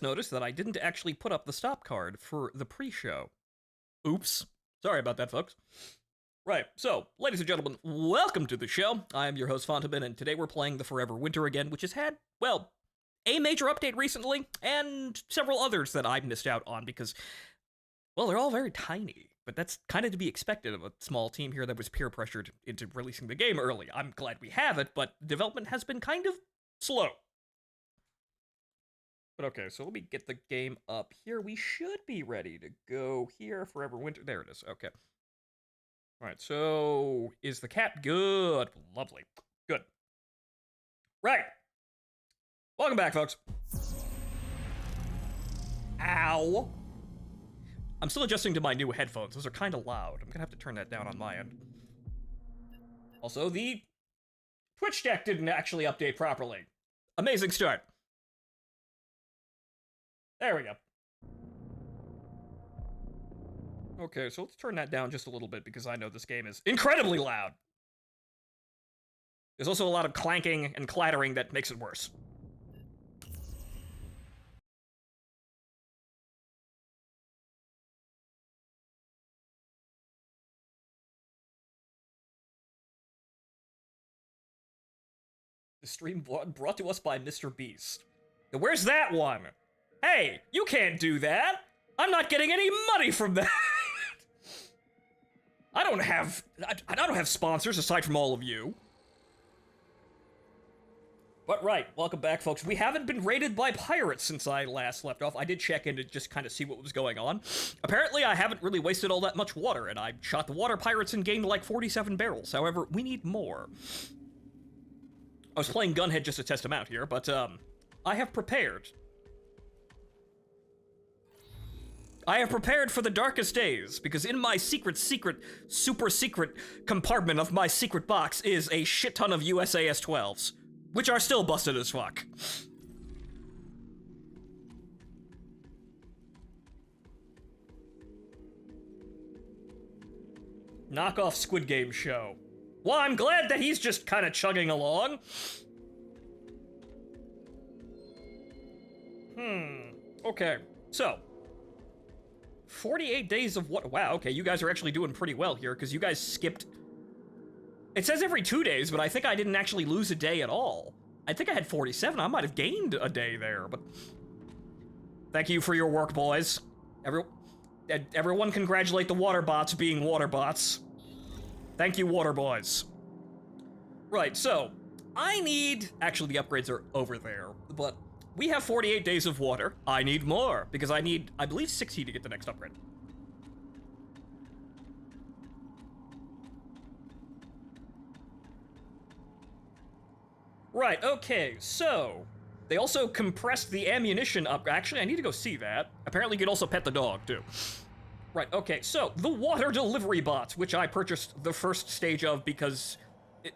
Notice that I didn't actually put up the stop card for the pre-show. Oops. Sorry about that, folks. Right, so, ladies and gentlemen, welcome to the show. I am your host, Phontomen, and today we're playing The Forever Winter again, which has had, well, a major update recently, and several others that I've missed out on because, well, they're all very tiny. But that's kind of to be expected of a small team here that was peer pressured into releasing the game early. I'm glad we have it, but development has been kind of slow. But okay, so let me get the game up here. We should be ready to go here. Forever Winter. There it is. Okay. All right, so is the cat good? Lovely. Good. Right. Welcome back, folks. Ow. I'm still adjusting to my new headphones. Those are kind of loud. I'm going to have to turn that down on my end. Also, the Twitch deck didn't actually update properly. Amazing start. There we go. Okay, so let's turn that down just a little bit because I know this game is incredibly loud. There's also a lot of clanking and clattering that makes it worse. The stream brought to us by Mr. Beast. Where's that one? Hey, you can't do that! I'm not getting any money from that! I don't have sponsors aside from all of you. But right, welcome back, folks. We haven't been raided by pirates since I last left off. I did check in to just kind of see what was going on. Apparently, I haven't really wasted all that much water, and I shot the water pirates and gained like 47 barrels. However, we need more. I was playing Gunhead just to test him out here, but I have prepared. I have prepared for the darkest days, because in my secret, super secret compartment of my secret box is a shit ton of USAS-12s, which are still busted as fuck. Knockoff Squid Game show. Well, I'm glad that he's just kind of chugging along. Okay, so 48 days of what? Wow, okay, you guys are actually doing pretty well here, because you guys skipped... It says every 2 days, but I think I didn't actually lose a day at all. I think I had 47. I might have gained a day there, but... Thank you for your work, boys. Everyone congratulate the water bots being water bots. Thank you, water boys. Right, so, I need... Actually, the upgrades are over there, but... We have 48 days of water. I need more, because I need, I believe, 60 to get the next upgrade. Right, okay, so... They also compressed the ammunition up. Actually, I need to go see that. Apparently, you can also pet the dog, too. Right, okay, so, the water delivery bots, which I purchased the first stage of because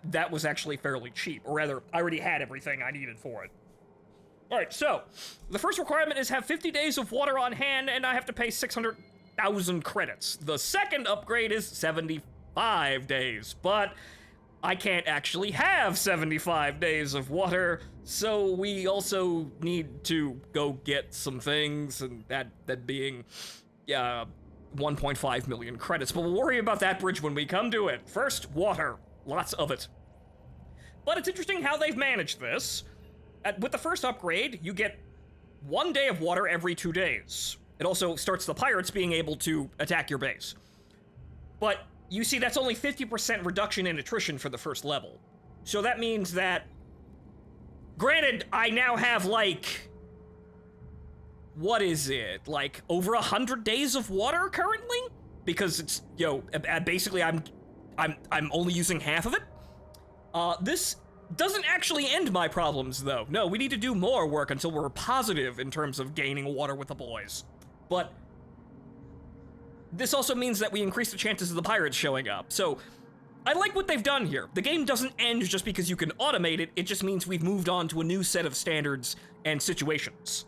that was actually fairly cheap. Or rather, I already had everything I needed for it. Alright, so, the first requirement is have 50 days of water on hand, and I have to pay 600,000 credits. The second upgrade is 75 days, but I can't actually have 75 days of water, so we also need to go get some things, and that being, 1.5 million credits, but we'll worry about that bridge when we come to it. First, water. Lots of it. But it's interesting how they've managed this. With the first upgrade, you get 1 day of water every 2 days. It also starts the pirates being able to attack your base. But you see, that's only 50% reduction in attrition for the first level. So that means that, granted, I now have like, what is it? Like over 100 days of water currently? Because it's, basically I'm only using half of it. This doesn't actually end my problems, though. No, we need to do more work until we're positive in terms of gaining water with the boys. But this also means that we increase the chances of the pirates showing up. So I like what they've done here. The game doesn't end just because you can automate it. It just means we've moved on to a new set of standards and situations.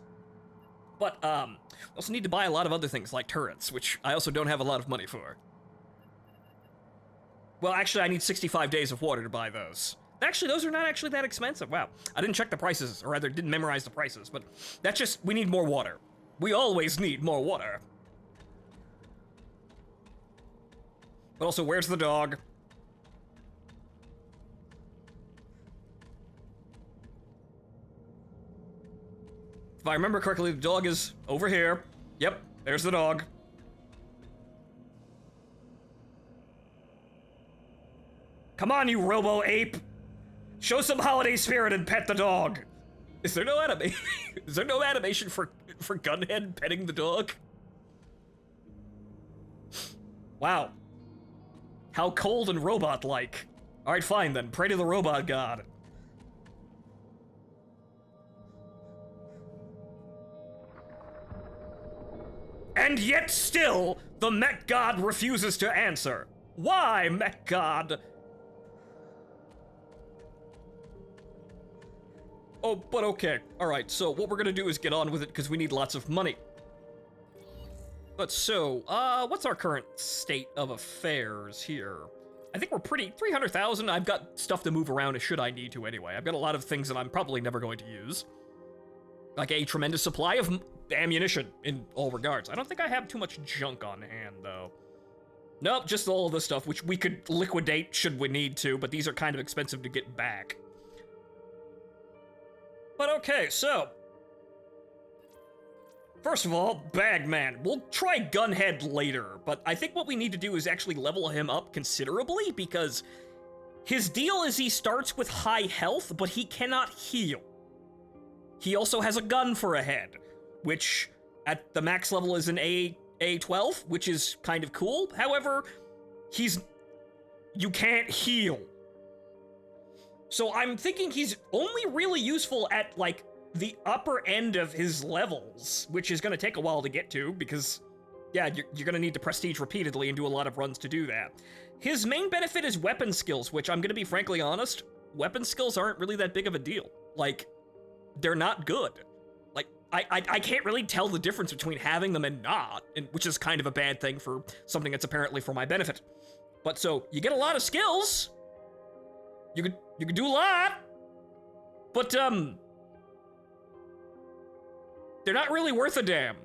But we also need to buy a lot of other things like turrets, which I also don't have a lot of money for. Well, actually, I need 65 days of water to buy those. Actually, those are not actually that expensive. Wow. I didn't check the prices, or rather, didn't memorize the prices, but that's just, we need more water. We always need more water. But also, where's the dog? If I remember correctly, the dog is over here. Yep, there's the dog. Come on, you robo-ape! Show some holiday spirit and pet the dog! Is there no animation? Is there no animation for Gunhead petting the dog? Wow. How cold and robot-like. Alright, fine then. Pray to the robot god. And yet still, the mech god refuses to answer. Why, mech god? Oh, but okay. Alright, so what we're gonna do is get on with it because we need lots of money. But so, what's our current state of affairs here? I think we're pretty, 300,000. I've got stuff to move around should I need to anyway. I've got a lot of things that I'm probably never going to use. Like a tremendous supply of ammunition in all regards. I don't think I have too much junk on hand, though. Nope, just all of this stuff, which we could liquidate should we need to, but these are kind of expensive to get back. But okay, so... First of all, Bagman. We'll try Gunhead later, but I think what we need to do is actually level him up considerably, because his deal is he starts with high health, but he cannot heal. He also has a gun for a head, which at the max level is an A12, which is kind of cool. However, you can't heal. So I'm thinking he's only really useful at, like, the upper end of his levels, which is gonna take a while to get to, because, yeah, you're gonna need to prestige repeatedly and do a lot of runs to do that. His main benefit is weapon skills, which I'm gonna be frankly honest, weapon skills aren't really that big of a deal. Like, they're not good. Like, I can't really tell the difference between having them and not, which is kind of a bad thing for something that's apparently for my benefit. But so, you get a lot of skills. You could do a lot. But, they're not really worth a damn.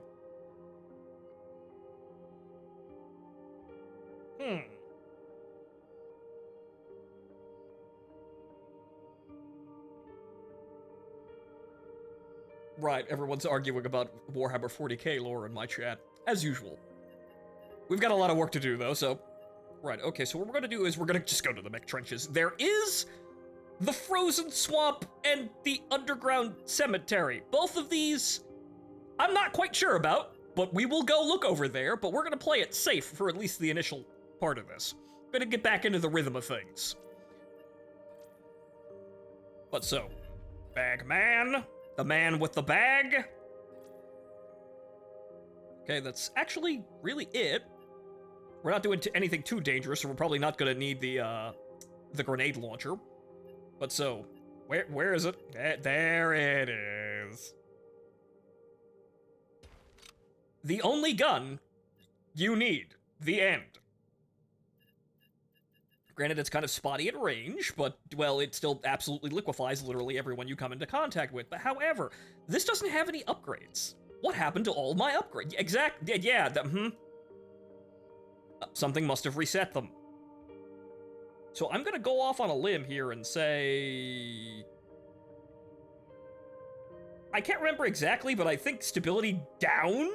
Right, everyone's arguing about Warhammer 40k lore in my chat, as usual. We've got a lot of work to do, though, so... Right, okay, so what we're gonna do is we're gonna just go to the mech trenches. There is the frozen swamp and the underground cemetery. Both of these, I'm not quite sure about, but we will go look over there, but we're gonna play it safe for at least the initial part of this. Gonna get back into the rhythm of things. But so, Bagman, the man with the bag. Okay, that's actually really it. We're not doing anything too dangerous, so we're probably not gonna need the grenade launcher. But so, where is it? There it is. The only gun you need. The end. Granted, it's kind of spotty at range, but, well, it still absolutely liquefies literally everyone you come into contact with. But however, this doesn't have any upgrades. What happened to all my upgrades? Yeah, something must have reset them. So I'm gonna go off on a limb here and say... I can't remember exactly, but I think stability down?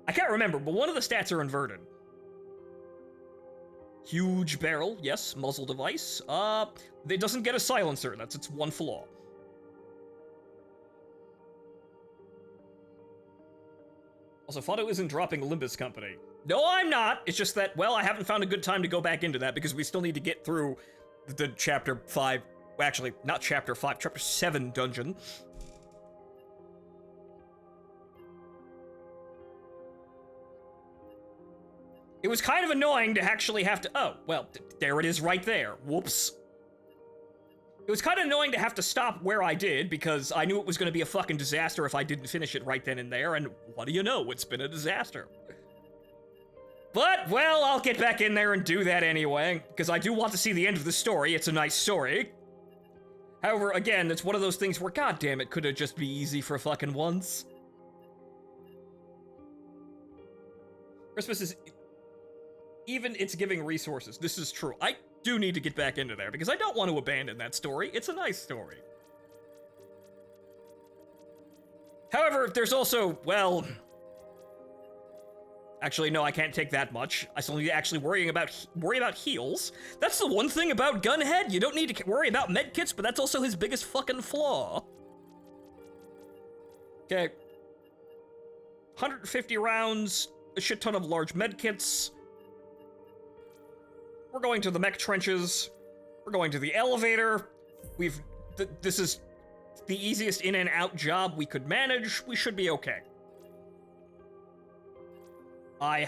I can't remember, but one of the stats are inverted. Huge barrel, yes, muzzle device. It doesn't get a silencer, that's its one flaw. Also, Phonto isn't dropping Olympus Company. No, I'm not! It's just that, well, I haven't found a good time to go back into that because we still need to get through the Chapter 5, well, actually, not Chapter 5, Chapter 7 dungeon. It was kind of annoying to actually have to, oh, well, there it is right there. Whoops. It was kind of annoying to have to stop where I did because I knew it was going to be a fucking disaster if I didn't finish it right then and there, and what do you know, it's been a disaster. But, well, I'll get back in there and do that anyway, because I do want to see the end of the story. It's a nice story. However, again, it's one of those things where, goddamn, it could have just be easy for fucking once. Christmas is... Even it's giving resources. This is true. I do need to get back into there, because I don't want to abandon that story. It's a nice story. However, there's also, well... Actually, no, I can't take that much. I still need to actually worry about heals. That's the one thing about Gunhead. You don't need to worry about medkits, but that's also his biggest fucking flaw. Okay. 150 rounds, a shit ton of large medkits. We're going to the mech trenches. We're going to the elevator. This is the easiest in and out job we could manage. We should be okay. I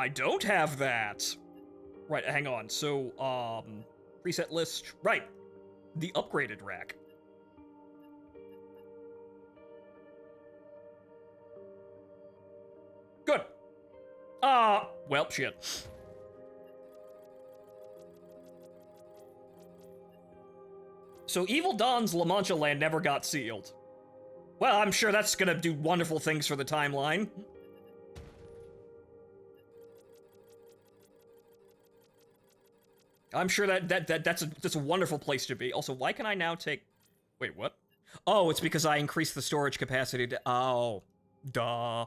don't have that. Right, hang on. So, preset list. Right. The upgraded rack. Good. Well, shit. So Evil Dawn's La Mancha land never got sealed. Well, I'm sure that's gonna do wonderful things for the timeline. I'm sure that's a wonderful place to be. Also, why can I now take... Wait, what? Oh, it's because I increased the storage capacity to... Oh, duh.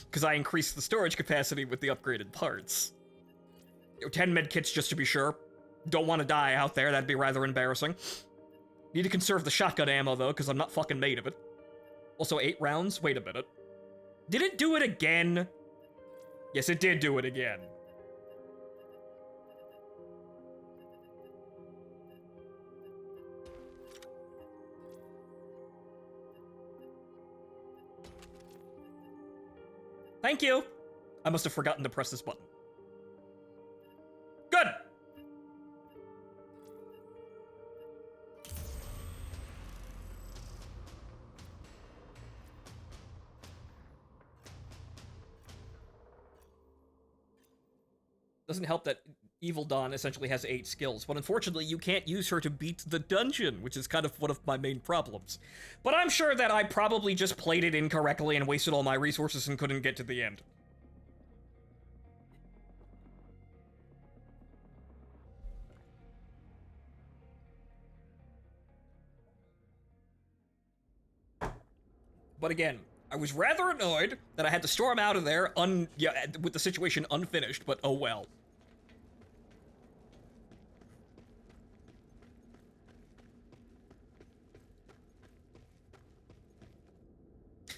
Because I increased the storage capacity with the upgraded parts. 10 medkits just to be sure. Don't want to die out there, that'd be rather embarrassing. Need to conserve the shotgun ammo, though, because I'm not fucking made of it. Also, 8 rounds? Wait a minute. Did it do it again? Yes, it did do it again. Thank you. I must have forgotten to press this button. Good. Doesn't help that Evil Dawn essentially has 8 skills, but unfortunately you can't use her to beat the dungeon, which is kind of one of my main problems. But I'm sure that I probably just played it incorrectly and wasted all my resources and couldn't get to the end. But again, I was rather annoyed that I had to storm out of there with the situation unfinished, but oh well.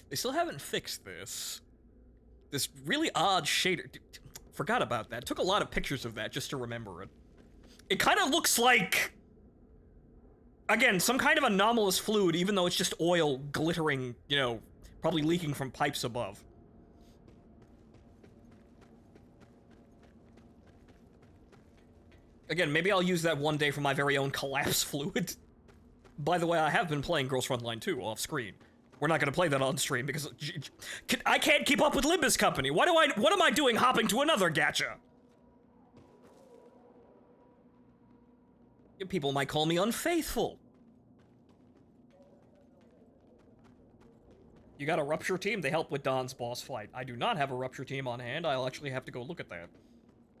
They still haven't fixed this. This really odd shader. Forgot about that. Took a lot of pictures of that just to remember it. It kind of looks like... Again, some kind of anomalous fluid, even though it's just oil glittering, you know, probably leaking from pipes above. Again, maybe I'll use that one day for my very own collapse fluid. By the way, I have been playing Girls Frontline 2 off screen. We're not gonna play that on stream because I can't keep up with Limbus Company. What am I doing hopping to another gacha? People might call me unfaithful. You got a Rupture team? They help with Dawn's boss fight. I do not have a Rupture team on hand. I'll actually have to go look at that.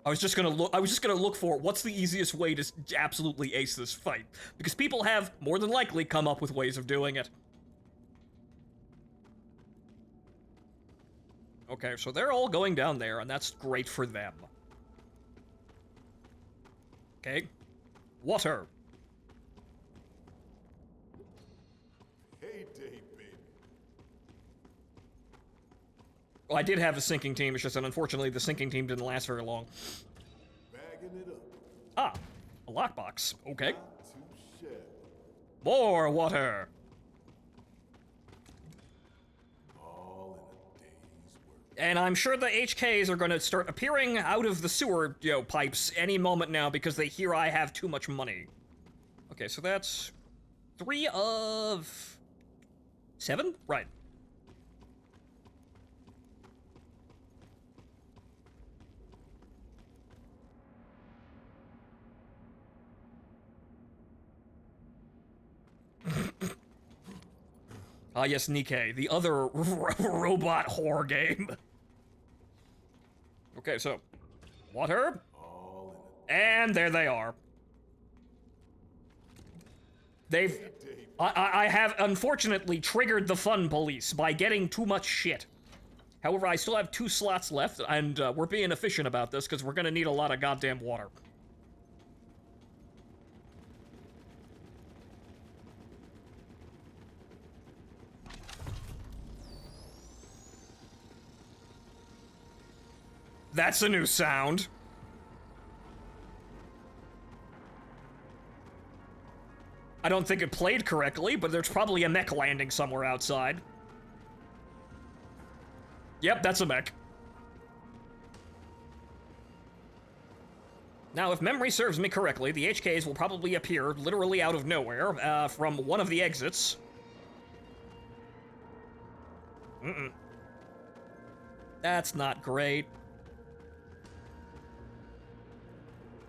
I was just gonna look for what's the easiest way to absolutely ace this fight. Because people have, more than likely, come up with ways of doing it. Okay, so they're all going down there, and that's great for them. Okay. Water. Hey, Dave, baby. Well, I did have a sinking team, it's just that unfortunately the sinking team didn't last very long. Bagging it up. Ah, a lockbox. Okay. Not too shabby. More water. All in a day's work. And I'm sure the HKs are gonna start appearing out of the sewer, pipes any moment now because they hear I have too much money. Okay, so that's 3 of 7? Right. Ah, yes, Nikkei, the other robot horror game. Okay, so, water, and there they are. I have unfortunately triggered the fun police by getting too much shit. However, I still have 2 slots left, and we're being efficient about this because we're gonna need a lot of goddamn water. That's a new sound. I don't think it played correctly, but there's probably a mech landing somewhere outside. Yep, that's a mech. Now, if memory serves me correctly, the HKs will probably appear literally out of nowhere from one of the exits. That's not great.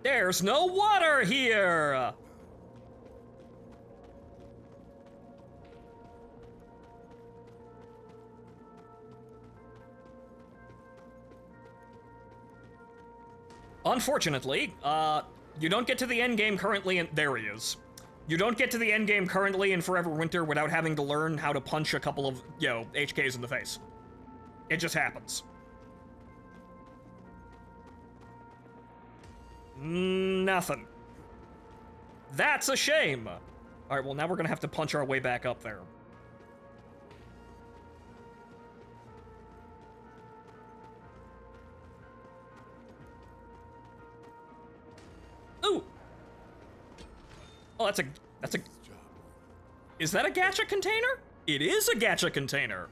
There's no water here! Unfortunately, you don't get to the end game currently, and there he is. You don't get to the end game currently in Forever Winter without having to learn how to punch a couple of, HKs in the face. It just happens. Nothing. That's a shame. Alright, well now we're gonna have to punch our way back up there. Ooh! Oh, that's a... Is that a gacha container? It is a gacha container!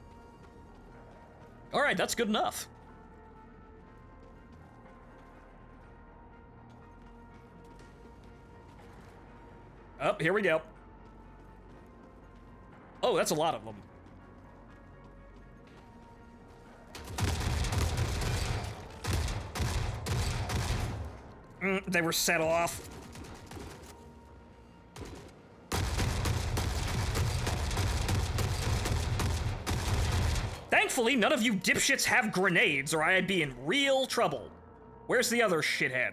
Alright, that's good enough. Oh, here we go. Oh, that's a lot of them. They were set off. Thankfully, none of you dipshits have grenades, or I'd be in real trouble. Where's the other shithead?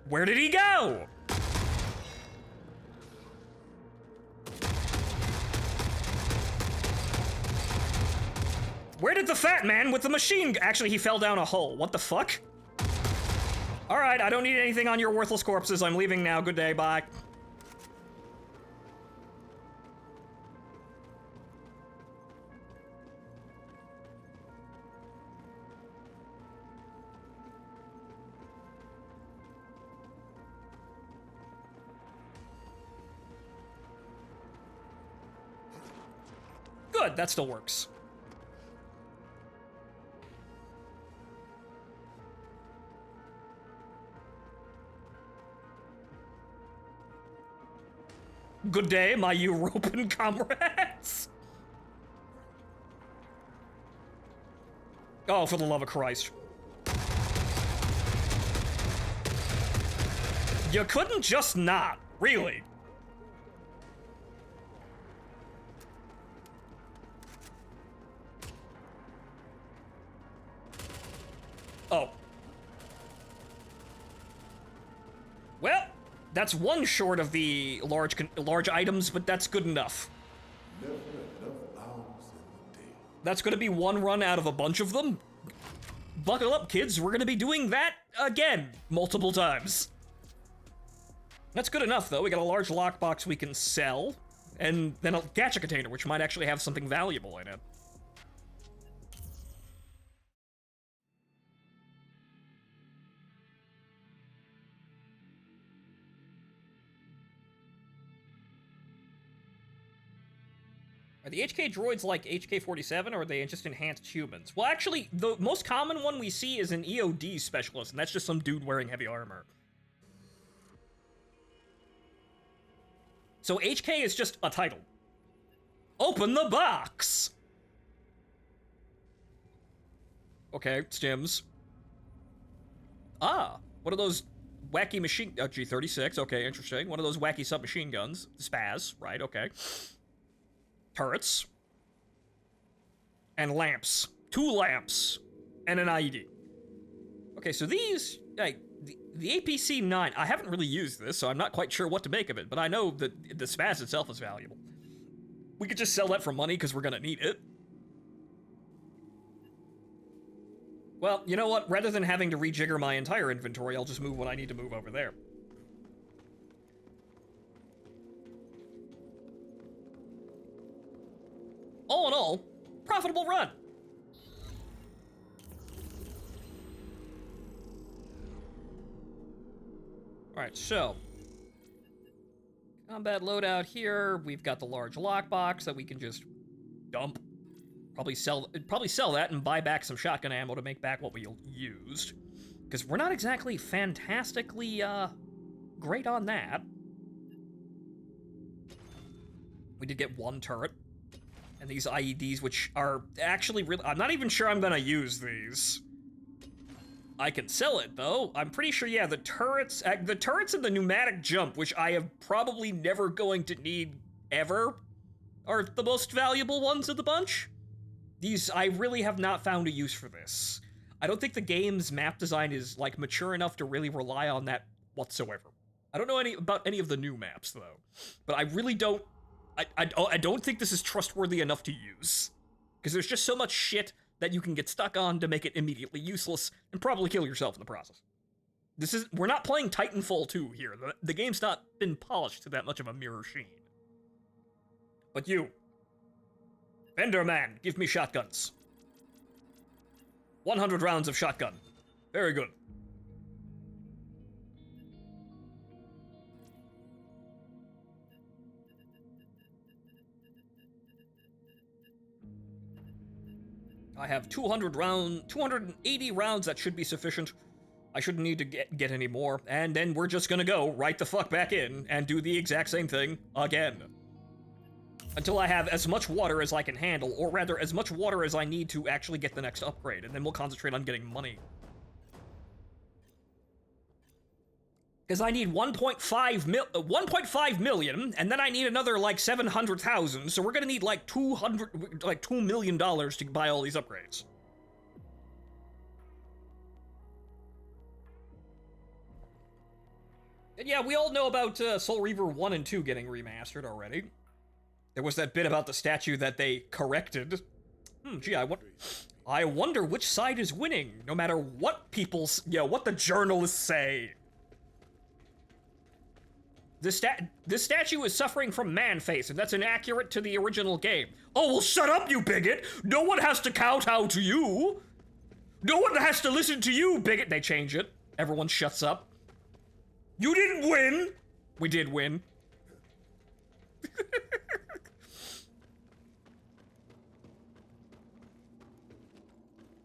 Where did he go? Where did the fat man with the machine... Actually, he fell down a hole. What the fuck? Alright, I don't need anything on your worthless corpses. I'm leaving now. Good day, bye. Good, that still works. Good day, my European comrades. Oh, for the love of Christ. You couldn't just not, really. Oh. Well, that's one short of the large items, but that's good enough. Never enough hours in the day. That's gonna be one run out of a bunch of them. Buckle up, kids. We're gonna be doing that again multiple times. That's good enough, though. We got a large lockbox we can sell, and then a gacha container, which might actually have something valuable in it. Are the HK droids like HK-47, or are they just enhanced humans? Well, actually, the most common one we see is an EOD specialist, and that's just some dude wearing heavy armor. So HK is just a title. Open the box! Okay, stims. Ah, what are those wacky machine... G36, okay, interesting. One of those wacky submachine guns. Spaz, right, okay. turrets, and lamps. 2 lamps, and an IED. Okay, so these, like, the APC-9, I haven't really used this, so I'm not quite sure what to make of it, but I know that the spaz itself is valuable. We could just sell that for money, because we're gonna need it. Well, you know what? Rather than having to rejigger my entire inventory, I'll just move what I need to move over there. All in all, profitable run. Alright, so combat loadout here. We've got the large lockbox that we can just dump. Probably sell that and buy back some shotgun ammo to make back what we used. Because we're not exactly fantastically great on that. We did get 1 turret. And these IEDs, which are actually really... I'm not even sure I'm gonna use these. I can sell it, though. I'm pretty sure, yeah, the turrets and the pneumatic jump, which I am probably never going to need ever, are the most valuable ones of the bunch. These, I really have not found a use for this. I don't think the game's map design is, like, mature enough to really rely on that whatsoever. I don't know about any of the new maps, though. But I really don't... I don't think this is trustworthy enough to use. Because there's just so much shit that you can get stuck on to make it immediately useless and probably kill yourself in the process. We're not playing Titanfall 2 here. The game's not been polished to that much of a mirror sheen. But you, Vendor Man, give me shotguns. 100 rounds of shotgun. Very good. I have 280 rounds, that should be sufficient. I shouldn't need to get any more, and then we're just gonna go right the fuck back in and do the exact same thing again. Until I have as much water as I can handle, or rather, as much water as I need to actually get the next upgrade, and then we'll concentrate on getting money. Because I need 1.5 million, and then I need another, like, 700,000, so we're gonna need, like, $2 million to buy all these upgrades. And yeah, we all know about Soul Reaver 1 and 2 getting remastered already. There was that bit about the statue that they corrected. Gee, I wonder which side is winning, no matter what what the journalists say. This statue is suffering from man-face, and that's inaccurate to the original game. Oh, well, shut up, you bigot! No one has to kowtow to you! No one has to listen to you, bigot! They change it. Everyone shuts up. You didn't win! We did win.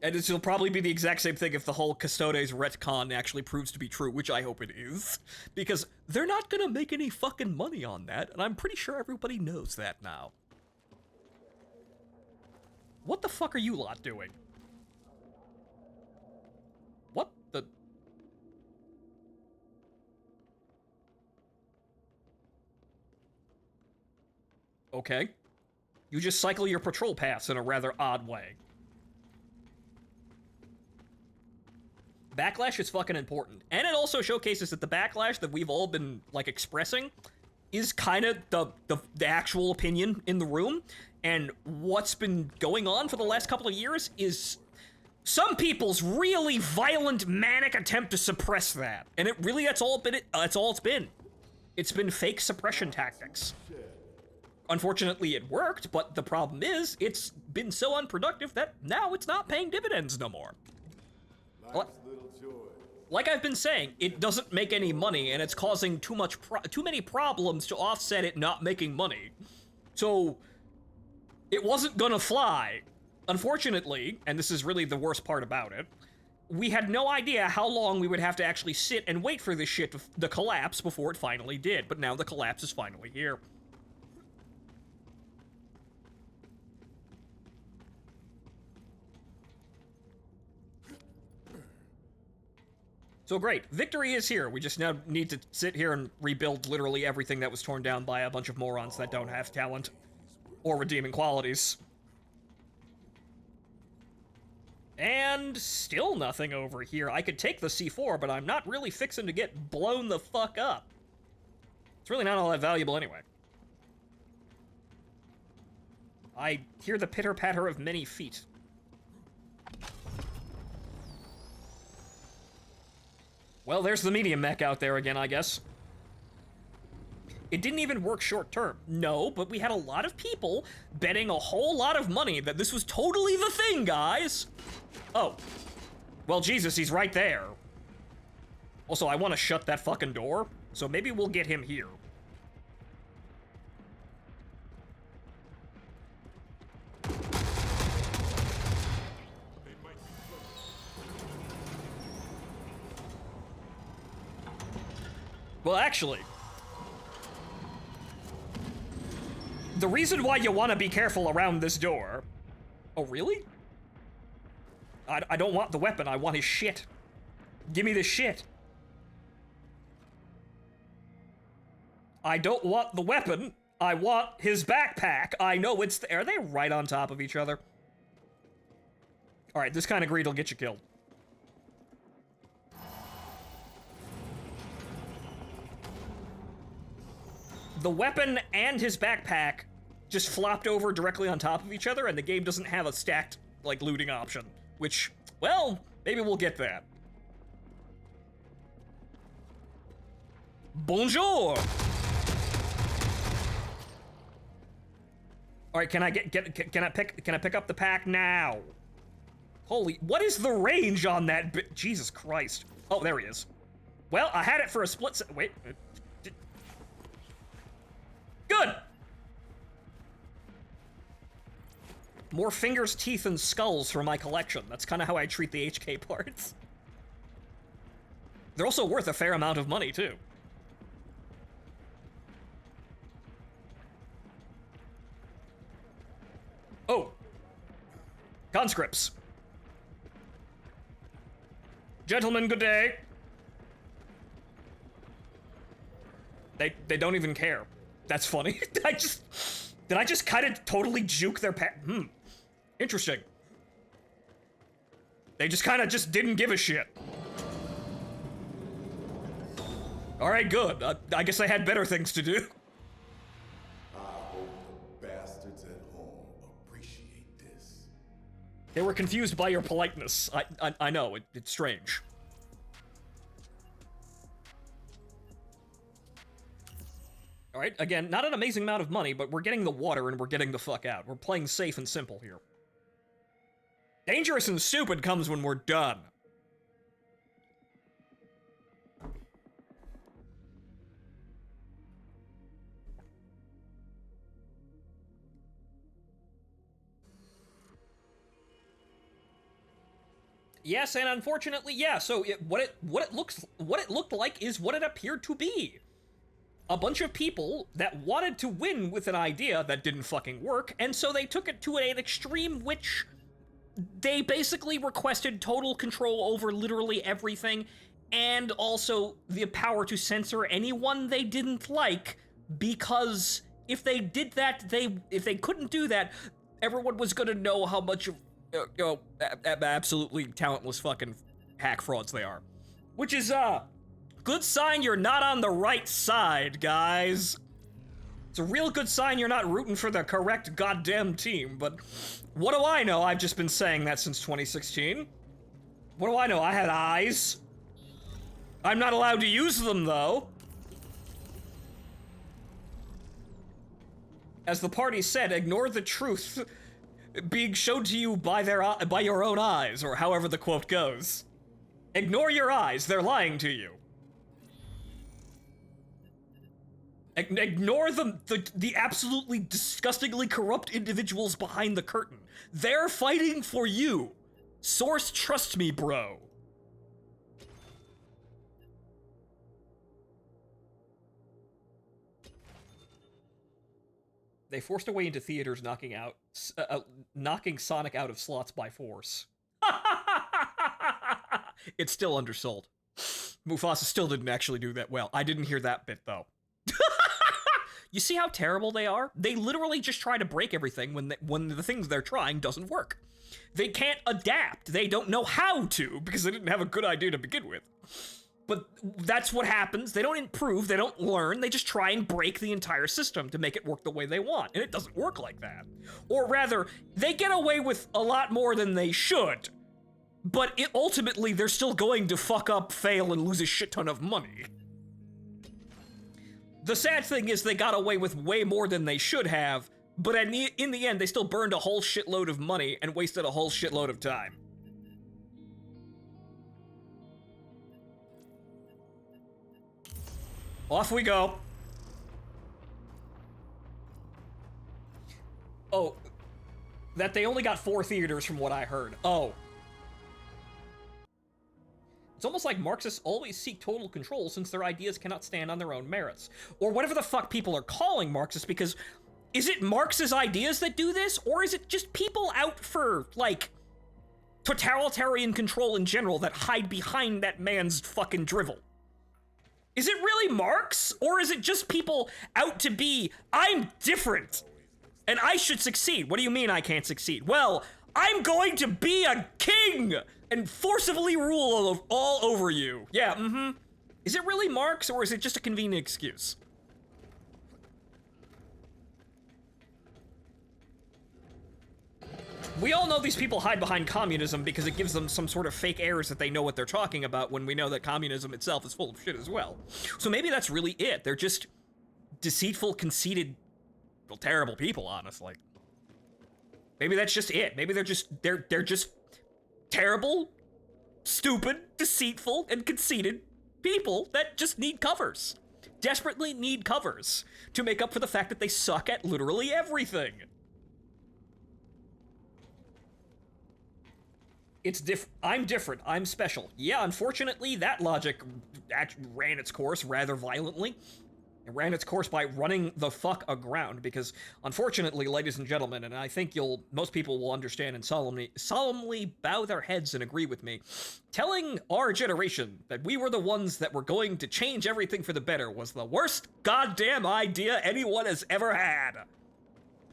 And this will probably be the exact same thing if the whole Custodes retcon actually proves to be true, which I hope it is. Because they're not gonna make any fucking money on that, and I'm pretty sure everybody knows that now. What the fuck are you lot doing? What the... Okay. You just cycle your patrol paths in a rather odd way. Backlash is fucking important. And it also showcases that the backlash that we've all been, like, expressing is kind of the actual opinion in the room. And what's been going on for the last couple of years is some people's really violent, manic attempt to suppress that. And it really, that's all it's been. It's been fake suppression tactics. Unfortunately, it worked, but the problem is, it's been so unproductive that now it's not paying dividends no more. Like I've been saying, it doesn't make any money, and it's causing too many problems to offset it not making money. So, it wasn't gonna fly. Unfortunately, and this is really the worst part about it, we had no idea how long we would have to actually sit and wait for this shit to collapse before it finally did, but now the collapse is finally here. So great, victory is here. We just now need to sit here and rebuild literally everything that was torn down by a bunch of morons that don't have talent. or redeeming qualities. And still nothing over here. I could take the C4, but I'm not really fixing to get blown the fuck up. It's really not all that valuable anyway. I hear the pitter-patter of many feet. Well, there's the medium mech out there again, I guess. It didn't even work short term. No, but we had a lot of people betting a whole lot of money that this was totally the thing, guys. Oh. Well, Jesus, he's right there. Also, I want to shut that fucking door, so maybe we'll get him here. Well, actually, the reason why you want to be careful around this door... Oh, really? I don't want the weapon, I want his shit. Give me the shit. I don't want the weapon, I want his backpack. I know it's there. Are they right on top of each other? Alright, this kind of greed will get you killed. The weapon and his backpack just flopped over directly on top of each other, and the game doesn't have a stacked, like, looting option. Which, well, maybe we'll get that. Bonjour! Alright, can I can I pick up the pack now? Holy, what is the range on that bit? Jesus Christ. Oh, there he is. Well, I had it for a split se- wait. Good! More fingers, teeth, and skulls for my collection. That's kind of how I treat the HK parts. They're also worth a fair amount of money, too. Oh. Conscripts. Gentlemen, good day. They don't even care. That's funny. Did I just kind of totally juke their Interesting. They just kind of just didn't give a shit. Alright, good. I guess I had better things to do. I hope the bastards at home appreciate this. They were confused by your politeness. I know, it's strange. Alright, again, not an amazing amount of money, but we're getting the water and we're getting the fuck out. We're playing safe and simple here. Dangerous and stupid comes when we're done. Yes, and unfortunately, yeah, so what it looked like is what it appeared to be. A bunch of people that wanted to win with an idea that didn't fucking work, and so they took it to an extreme which they basically requested total control over literally everything, and also the power to censor anyone they didn't like, because if they did that, if they couldn't do that, everyone was gonna know how much of, absolutely talentless fucking hack frauds they are. Which is, good sign you're not on the right side, guys. It's a real good sign you're not rooting for the correct goddamn team, but what do I know? I've just been saying that since 2016. What do I know? I had eyes. I'm not allowed to use them, though. As the party said, ignore the truth being shown to you by your own eyes, or however the quote goes. Ignore your eyes, they're lying to you. Ignore the absolutely disgustingly corrupt individuals behind the curtain. They're fighting for you. Source, trust me, bro. They forced a way into theaters, knocking Sonic out of slots by force. It's still undersold. Mufasa still didn't actually do that well. I didn't hear that bit, though. You see how terrible they are? They literally just try to break everything when the things they're trying doesn't work. They can't adapt. They don't know how to because they didn't have a good idea to begin with. But that's what happens. They don't improve. They don't learn. They just try and break the entire system to make it work the way they want. And it doesn't work like that. Or rather, they get away with a lot more than they should. But ultimately, they're still going to fuck up, fail, and lose a shit ton of money. The sad thing is they got away with way more than they should have, but in the end, they still burned a whole shitload of money and wasted a whole shitload of time. Off we go. Oh, that they only got 4 theaters from what I heard. Oh. It's almost like Marxists always seek total control since their ideas cannot stand on their own merits. Or whatever the fuck people are calling Marxists, because is it Marx's ideas that do this? Or is it just people out for, like, totalitarian control in general that hide behind that man's fucking drivel? Is it really Marx? Or is it just people out to be, I'm different, and I should succeed? What do you mean I can't succeed? Well, I'm going to be a king and forcibly rule all over you. Yeah, Is it really Marx, or is it just a convenient excuse? We all know these people hide behind communism because it gives them some sort of fake airs that they know what they're talking about when we know that communism itself is full of shit as well. So maybe that's really it. They're just deceitful, conceited, well, terrible people, honestly. Maybe that's just it. Maybe they're just terrible, stupid, deceitful, and conceited people that just need covers. Desperately need covers to make up for the fact that they suck at literally everything. I'm different. I'm special. Yeah, unfortunately, that logic ran its course rather violently. It ran its course by running the fuck aground because, unfortunately, ladies and gentlemen, and I think most people will understand and solemnly bow their heads and agree with me, telling our generation that we were the ones that were going to change everything for the better was the worst goddamn idea anyone has ever had.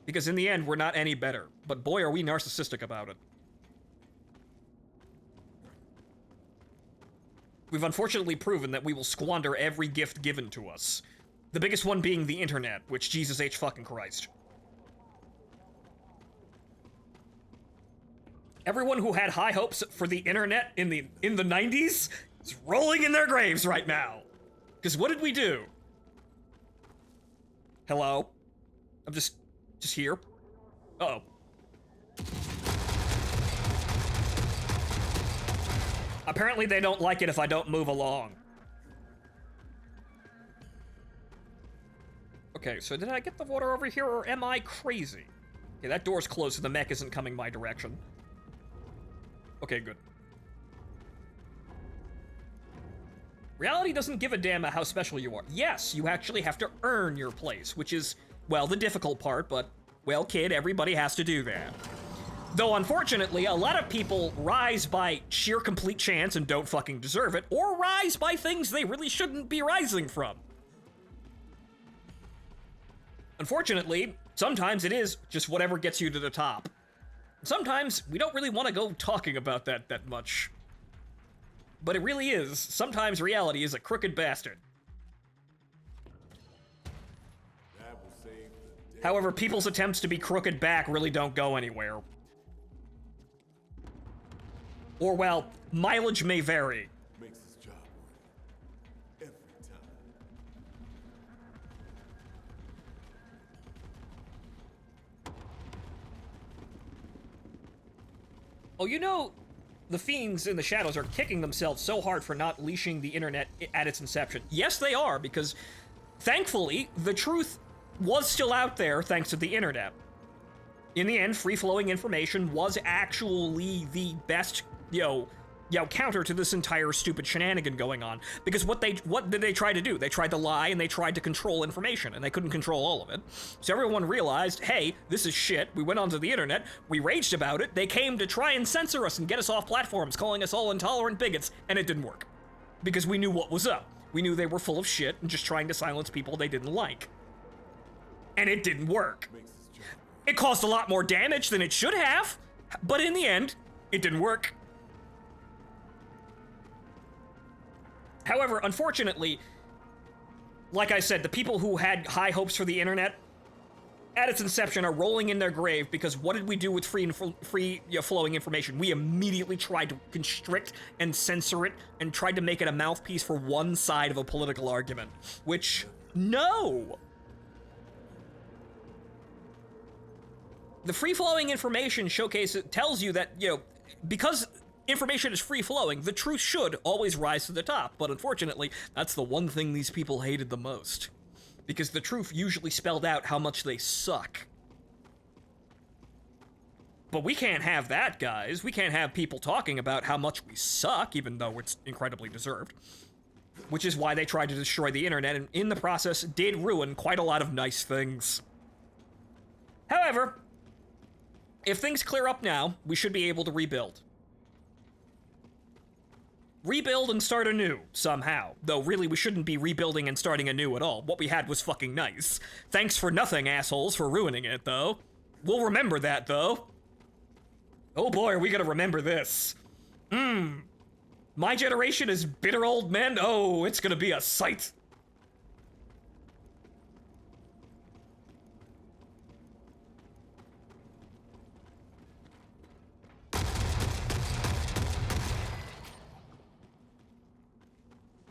Because in the end, we're not any better. But boy, are we narcissistic about it. We've unfortunately proven that we will squander every gift given to us. The biggest one being the internet, which Jesus H. fucking Christ. Everyone who had high hopes for the internet in the 90s is rolling in their graves right now. Because what did we do? Hello? I'm just here. Uh-oh. Apparently they don't like it if I don't move along. Okay, so did I get the water over here, or am I crazy? Okay, that door's closed, so the mech isn't coming my direction. Okay, good. Reality doesn't give a damn how special you are. Yes, you actually have to earn your place, which is, well, the difficult part, but, well, kid, everybody has to do that. Though, unfortunately, a lot of people rise by sheer complete chance and don't fucking deserve it, or rise by things they really shouldn't be rising from. Unfortunately, sometimes it is just whatever gets you to the top. Sometimes we don't really want to go talking about that much. But it really is. Sometimes reality is a crooked bastard. That will save the day. However, people's attempts to be crooked back really don't go anywhere. Or, well, mileage may vary. Makes this job worth it. Every time. Oh, you know, the fiends in the shadows are kicking themselves so hard for not leashing the internet at its inception. Yes, they are, because thankfully, the truth was still out there thanks to the internet. In the end, free-flowing information was actually the best, counter to this entire stupid shenanigan going on. Because what did they try to do? They tried to lie and they tried to control information, and they couldn't control all of it. So everyone realized, hey, this is shit. We went onto the internet, we raged about it, they came to try and censor us and get us off platforms, calling us all intolerant bigots, and it didn't work. Because we knew what was up. We knew they were full of shit and just trying to silence people they didn't like. and it didn't work. Makes his job. It caused a lot more damage than it should have, but in the end, it didn't work. However, unfortunately, like I said, the people who had high hopes for the internet at its inception are rolling in their grave because what did we do with free flowing information? We immediately tried to constrict and censor it and tried to make it a mouthpiece for one side of a political argument, which, no! The free-flowing information showcase tells you that, because information is free-flowing, the truth should always rise to the top, but unfortunately, that's the one thing these people hated the most. Because the truth usually spelled out how much they suck. But we can't have that, guys. We can't have people talking about how much we suck, even though it's incredibly deserved. Which is why they tried to destroy the internet, and in the process did ruin quite a lot of nice things. However, if things clear up now, we should be able to rebuild. Rebuild and start anew, somehow. Though, really, we shouldn't be rebuilding and starting anew at all. What we had was fucking nice. Thanks for nothing, assholes, for ruining it, though. We'll remember that, though. Oh boy, are we gonna remember this. My generation is bitter old men? Oh, it's gonna be a sight.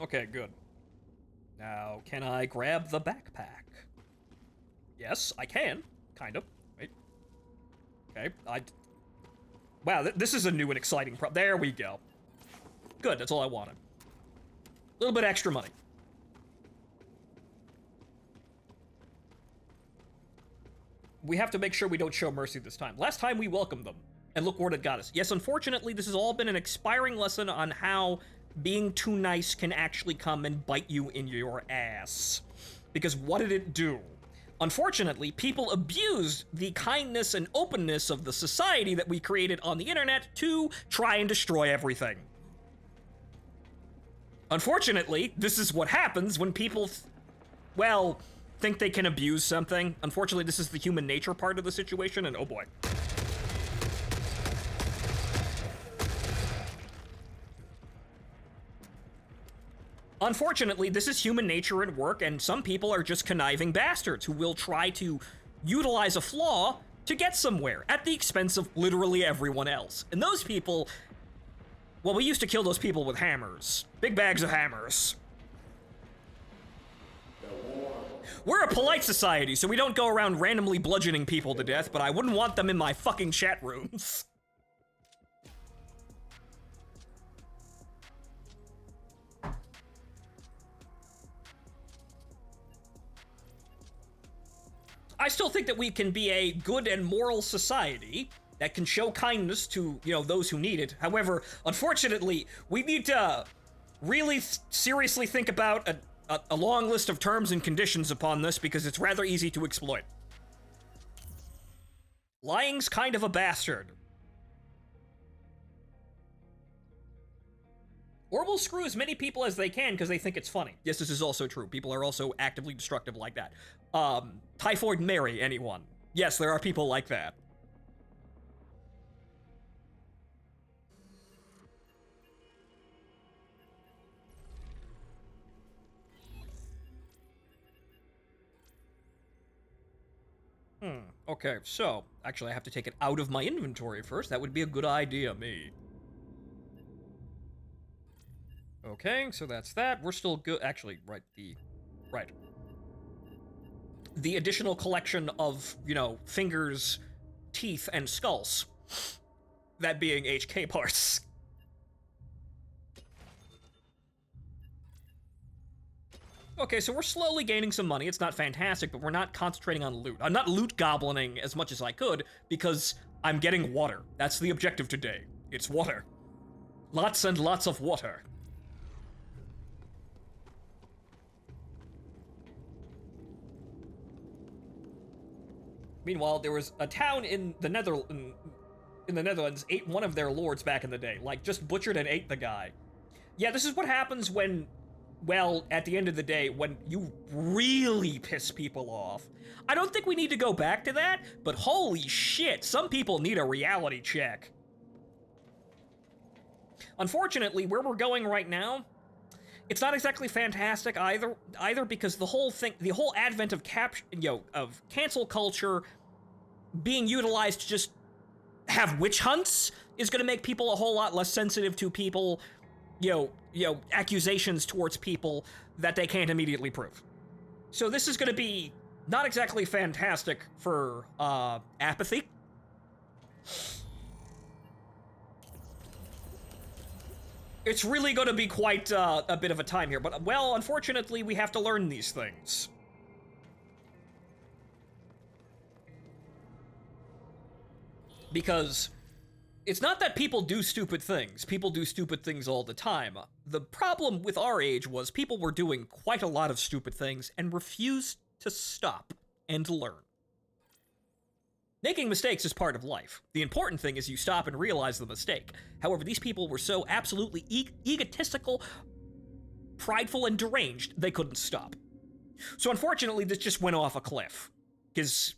Okay, good. Now, can I grab the backpack? Yes, I can. Kind of. Wait. Okay, wow, this is a new and exciting there we go. Good, that's all I wanted. A little bit extra money. We have to make sure we don't show mercy this time. Last time we welcomed them, and look where it got us. Yes, unfortunately, this has all been an expiring lesson on how being too nice can actually come and bite you in your ass. Because what did it do? Unfortunately, people abused the kindness and openness of the society that we created on the internet to try and destroy everything. Unfortunately, this is what happens when people, think they can abuse something. Unfortunately, this is the human nature part of the situation, and oh boy. Unfortunately, this is human nature at work, and some people are just conniving bastards who will try to utilize a flaw to get somewhere at the expense of literally everyone else. And those people, well, we used to kill those people with hammers. Big bags of hammers. We're a polite society, so we don't go around randomly bludgeoning people to death, but I wouldn't want them in my fucking chat rooms. I still think that we can be a good and moral society that can show kindness to, those who need it. However, unfortunately, we need to really seriously think about a long list of terms and conditions upon this because it's rather easy to exploit. Lying's kind of a bastard. Or will screw as many people as they can because they think it's funny. Yes, this is also true. People are also actively destructive like that. Typhoid Mary, anyone? Yes, there are people like that. Okay, so, actually I have to take it out of my inventory first. That would be a good idea, me. Okay, so that's that. We're still good. Actually, right. The additional collection of, fingers, teeth, and skulls. That being HK parts. Okay, so we're slowly gaining some money. It's not fantastic, but we're not concentrating on loot. I'm not loot goblining as much as I could because I'm getting water. That's the objective today. It's water. Lots and lots of water. Meanwhile, there was a town in the Netherlands ate one of their lords back in the day. Like, just butchered and ate the guy. Yeah, this is what happens when well, at the end of the day, when you really piss people off, I don't think we need to go back to that, but holy shit, some people need a reality check. Unfortunately, where we're going right now, it's not exactly fantastic either because the whole advent of of cancel culture being utilized to just have witch hunts is going to make people a whole lot less sensitive to people, accusations towards people that they can't immediately prove. So this is going to be not exactly fantastic for apathy. It's really going to be quite a bit of a time here, but, well, unfortunately, we have to learn these things. Because it's not that people do stupid things. People do stupid things all the time. The problem with our age was people were doing quite a lot of stupid things and refused to stop and learn. Making mistakes is part of life. The important thing is you stop and realize the mistake. However, these people were so absolutely egotistical, prideful, and deranged, they couldn't stop. So unfortunately, this just went off a cliff. Because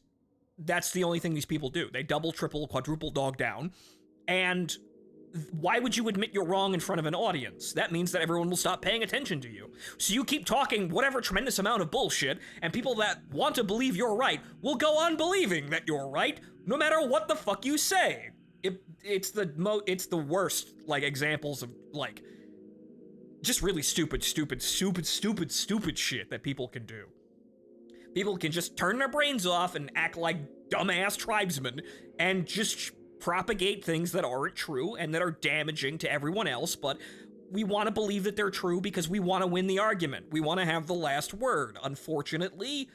that's the only thing these people do. They double, triple, quadruple dog down. And why would you admit you're wrong in front of an audience? That means that everyone will stop paying attention to you. So you keep talking whatever tremendous amount of bullshit, and people that want to believe you're right will go on believing that you're right, no matter what the fuck you say. It's the worst, examples of, just really stupid shit that people can do. People can just turn their brains off and act like dumbass tribesmen and just propagate things that aren't true and that are damaging to everyone else, but we want to believe that they're true because we want to win the argument. We want to have the last word. Unfortunately,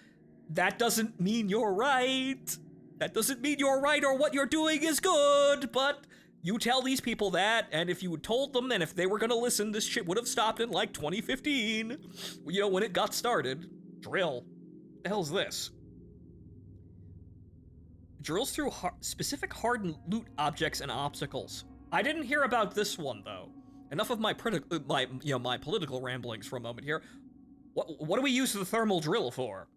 that doesn't mean you're right. That doesn't mean you're right or what you're doing is good, but you tell these people that, and if you had told them and if they were going to listen, this shit would have stopped in 2015. When it got started. Drill. What the hell's this? Drills through specific hard loot objects and obstacles. I didn't hear about this one though. Enough of my political ramblings for a moment here. What do we use the thermal drill for?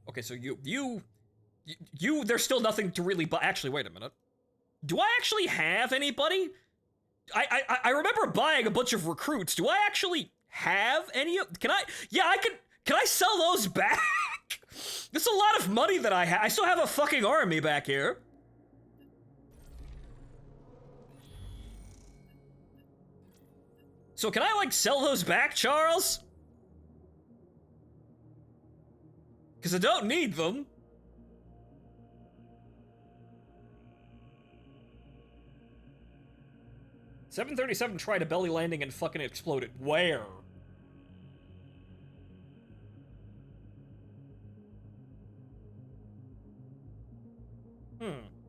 Okay, so you there's still nothing to really actually, wait a minute. Do I actually have anybody? I remember buying a bunch of recruits. Do I actually have any? Can I sell those back? There's a lot of money that I have. I still have a fucking army back here. So can I sell those back, Charles? Because I don't need them. $737 tried a belly landing and fucking exploded. Where?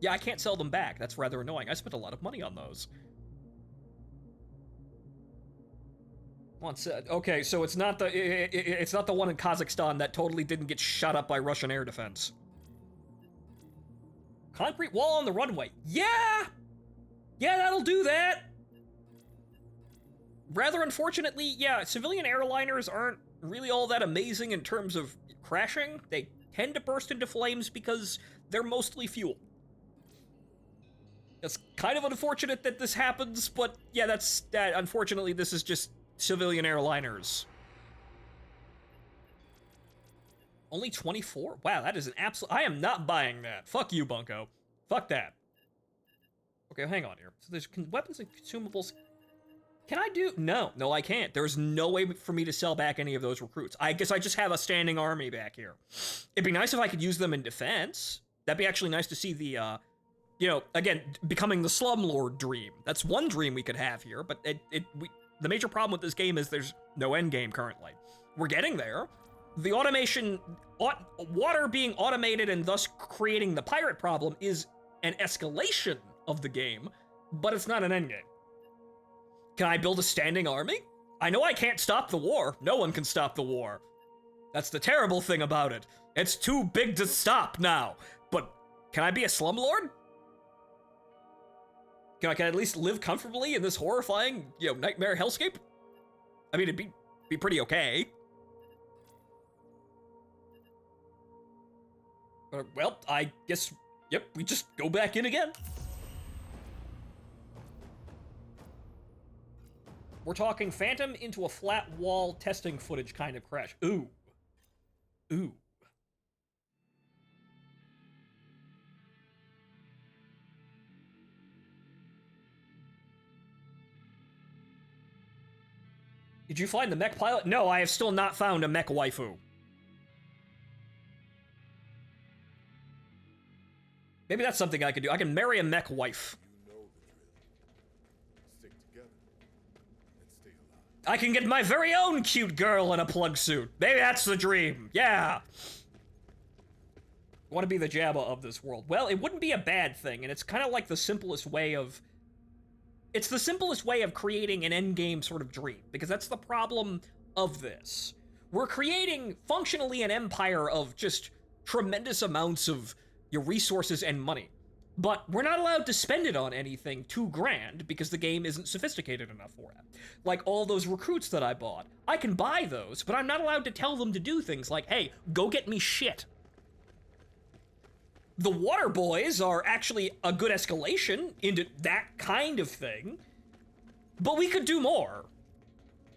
Yeah, I can't sell them back. That's rather annoying. I spent a lot of money on those. Okay, so it's not the one in Kazakhstan that totally didn't get shot up by Russian air defense. Concrete wall on the runway. Yeah, that'll do that. Rather unfortunately, yeah, civilian airliners aren't really all that amazing in terms of crashing. They tend to burst into flames because they're mostly fuel. It's kind of unfortunate that this happens, but yeah, unfortunately, this is just civilian airliners. Only 24? Wow, that is an absolute... I am not buying that. Fuck you, Bunko. Fuck that. Okay, hang on here. So there's weapons and consumables. Can I do... No, I can't. There's no way for me to sell back any of those recruits. I guess I just have a standing army back here. It'd be nice if I could use them in defense. That'd be actually nice to see the, again, becoming the slumlord dream. That's one dream we could have here, but the major problem with this game is there's no end game currently. We're getting there. The automation, water being automated and thus creating the pirate problem is an escalation of the game, but it's not an end game. Can I build a standing army? I know I can't stop the war. No one can stop the war. That's the terrible thing about it. It's too big to stop now. But can I be a slumlord? Can I at least live comfortably in this horrifying, nightmare hellscape? I mean, it'd be pretty okay. Well, I guess, yep, we just go back in again. We're talking Phantom into a flat wall testing footage kind of crash. Ooh. Ooh. Did you find the mech pilot? No, I have still not found a mech waifu. Maybe that's something I could do. I can marry a mech wife. You know the drill. Stick together and stay alive. I can get my very own cute girl in a plug suit. Maybe that's the dream. Yeah. I want to be the Jabba of this world. Well, it wouldn't be a bad thing, and it's kind of like the simplest way of... It's the simplest way of creating an endgame sort of dream, because that's the problem of this. We're creating, functionally, an empire of just tremendous amounts of your resources and money. But we're not allowed to spend it on anything too grand because the game isn't sophisticated enough for it. Like all those recruits that I bought. I can buy those, but I'm not allowed to tell them to do things like, hey, go get me shit. The water boys are actually a good escalation into that kind of thing, but we could do more.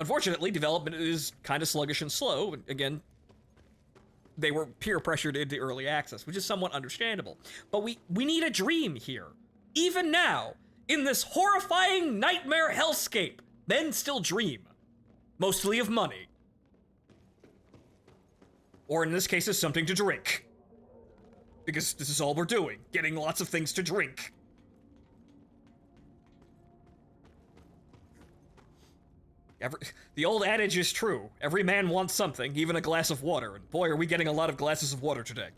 Unfortunately, development is kind of sluggish and slow. Again, they were peer pressured into early access, which is somewhat understandable. But we need a dream here. Even now, in this horrifying nightmare hellscape, men still dream. Mostly of money. Or in this case, is something to drink. Because this is all we're doing, getting lots of things to drink. The old adage is true. Every man wants something, even a glass of water. And boy, are we getting a lot of glasses of water today.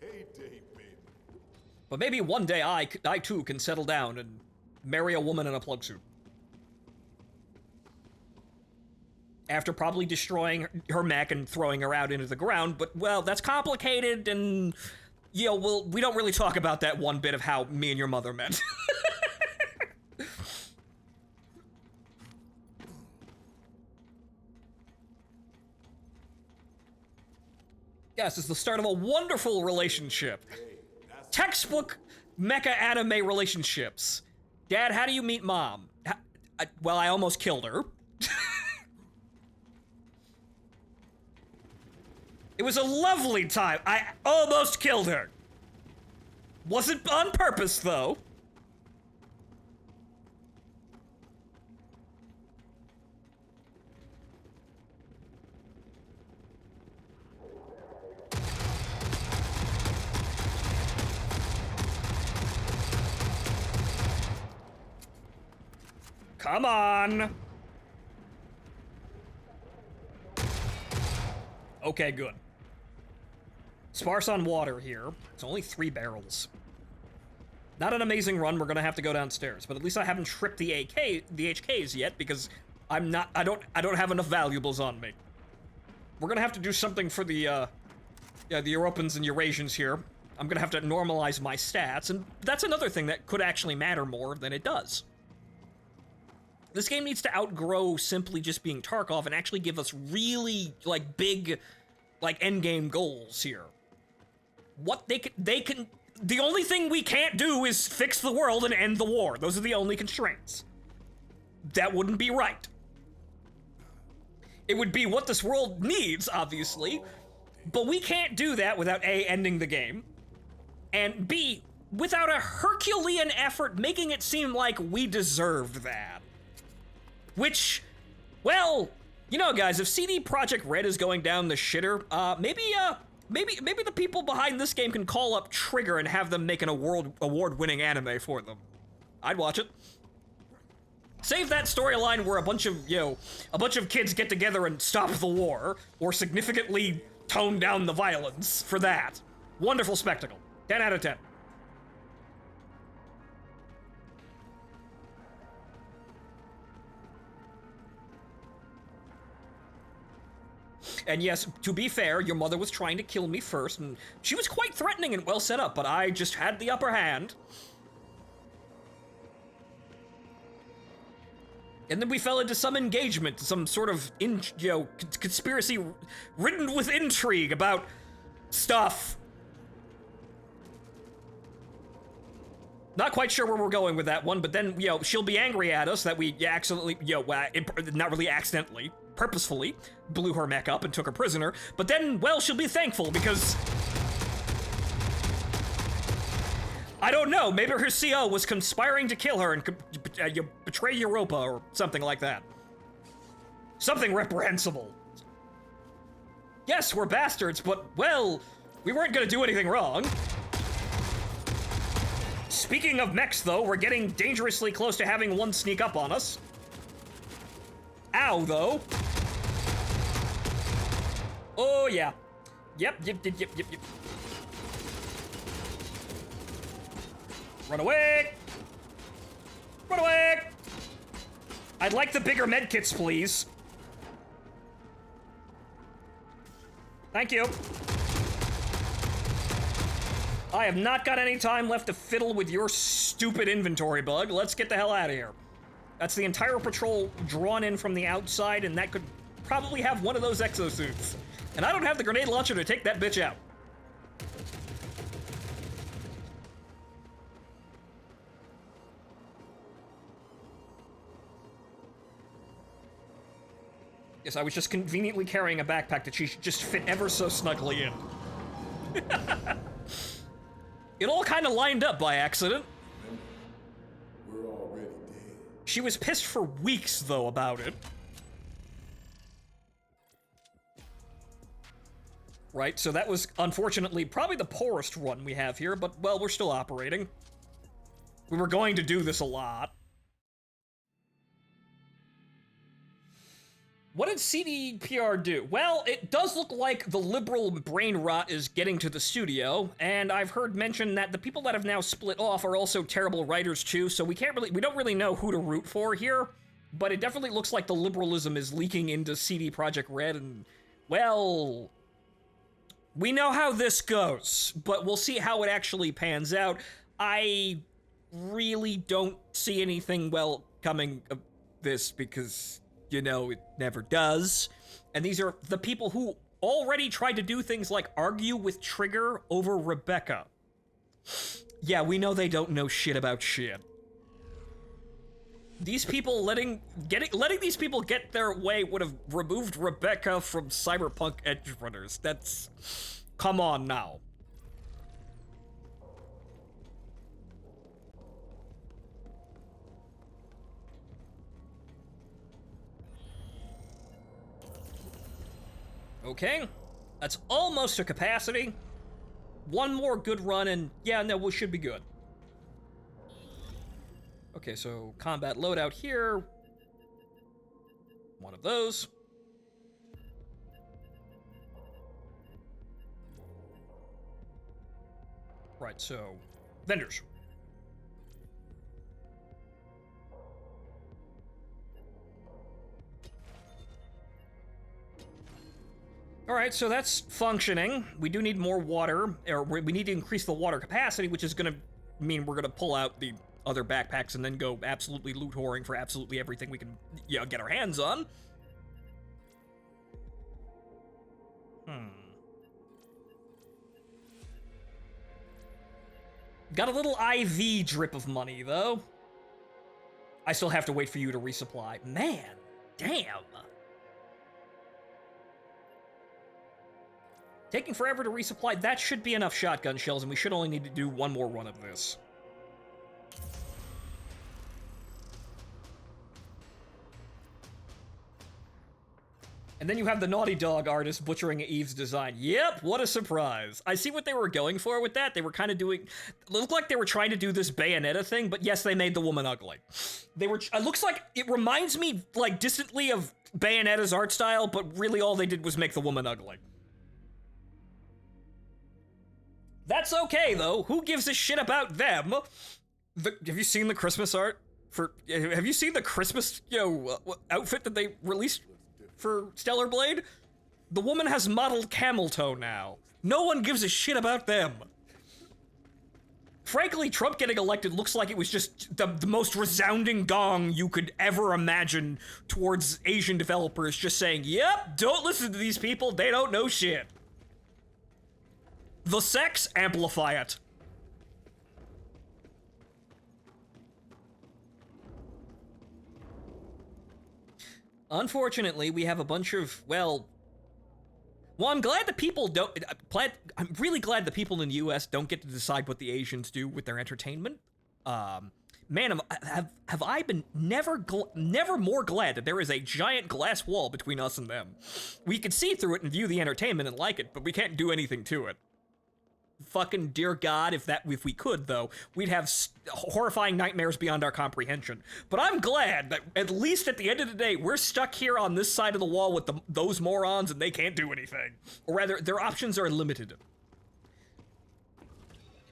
Hey, Dave, baby. But maybe one day I too can settle down and marry a woman in a plug suit. After probably destroying her mech and throwing her out into the ground, but, well, that's complicated, and, we don't really talk about that one bit of how me and your mother met. Yes, it's the start of a wonderful relationship. Textbook mecha anime relationships. Dad, how do you meet Mom? Well, I almost killed her. It was a lovely time. I almost killed her. Wasn't on purpose, though. Come on. Okay, good. Sparse on water here. It's only 3 barrels. Not an amazing run. We're gonna have to go downstairs, but at least I haven't tripped the HKs yet because I don't have enough valuables on me. We're gonna have to do something for the Europans and Eurasians here. I'm gonna have to normalize my stats, and that's another thing that could actually matter more than it does. This game needs to outgrow simply just being Tarkov and actually give us really, big, endgame goals here. What they can, the only thing we can't do is fix the world and end the war. Those are the only constraints. That wouldn't be right. It would be what this world needs, obviously, but we can't do that without A, ending the game, and B, without a Herculean effort making it seem like we deserved that. Which, well, guys, if CD Projekt Red is going down the shitter, maybe the people behind this game can call up Trigger and have them make an award-winning anime for them. I'd watch it. Save that storyline where a bunch of kids get together and stop the war, or significantly tone down the violence for that. Wonderful spectacle. 10 out of 10. And yes, to be fair, your mother was trying to kill me first, and she was quite threatening and well set up, but I just had the upper hand. And then we fell into some engagement, some sort of, conspiracy ridden with intrigue about stuff. Not quite sure where we're going with that one, but then, she'll be angry at us that we accidentally, not really accidentally, purposefully blew her mech up and took her prisoner. But then, well, she'll be thankful because... I don't know, maybe her CO was conspiring to kill her and betray Europa or something like that. Something reprehensible. Yes, we're bastards, but, well, we weren't gonna do anything wrong. Speaking of mechs, though, we're getting dangerously close to having one sneak up on us. Ow, though. Oh, yeah. Yep. Run away! Run away! I'd like the bigger medkits, please. Thank you. I have not got any time left to fiddle with your stupid inventory bug. Let's get the hell out of here. That's the entire patrol drawn in from the outside, and that could probably have one of those exosuits. And I don't have the grenade launcher to take that bitch out. Yes, I was just conveniently carrying a backpack that she should just fit ever so snugly in. It all kind of lined up by accident. We're already dead. She was pissed for weeks, though, about it. Right, so that was, unfortunately, probably the poorest run we have here, but, well, we're still operating. We were going to do this a lot. What did CDPR do? Well, it does look like the liberal brain rot is getting to the studio, and I've heard mention that the people that have now split off are also terrible writers too, so we don't really know who to root for here, but it definitely looks like the liberalism is leaking into CD Projekt Red, and, well, we know how this goes, but we'll see how it actually pans out. I really don't see anything well coming of this because... it never does. And these are the people who already tried to do things like argue with Trigger over Rebecca. Yeah, we know they don't know shit about shit. These people letting these people get their way would have removed Rebecca from Cyberpunk Edgerunners. That's... come on now. Okay, that's almost to capacity. One more good run and, yeah, no, we should be good. Okay, so combat loadout here. One of those. Right, so, vendors. All right, so that's functioning. We do need more water, or we need to increase the water capacity, which is gonna mean we're gonna pull out the other backpacks and then go absolutely loot whoring for absolutely everything we can, get our hands on. Got a little IV drip of money, though. I still have to wait for you to resupply. Man, damn. Taking forever to resupply, that should be enough shotgun shells, and we should only need to do one more run of this. And then you have the Naughty Dog artist butchering Eve's design. Yep, what a surprise. I see what they were going for with that. They were kind of doing... It looked like they were trying to do this Bayonetta thing, but yes, they made the woman ugly. They were... It looks like... It reminds me, like, distantly of Bayonetta's art style, but really all they did was make the woman ugly. That's okay, though. Who gives a shit about them? Have you seen the Christmas art? Have you seen the Christmas, outfit that they released for Stellar Blade? The woman has modeled camel toe now. No one gives a shit about them. Frankly, Trump getting elected looks like it was just the most resounding gong you could ever imagine towards Asian developers, just saying, yep, don't listen to these people, they don't know shit. The sex, amplify it. Unfortunately, we have a bunch of, well, I'm glad the people don't, I'm really glad the people in the US don't get to decide what the Asians do with their entertainment. Man, have I been never more glad that there is a giant glass wall between us and them. We can see through it and view the entertainment and like it, but we can't do anything to it. Fucking dear God, if we could, though, we'd have horrifying nightmares beyond our comprehension. But I'm glad that, at least at the end of the day, we're stuck here on this side of the wall with those morons and they can't do anything. Or rather, their options are limited.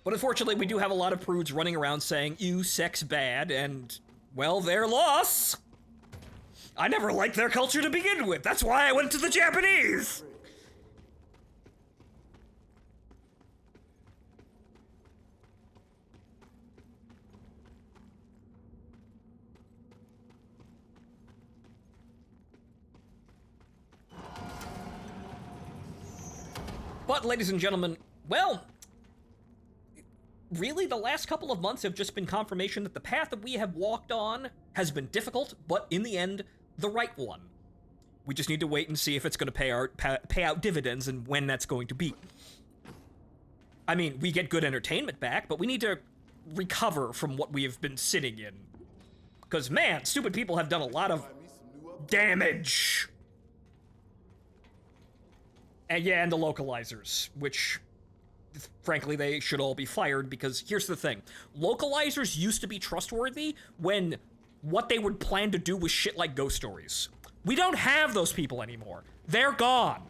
But unfortunately, we do have a lot of prudes running around saying, ew, sex bad, and, well, their loss. I never liked their culture to begin with. That's why I went to the Japanese. But, ladies and gentlemen, well, really the last couple of months have just been confirmation that the path that we have walked on has been difficult, but in the end, the right one. We just need to wait and see if it's going to pay out dividends and when that's going to be. I mean, we get good entertainment back, but we need to recover from what we have been sitting in. Because, man, stupid people have done a lot of damage. And yeah, and the localizers, which, frankly, they should all be fired, because here's the thing. Localizers used to be trustworthy when what they would plan to do was shit like ghost stories. We don't have those people anymore. They're gone.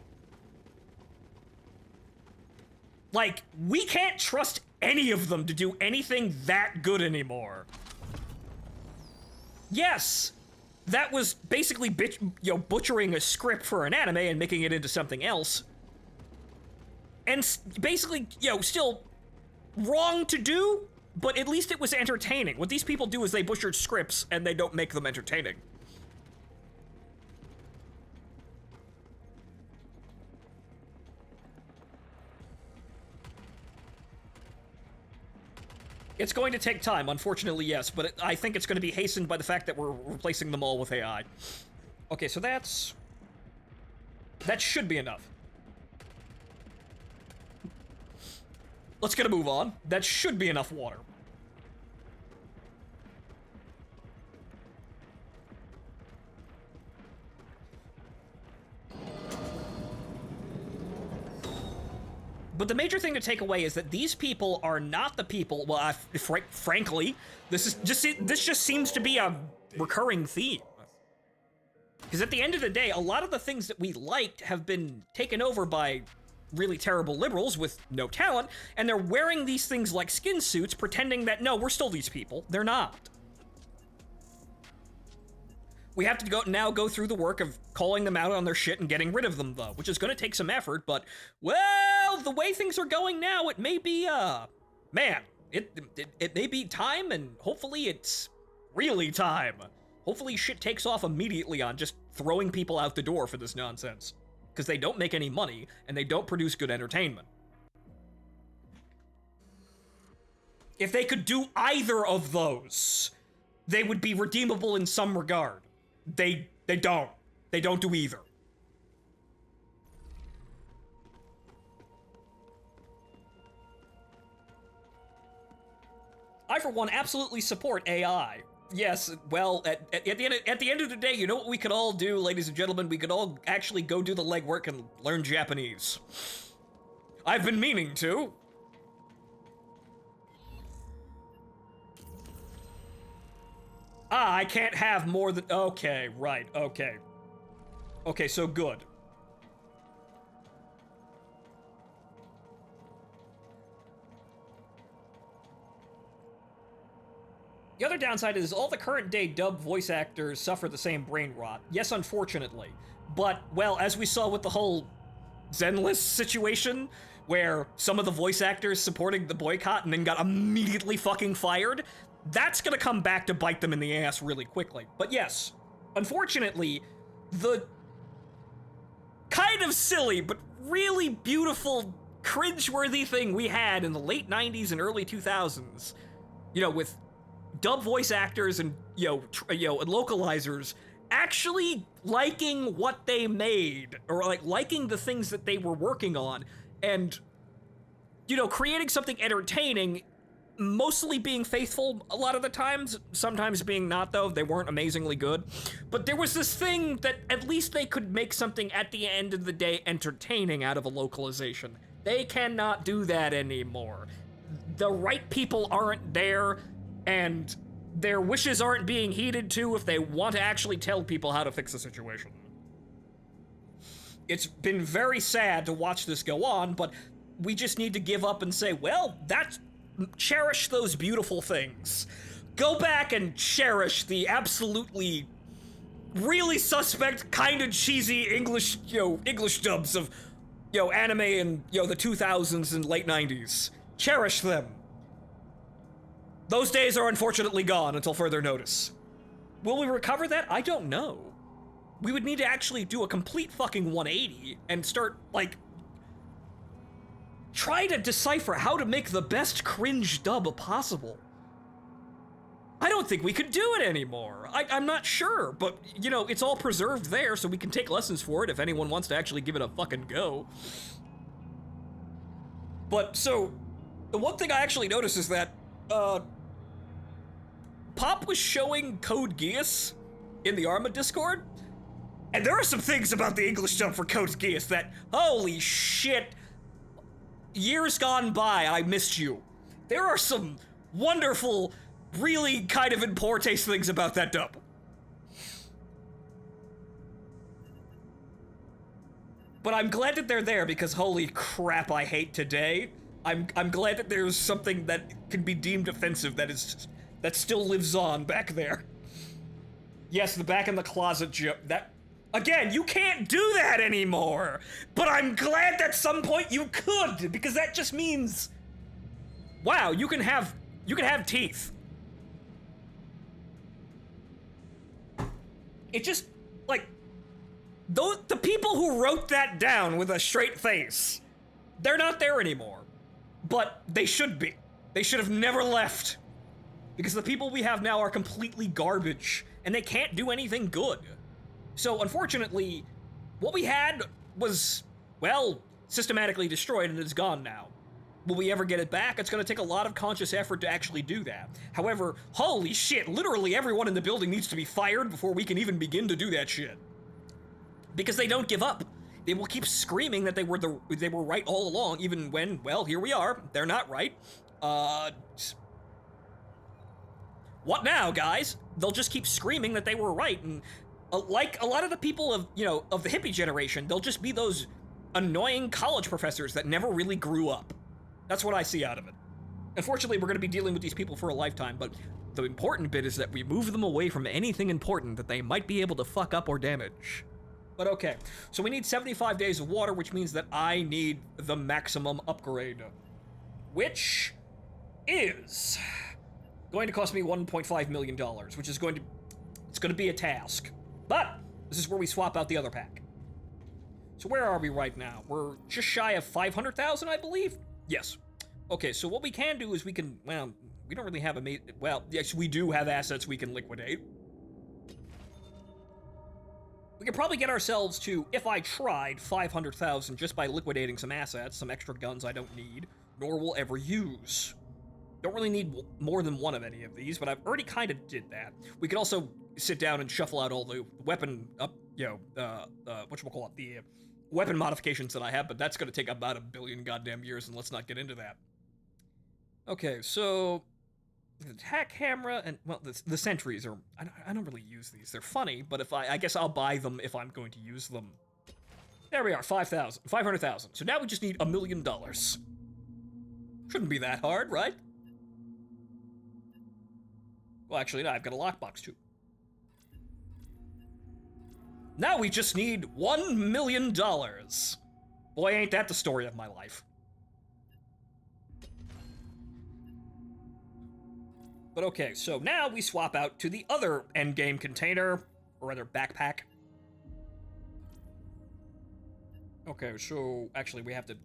Like, we can't trust any of them to do anything that good anymore. Yes, that was basically butchering a script for an anime and making it into something else. And basically, still wrong to do, but at least it was entertaining. What these people do is they butcher scripts and they don't make them entertaining. It's going to take time, unfortunately, yes, but I think it's going to be hastened by the fact that we're replacing them all with AI. Okay, so that should be enough. Let's get a move on. That should be enough water. But the major thing to take away is that these people are not the people, well, frankly, this just seems to be a recurring theme. Because at the end of the day, a lot of the things that we liked have been taken over by really terrible liberals with no talent, and they're wearing these things like skin suits, pretending that, no, we're still these people. They're not. We have to now go through the work of calling them out on their shit and getting rid of them, though, which is going to take some effort, but, well, the way things are going now, it may be, man, it may be time, and hopefully it's really time. Hopefully shit takes off immediately on just throwing people out the door for this nonsense. Because they don't make any money, and they don't produce good entertainment. If they could do either of those, they would be redeemable in some regard. They don't. They don't do either. I, for one, absolutely support AI. Yes, well, at the end of the day, you know what we could all do, ladies and gentlemen? We could all actually go do the legwork and learn Japanese. I've been meaning to. I can't have more than... Okay, right, okay. Okay, so good. The other downside is all the current day dub voice actors suffer the same brain rot. Yes, unfortunately. But, well, as we saw with the whole Zenless situation where some of the voice actors supporting the boycott and then got immediately fucking fired, that's gonna come back to bite them in the ass really quickly. But yes, unfortunately, the kind of silly but really beautiful, cringeworthy thing we had in the late 90s and early 2000s, you know, with dub voice actors and, and localizers actually liking what they made, or like liking the things that they were working on, and, creating something entertaining, mostly being faithful a lot of the times, sometimes being not though, they weren't amazingly good. But there was this thing that at least they could make something at the end of the day entertaining out of a localization. They cannot do that anymore. The right people aren't there, and their wishes aren't being heeded to if they want to actually tell people how to fix the situation. It's been very sad to watch this go on, but we just need to give up and say, well, cherish those beautiful things. Go back and cherish the absolutely really suspect, kind of cheesy English dubs of, anime in, the 2000s and late 90s. Cherish them. Those days are unfortunately gone until further notice. Will we recover that? I don't know. We would need to actually do a complete fucking 180 and start, try to decipher how to make the best cringe dub possible. I don't think we could do it anymore. I'm not sure, but, it's all preserved there, so we can take lessons for it if anyone wants to actually give it a fucking go. But, so, the one thing I actually noticed is that, Pop was showing Code Geass in the Arma Discord, and there are some things about the English dub for Code Geass that, holy shit, years gone by, I missed you. There are some wonderful, really kind of in poor taste things about that dub. But I'm glad that they're there because holy crap, I hate today. I'm glad that there's something that can be deemed offensive that still lives on back there. Yes, the back in the closet joke. That, again, you can't do that anymore. But I'm glad at some point you could, because that just means, wow, you can have teeth. It just, the people who wrote that down with a straight face, they're not there anymore. But they should be. They should have never left. Because the people we have now are completely garbage, and they can't do anything good. So, unfortunately, what we had was, well, systematically destroyed and it's gone now. Will we ever get it back? It's gonna take a lot of conscious effort to actually do that. However, holy shit, literally everyone in the building needs to be fired before we can even begin to do that shit. Because they don't give up. They will keep screaming that they were right all along, even when, well, here we are. They're not right. What now, guys? They'll just keep screaming that they were right, and like a lot of the people of, of the hippie generation, they'll just be those annoying college professors that never really grew up. That's what I see out of it. Unfortunately, we're going to be dealing with these people for a lifetime, but the important bit is that we move them away from anything important that they might be able to fuck up or damage. But okay, so we need 75 days of water, which means that I need the maximum upgrade, which is going to cost me $1.5 million, which is going to be a task. But this is where we swap out the other pack. So where are we right now? We're just shy of 500,000, I believe? Yes. Okay, so what we can do is we can, well, we don't really have well, yes, we do have assets we can liquidate. We could probably get ourselves to, if I tried, 500,000 just by liquidating some assets, some extra guns I don't need, nor will ever use. Don't really need more than one of any of these, but I've already kind of did that. We could also sit down and shuffle out all the weapon, whatchamacallit, the weapon modifications that I have, but that's gonna take about 1 billion goddamn years, and let's not get into that. Okay, so the attack camera and, well, the sentries are, I don't really use these. They're funny, but if I guess I'll buy them if I'm going to use them. There we are, 500,000. So now we just need $1 million. Shouldn't be that hard, right? Well, actually, no, I've got a lockbox too. Now we just need $1 million. Boy, ain't that the story of my life. But okay, so now we swap out to the other endgame container, or rather backpack. Okay, so actually we have to...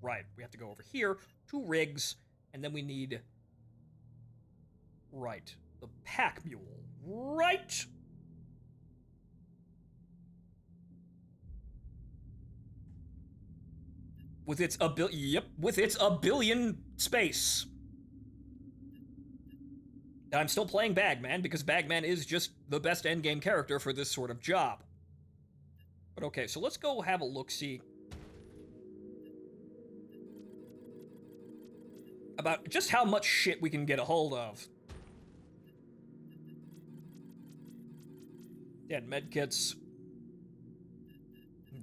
Right, we have to go over here, 2 rigs, and then we need... Right, the pack mule. Right! With its with its billion space. I'm still playing Bagman, because Bagman is just the best endgame character for this sort of job. But okay, so let's go have a look-see about just how much shit we can get a hold of. Yeah, medkits.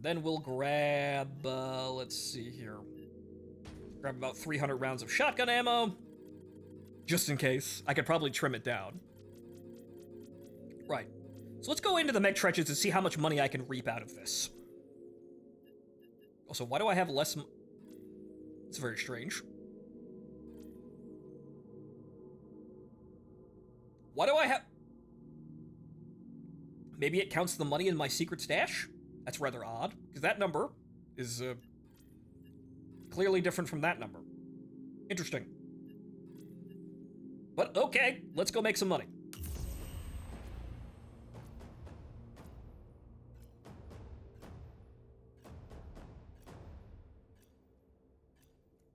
Then we'll grab, let's see here. Grab about 300 rounds of shotgun ammo. Just in case. I could probably trim it down. Right. So let's go into the mech trenches and see how much money I can reap out of this. Also, why do I have less... It's very strange. Why do I have... Maybe it counts the money in my secret stash? That's rather odd, because that number is clearly different from that number. Interesting. But okay, let's go make some money.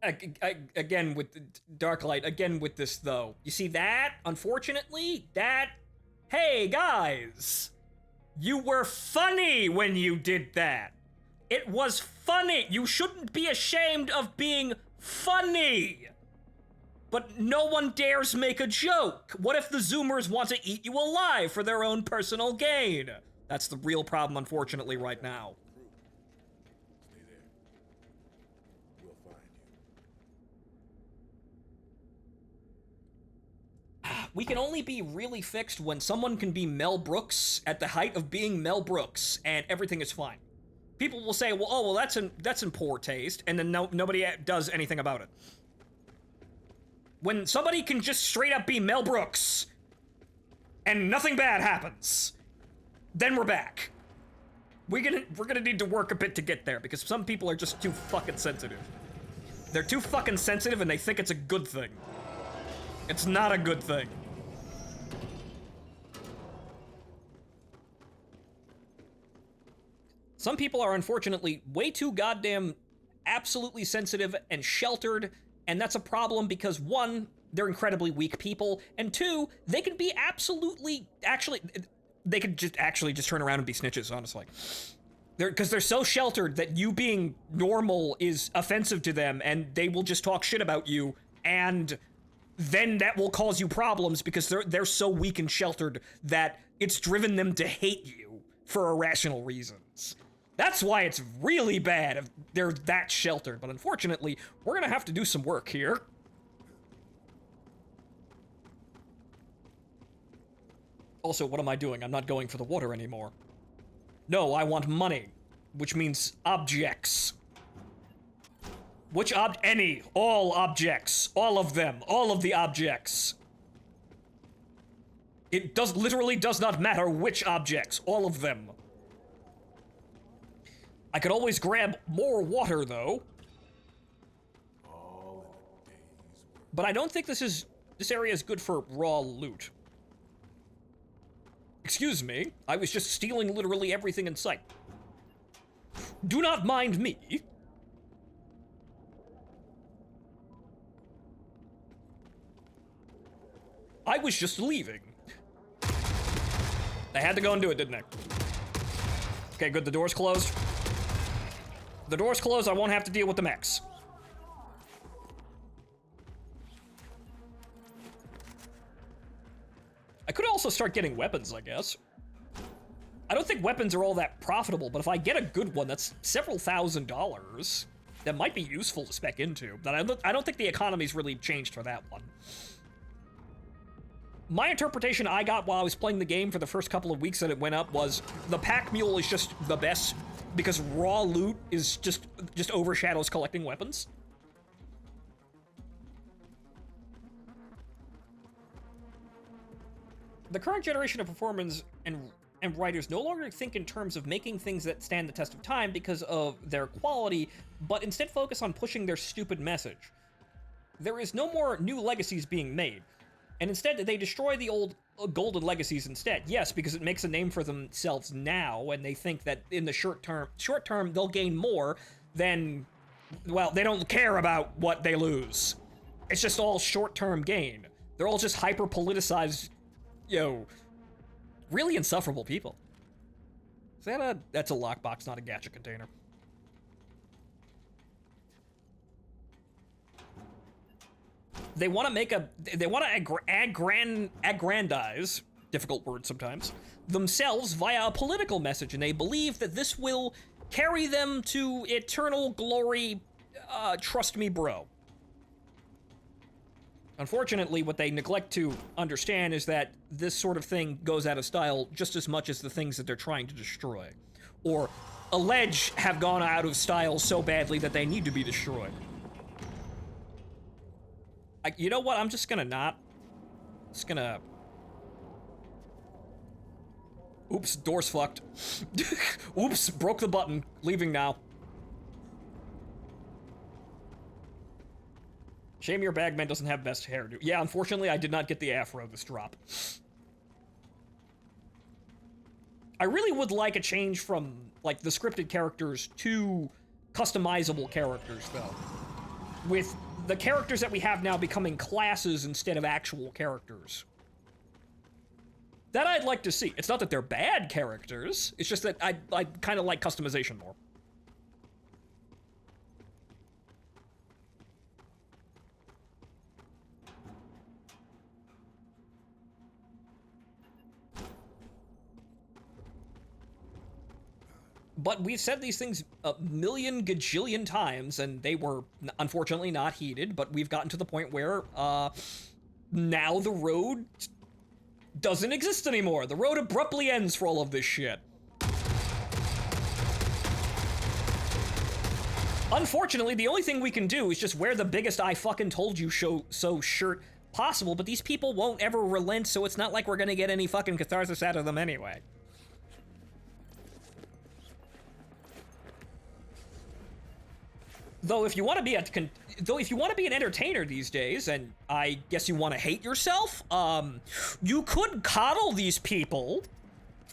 Again with the Darklight, again with this though. You see that? Unfortunately, that... Hey guys! You were funny when you did that! It was funny! You shouldn't be ashamed of being funny! But no one dares make a joke. What if the Zoomers want to eat you alive for their own personal gain? That's the real problem, unfortunately, right now. Stay there. We'll find you. We can only be really fixed when someone can be Mel Brooks at the height of being Mel Brooks, and everything is fine. People will say, well, oh, well, that's in poor taste, and then nobody does anything about it. When somebody can just straight up be Mel Brooks, and nothing bad happens, then we're back. We're gonna need to work a bit to get there, because some people are just too fucking sensitive. They're too fucking sensitive, and they think it's a good thing. It's not a good thing. Some people are unfortunately way too goddamn absolutely sensitive and sheltered, and that's a problem because, one, they're incredibly weak people, and two, they can be they could just turn around and be snitches, honestly. Because they're so sheltered that you being normal is offensive to them, and they will just talk shit about you, and then that will cause you problems because they're so weak and sheltered that it's driven them to hate you for irrational reasons. That's why it's really bad if they're that sheltered, but unfortunately, we're gonna have to do some work here. Also, what am I doing? I'm not going for the water anymore. No, I want money, which means objects. Which all objects, all of them, all of the objects. It literally does not matter which objects, all of them. I could always grab more water, though. All in a day's work. But I don't think this area is good for raw loot. Excuse me, I was just stealing literally everything in sight. Do not mind me. I was just leaving. I had to go and do it, didn't I? Okay, good, the door's closed. The door's closed, I won't have to deal with the mechs. I could also start getting weapons, I guess. I don't think weapons are all that profitable, but if I get a good one, that's several $1,000s. That might be useful to spec into, but I don't think the economy's really changed for that one. My interpretation I got while I was playing the game for the first couple of weeks that it went up was the pack mule is just the best because raw loot is just overshadows collecting weapons. The current generation of performers and writers no longer think in terms of making things that stand the test of time because of their quality, but instead focus on pushing their stupid message. There is no more new legacies being made, and instead they destroy the old golden legacies instead. Yes, because it makes a name for themselves now, and they think that in the short term they'll gain more than, well, they don't care about what they lose. It's just all short-term gain. They're all just hyper-politicized, really insufferable people. Is that that's a lockbox, not a gacha container. They want to aggrandize, difficult word sometimes, themselves via a political message, and they believe that this will carry them to eternal glory. Trust me, bro. Unfortunately, what they neglect to understand is that this sort of thing goes out of style just as much as the things that they're trying to destroy, or allege have gone out of style so badly that they need to be destroyed. You know what? I'm just gonna not. Just gonna. Oops, door's fucked. Oops, broke the button. Leaving now. Shame your bagman doesn't have best hairdo. Yeah, unfortunately, I did not get the afro this drop. I really would like a change from, like, the scripted characters to customizable characters, though. With the characters that we have now becoming classes instead of actual characters. That I'd like to see. It's not that they're bad characters, it's just that I kind of like customization more. But we've said these things a million gajillion times, and they were unfortunately not heeded, but we've gotten to the point where, now the road doesn't exist anymore. The road abruptly ends for all of this shit. Unfortunately, the only thing we can do is just wear the biggest I fucking told you so shirt possible, but these people won't ever relent, so it's not like we're gonna get any fucking catharsis out of them anyway. Though if you want to be an entertainer these days, and I guess you want to hate yourself, you could coddle these people,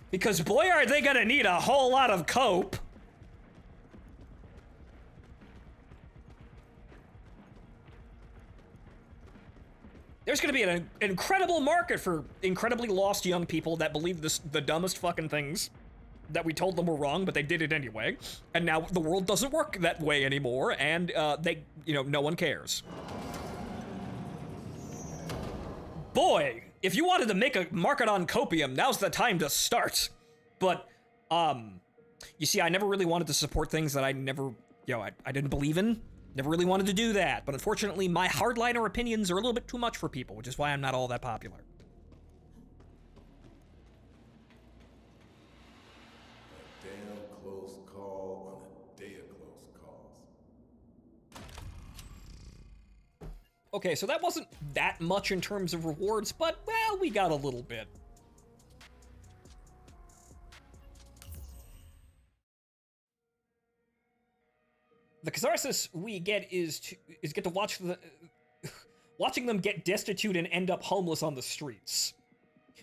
because boy are they gonna need a whole lot of cope. There's gonna be an incredible market for incredibly lost young people that believe the dumbest fucking things that we told them were wrong, but they did it anyway. And now the world doesn't work that way anymore, and no one cares. Boy, if you wanted to make a market on copium, now's the time to start. But, you see, I never really wanted to support things that I never, I didn't believe in. Never really wanted to do that. But unfortunately, my hardliner opinions are a little bit too much for people, which is why I'm not all that popular. Okay, so that wasn't that much in terms of rewards, but, well, we got a little bit. The catharsis we get is get to watch watching them get destitute and end up homeless on the streets.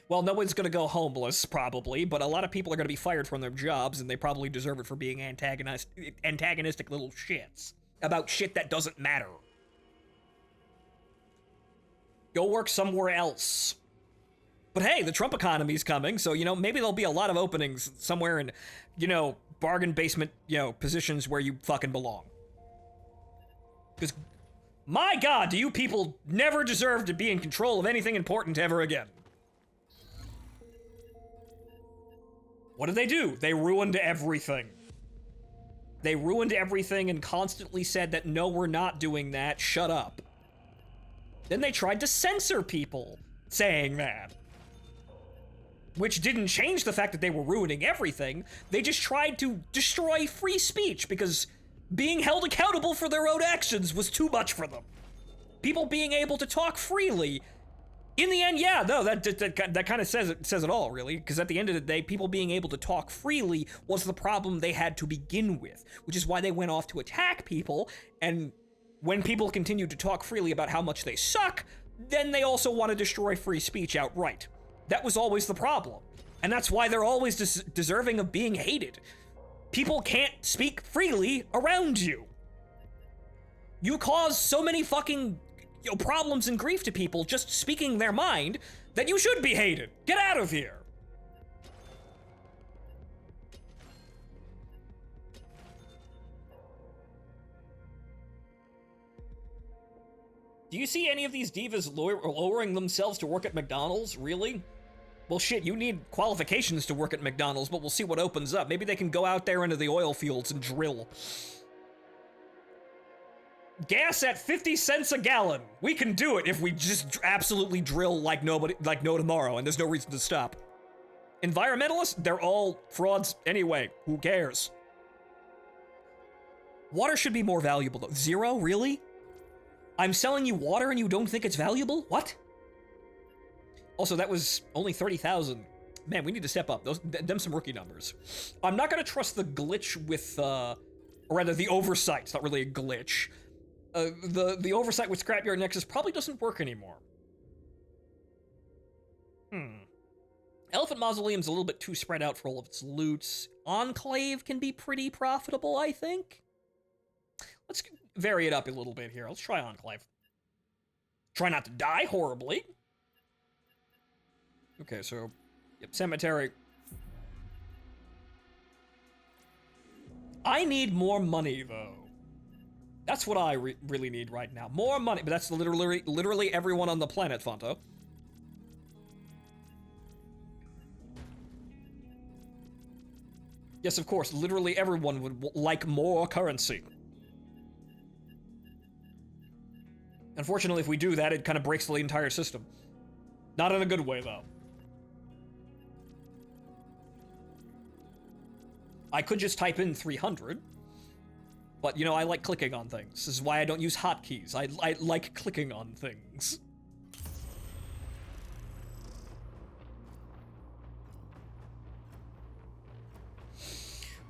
Well, no one's gonna go homeless, probably, but a lot of people are gonna be fired from their jobs, and they probably deserve it for being antagonistic little shits about shit that doesn't matter. Go work somewhere else. But hey, the Trump economy's coming, so, maybe there'll be a lot of openings somewhere in, bargain basement, positions where you fucking belong. Because, my God, do you people never deserve to be in control of anything important ever again. What did they do? They ruined everything. They ruined everything and constantly said that, no, we're not doing that, shut up. Then they tried to censor people. saying that. Which didn't change the fact that they were ruining everything. They just tried to destroy free speech because being held accountable for their own actions was too much for them. People being able to talk freely, in the end, yeah, no, that kind of says it all, really. Because at the end of the day, people being able to talk freely was the problem they had to begin with, which is why they went off to attack people. And when people continued to talk freely about how much they suck, then they also want to destroy free speech outright. That was always the problem. And that's why they're always deserving of being hated. People can't speak freely around you. You cause so many fucking problems and grief to people just speaking their mind that you should be hated. Get out of here. Do you see any of these divas lowering themselves to work at McDonald's? Really? Well, shit, you need qualifications to work at McDonald's, but we'll see what opens up. Maybe they can go out there into the oil fields and drill. Gas at 50 cents a gallon. We can do it if we just absolutely drill like no tomorrow, and there's no reason to stop. Environmentalists, they're all frauds anyway. Who cares? Water should be more valuable, though. 0? Really? I'm selling you water and you don't think it's valuable? What? Also, that was only 30,000. Man, we need to step up. Them some rookie numbers. I'm not gonna trust the glitch with, or rather the oversight. It's not really a glitch. The oversight with Scrapyard Nexus probably doesn't work anymore. Elephant Mausoleum's a little bit too spread out for all of its loots. Enclave can be pretty profitable, I think. Let's vary it up a little bit here. Let's try Enclave. Try not to die horribly. Okay, so, yep, cemetery. I need more money, though. That's what I really need right now. More money, but that's literally everyone on the planet, Phonto. Yes, of course, literally everyone would like more currency. Unfortunately, if we do that, it kind of breaks the entire system. Not in a good way, though. I could just type in 300, but, you know, I like clicking on things. This is why I don't use hotkeys. I like clicking on things.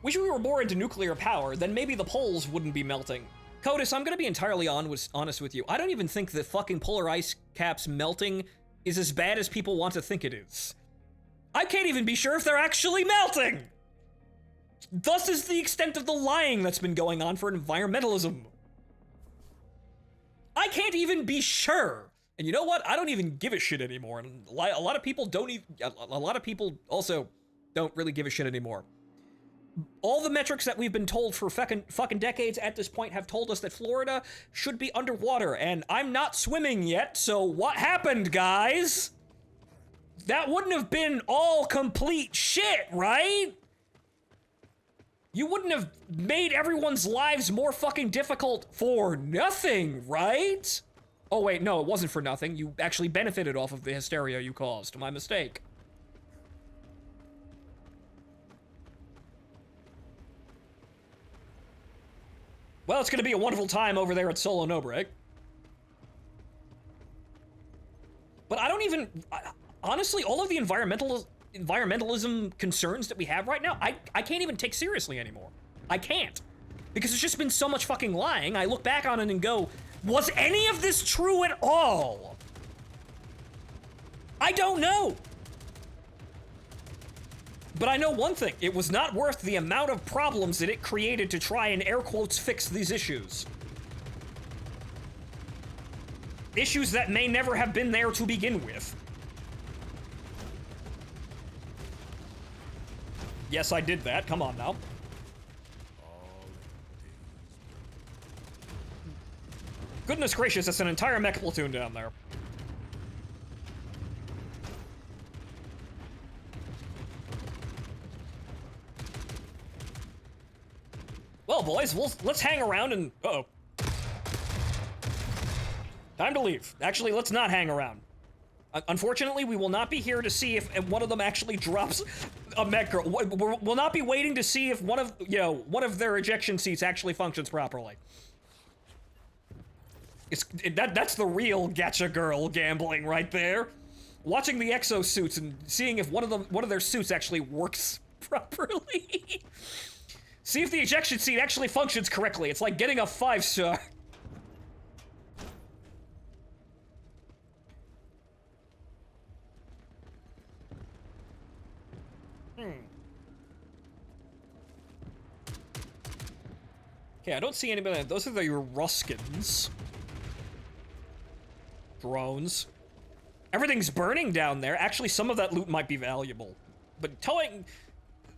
Wish we were more into nuclear power, then maybe the poles wouldn't be melting. Codus, I'm gonna be entirely honest with you. I don't even think that fucking polar ice caps melting is as bad as people want to think it is. I can't even be sure if they're actually melting! Thus is the extent of the lying that's been going on for environmentalism. I can't even be sure. And you know what? I don't even give a shit anymore. And a lot of people don't even, a lot of people also don't really give a shit anymore. All the metrics that we've been told for fucking decades at this point have told us that Florida should be underwater, and I'm not swimming yet, so what happened, guys? That wouldn't have been all complete shit, right? You wouldn't have made everyone's lives more fucking difficult for nothing, right? Oh wait, no, it wasn't for nothing. You actually benefited off of the hysteria you caused. My mistake. Well, it's gonna be a wonderful time over there at Solo No Break. But I don't even, honestly, all of the environmentalism concerns that we have right now, I can't even take seriously anymore. I can't. Because there's just been so much fucking lying. I look back on it and go, was any of this true at all? I don't know. But I know one thing, it was not worth the amount of problems that it created to try and air quotes fix these issues. Issues that may never have been there to begin with. Yes, I did that, come on now. Goodness gracious, that's an entire mech platoon down there. Well, boys, let's hang around and... Uh-oh. Time to leave. Actually, let's not hang around. Unfortunately, we will not be here to see if one of them actually drops a mech girl. We'll not be waiting to see if one of their ejection seats actually functions properly. That's the real gacha girl gambling right there. Watching the exosuits and seeing if one of their suits actually works properly. See if the ejection seat actually functions correctly. It's like getting a 5-star. Okay, I don't see anybody. Those are the Ruskins. Drones. Everything's burning down there. Actually, some of that loot might be valuable. But towing...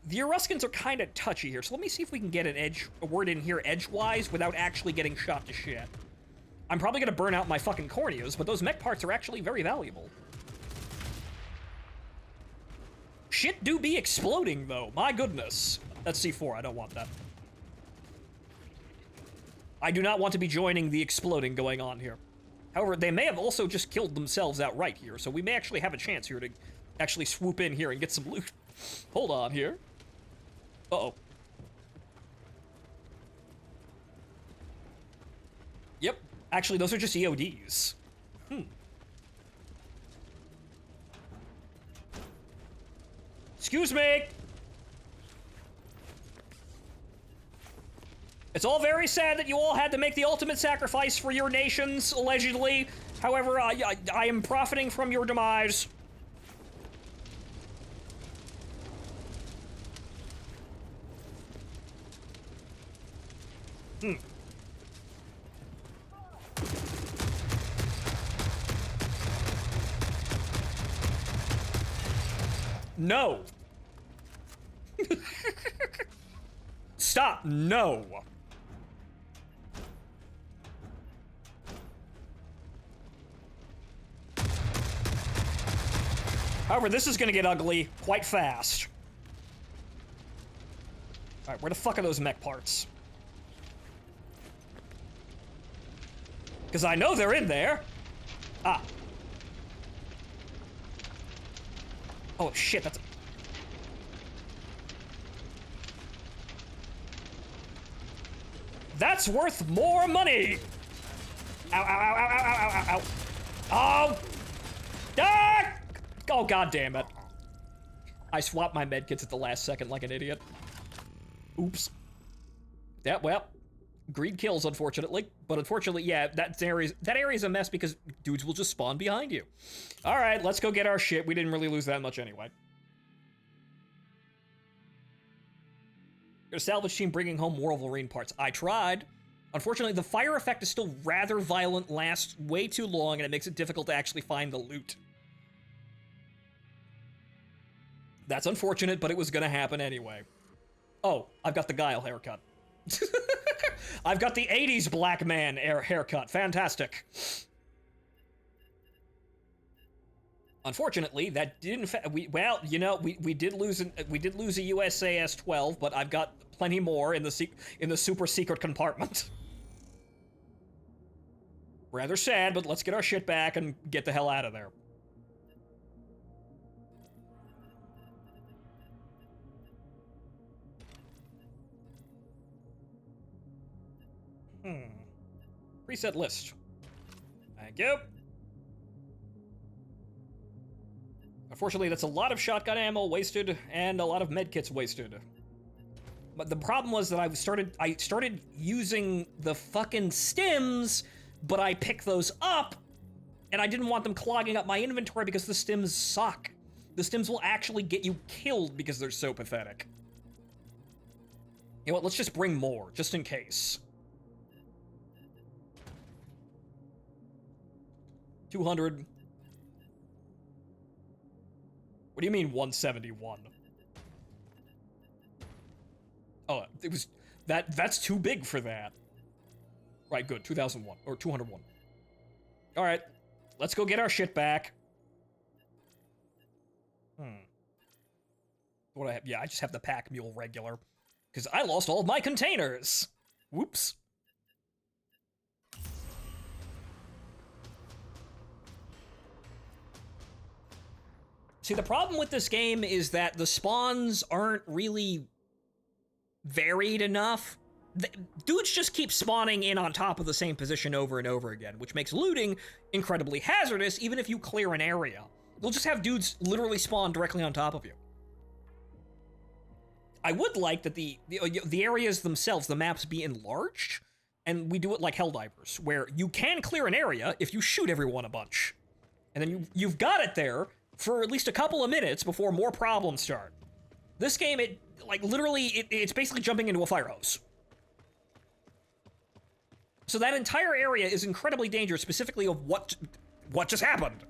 The Eruskins are kind of touchy here, so let me see if we can get a word in here edgewise without actually getting shot to shit. I'm probably gonna burn out my fucking corneas, but those mech parts are actually very valuable. Shit do be exploding, though. My goodness. That's C4. I don't want that. I do not want to be joining the exploding going on here. However, they may have also just killed themselves outright here, so we may actually have a chance here to actually swoop in here and get some loot. Hold on here. Uh-oh. Yep. Actually, those are just EODs. Excuse me! It's all very sad that you all had to make the ultimate sacrifice for your nations, allegedly. However, I am profiting from your demise. No. Stop. No. However, this is gonna get ugly quite fast. Alright, where the fuck are those mech parts? Because I know they're in there. Ah. Oh shit, that's... That's worth more money! Ow, ow, ow, ow, ow, ow, ow, ow. Oh! Ah! Oh, god damn it. I swapped my medkits at the last second like an idiot. Oops. Yeah, well, greed kills, unfortunately. But unfortunately, yeah, that area's a mess because dudes will just spawn behind you. Alright, let's go get our shit. We didn't really lose that much anyway. Your salvage team bringing home War Wolverine parts. I tried. Unfortunately, the fire effect is still rather violent, lasts way too long, and it makes it difficult to actually find the loot. That's unfortunate, but it was gonna happen anyway. Oh, I've got the Guile haircut. I've got the 80s black man haircut. Fantastic. Unfortunately, that didn't. We did lose a USAS 12, but I've got plenty more in the super secret compartment. Rather sad, but let's get our shit back and get the hell out of there. Preset list. Thank you. Unfortunately, that's a lot of shotgun ammo wasted and a lot of medkits wasted. But the problem was that I started using the fucking stims, but I picked those up, and I didn't want them clogging up my inventory because the stims suck. The stims will actually get you killed because they're so pathetic. You know what, let's just bring more, just in case. 200. What do you mean 171? Oh, it was... That's too big for that. Right, good. 2001. Or 201. Alright. Let's go get our shit back. What do I have? Yeah, I just have the pack mule regular. Because I lost all of my containers! Whoops. See, the problem with this game is that the spawns aren't really varied enough. Dudes just keep spawning in on top of the same position over and over again, which makes looting incredibly hazardous even if you clear an area. You'll just have dudes literally spawn directly on top of you. I would like that the areas themselves, the maps, be enlarged, and we do it like Helldivers, where you can clear an area if you shoot everyone a bunch. And then you've got it there for at least a couple of minutes before more problems start. This game, it's basically jumping into a fire hose. So that entire area is incredibly dangerous, specifically of what just happened.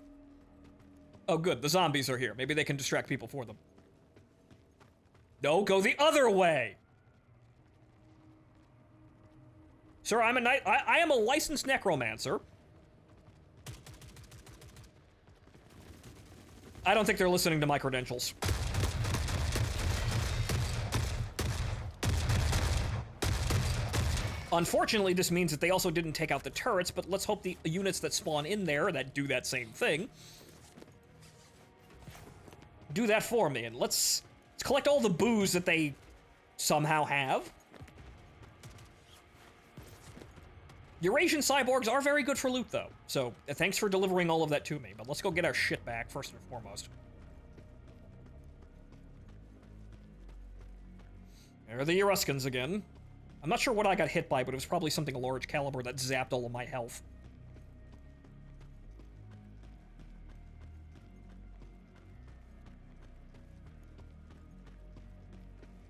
Oh good, the zombies are here. Maybe they can distract people for them. No, go the other way! Sir, I am a licensed necromancer. I don't think they're listening to my credentials. Unfortunately, this means that they also didn't take out the turrets, but let's hope the units that spawn in there that do that same thing do that for me, and let's collect all the booze that they somehow have. Eurasian cyborgs are very good for loot, though, so thanks for delivering all of that to me, but let's go get our shit back first and foremost. There are the Eruskins again. I'm not sure what I got hit by, but it was probably something large caliber that zapped all of my health.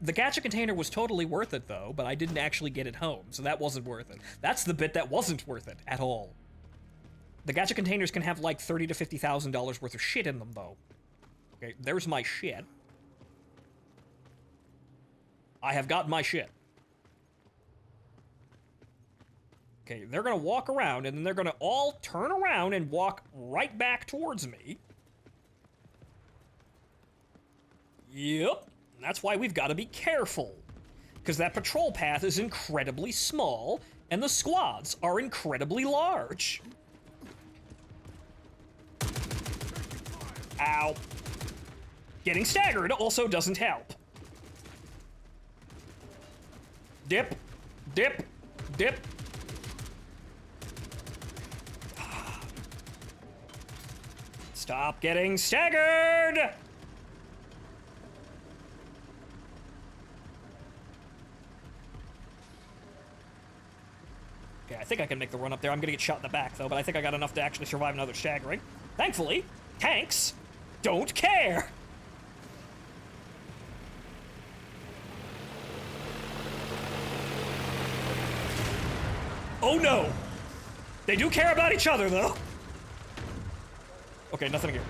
The gacha container was totally worth it, though, but I didn't actually get it home, so that wasn't worth it. That's the bit that wasn't worth it at all. The gacha containers can have like $30,000 to $50,000 worth of shit in them, though. Okay, there's my shit. I have got my shit. Okay, they're gonna walk around, and then they're gonna all turn around and walk right back towards me. Yep. That's why we've got to be careful, because that patrol path is incredibly small, and the squads are incredibly large. Ow. Getting staggered also doesn't help. Dip, dip, dip. Stop getting staggered! Okay, I think I can make the run up there. I'm gonna get shot in the back, though, but I think I got enough to actually survive another staggering. Thankfully, tanks don't care! Oh no! They do care about each other, though! Okay, nothing here.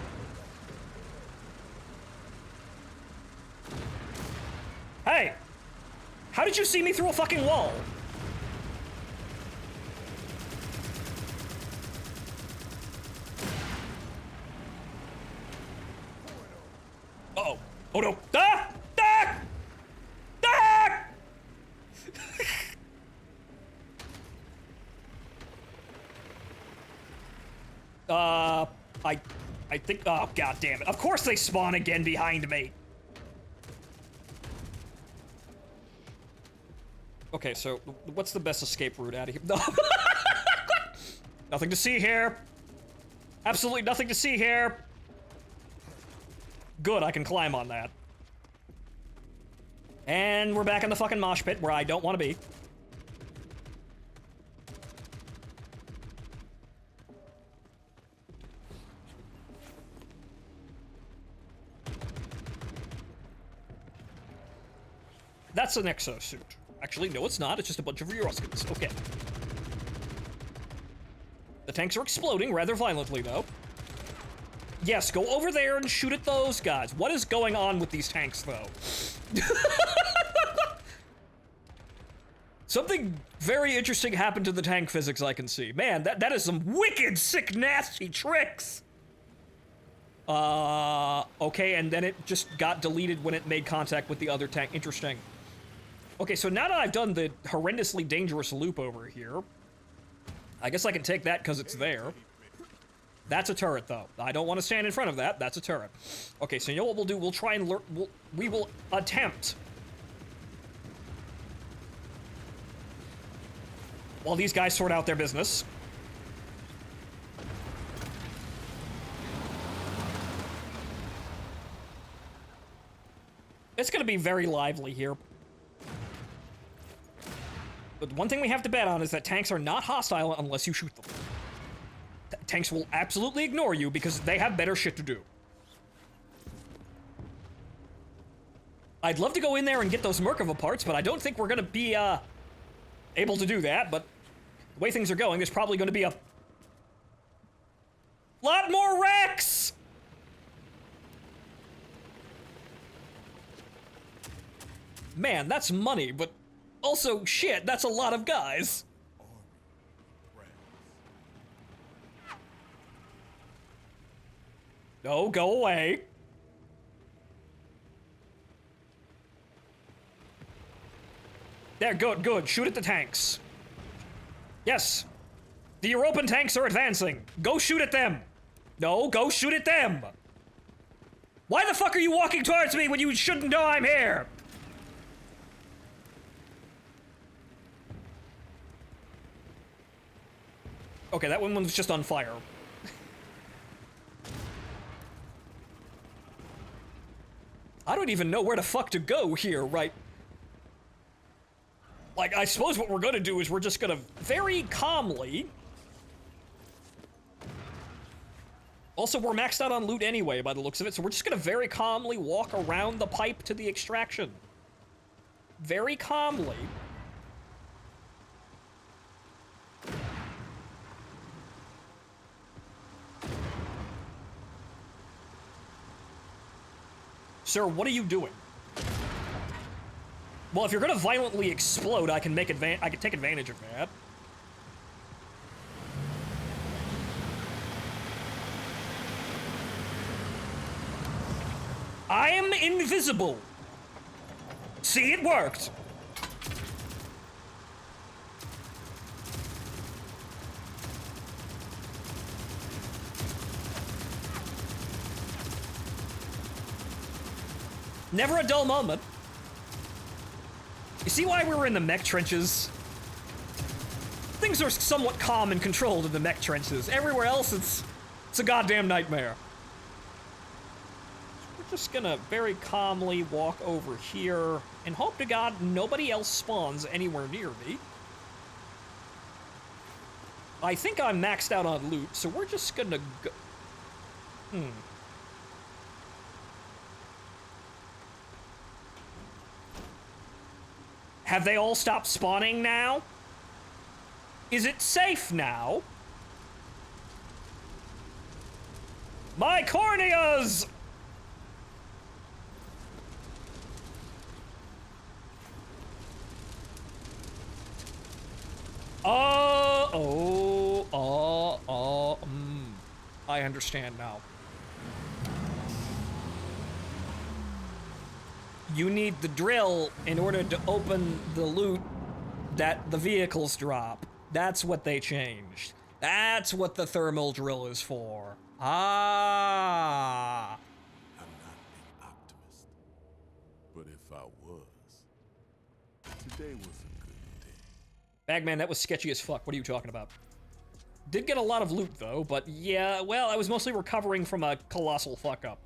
Hey! How did you see me through a fucking wall? Uh-oh. Oh no. Ah! Ah! Ah! I think, oh god damn it. Of course they spawn again behind me. Okay, so what's the best escape route out of here? No. Nothing to see here. Absolutely nothing to see here. Good, I can climb on that. And we're back in the fucking mosh pit where I don't want to be. That's an exosuit. Actually, no, it's not. It's just a bunch of Eruskins. Okay. The tanks are exploding rather violently, though. Yes, go over there and shoot at those guys. What is going on with these tanks, though? Something very interesting happened to the tank physics, I can see. Man, that is some wicked, sick, nasty tricks! Okay, and then it just got deleted when it made contact with the other tank. Interesting. Okay, so now that I've done the horrendously dangerous loop over here, I guess I can take that because it's there. That's a turret, though. I don't want to stand in front of that. That's a turret. Okay, so you know what we'll do? We'll try and we will attempt. While these guys sort out their business. It's gonna be very lively here. But one thing we have to bet on is that tanks are not hostile unless you shoot them. Tanks will absolutely ignore you because they have better shit to do. I'd love to go in there and get those Merkava parts, but I don't think we're gonna be, able to do that, but the way things are going, there's probably gonna be a lot more wrecks! Man, that's money, but also, shit, that's a lot of guys. No, go away. There, good, good. Shoot at the tanks. Yes. The European tanks are advancing. Go shoot at them. No, go shoot at them. Why the fuck are you walking towards me when you shouldn't know I'm here? Okay, that one was just on fire. I don't even know where the fuck to go here, right? Like, I suppose what we're gonna do is we're just gonna very calmly... Also, we're maxed out on loot anyway, by the looks of it, so we're just gonna very calmly walk around the pipe to the extraction. Very calmly. Sir, what are you doing? Well, if you're gonna violently explode, I can take advantage of that. I am invisible. See, it worked. Never a dull moment. You see why we were in the mech trenches? Things are somewhat calm and controlled in the mech trenches. Everywhere else, it's a goddamn nightmare. So we're just gonna very calmly walk over here and hope to God nobody else spawns anywhere near me. I think I'm maxed out on loot, so we're just gonna go... Have they all stopped spawning now? Is it safe now? My corneas! I understand now. You need the drill in order to open the loot that the vehicles drop. That's what they changed. That's what the thermal drill is for. Ah. I'm not an optimist. But if I was, today was a good day. Bagman, that was sketchy as fuck. What are you talking about? Did get a lot of loot, though, but yeah, well, I was mostly recovering from a colossal fuck-up.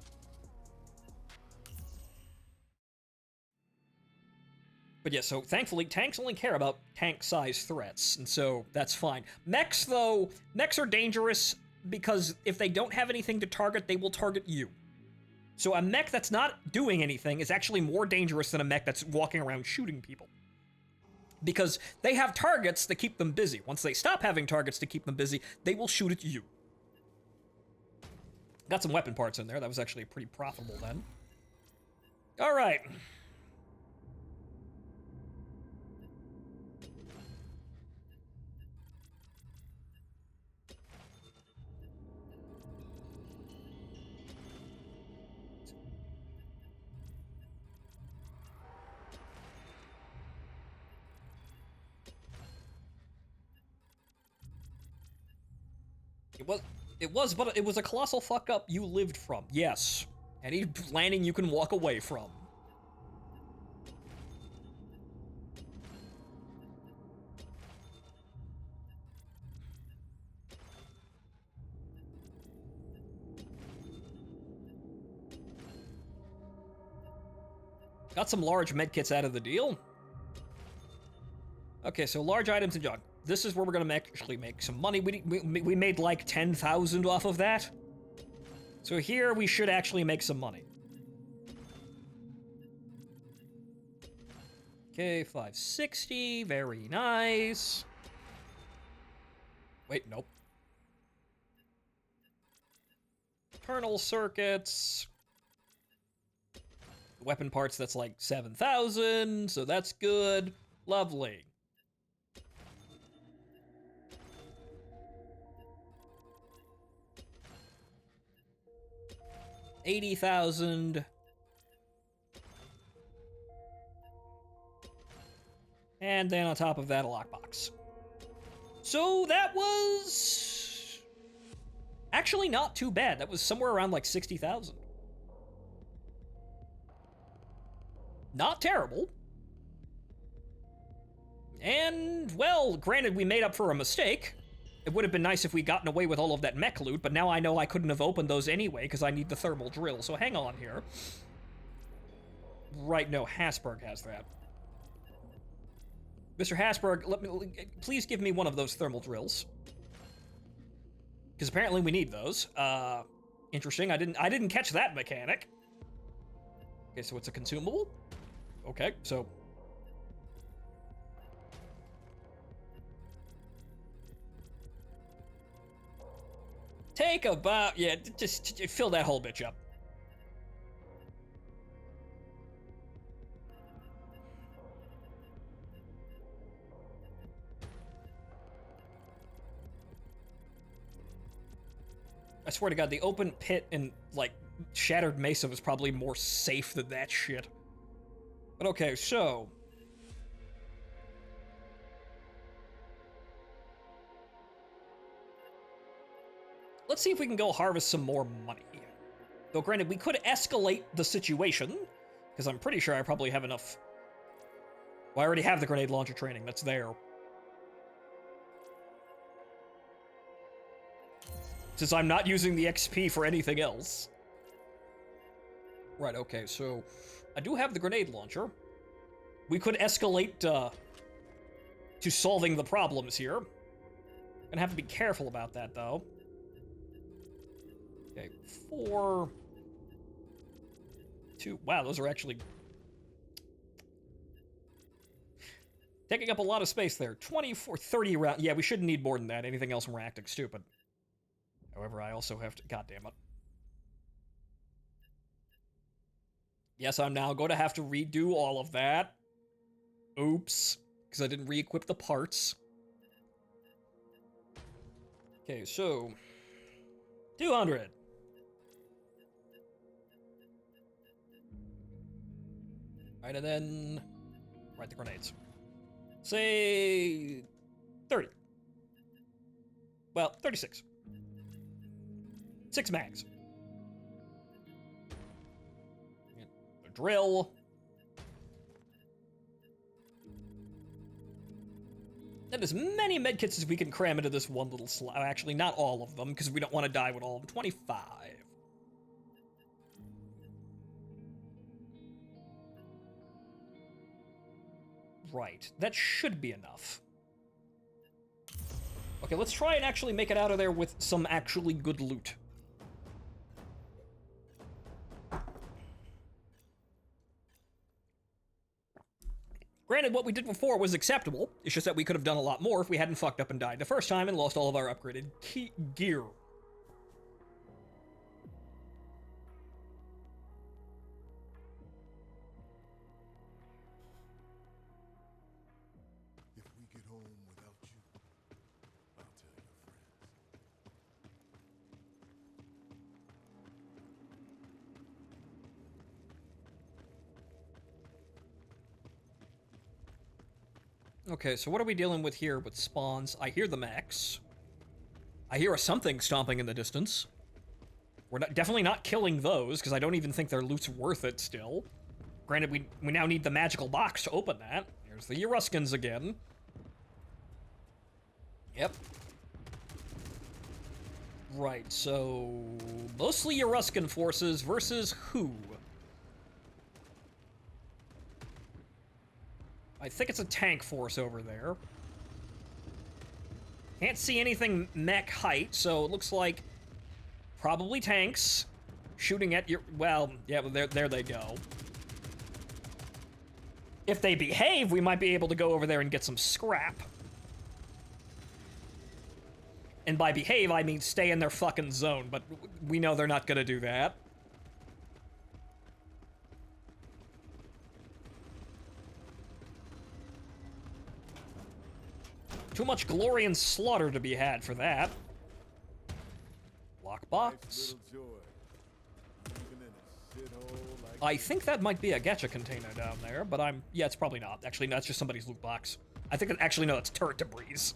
But yeah, so thankfully, tanks only care about tank-sized threats, and so that's fine. Mechs, though, mechs are dangerous because if they don't have anything to target, they will target you. So a mech that's not doing anything is actually more dangerous than a mech that's walking around shooting people. Because they have targets that keep them busy. Once they stop having targets to keep them busy, they will shoot at you. Got some weapon parts in there. That was actually pretty profitable then. All right. It was, but it was a colossal fuck up you lived from. Yes. Any landing you can walk away from. Got some large medkits out of the deal. Okay, so large items and junk. This is where we're gonna actually make some money. We made like 10,000 off of that. So here we should actually make some money. Okay, 560, very nice. Wait, nope. Internal circuits. Weapon parts, that's like 7,000, so that's good. Lovely. $80,000. And then on top of that, a lockbox. So that was actually not too bad. That was somewhere around like 60,000. Not terrible. And, well, granted, we made up for a mistake. It would have been nice if we'd gotten away with all of that mech loot, but now I know I couldn't have opened those anyway because I need the thermal drill, so hang on here. Right, no, Hasberg has that. Mr. Hasberg, please give me one of those thermal drills. Because apparently we need those. Interesting, I didn't catch that mechanic. Okay, so it's a consumable? Okay, so... Take about, yeah, just fill that whole bitch up. I swear to God, the open pit and, like, Shattered Mesa was probably more safe than that shit. But okay, so... let's see if we can go harvest some more money. Though granted, we could escalate the situation, because I'm pretty sure I probably have enough... well, I already have the grenade launcher training, that's there. Since I'm not using the XP for anything else. Right, okay, so... I do have the grenade launcher. We could escalate, to solving the problems here. Gonna have to be careful about that, though. Okay, 4... 2... wow, those are actually... taking up a lot of space there. 24, 30 round... yeah, we shouldn't need more than that. Anything else and we're acting stupid. However, I also have to... god damn it. Yes, I'm now going to have to redo all of that. Oops. Because I didn't re-equip the parts. Okay, so... 200. Right, and then... right, the grenades. Say... 30. Well, 36. 6 mags. A drill. And as many medkits as we can cram into this one little slot. Actually, not all of them, because we don't want to die with all of them. 25. Right. That should be enough. Okay, let's try and actually make it out of there with some actually good loot. Granted, what we did before was acceptable. It's just that we could have done a lot more if we hadn't fucked up and died the first time and lost all of our upgraded gear. If we get home without you, I'll tell your friends. Okay, so what are we dealing with here with spawns? I hear the mechs. I hear a something stomping in the distance. We're definitely not killing those, because I don't even think their loot's worth it still. Granted, we now need the magical box to open that. Here's the Eruskins again. Yep. Right, so... mostly Eruskin forces versus who? I think it's a tank force over there. Can't see anything mech height, so it looks like probably tanks shooting at your... well, yeah, there they go. If they behave, we might be able to go over there and get some scrap. And by behave, I mean stay in their fucking zone, but we know they're not gonna do that. Too much glory and slaughter to be had for that. Lockbox. I think that might be a gacha container down there, but yeah, it's probably not. Actually, no, it's just somebody's loot box. I think, actually, no, it's turret debris.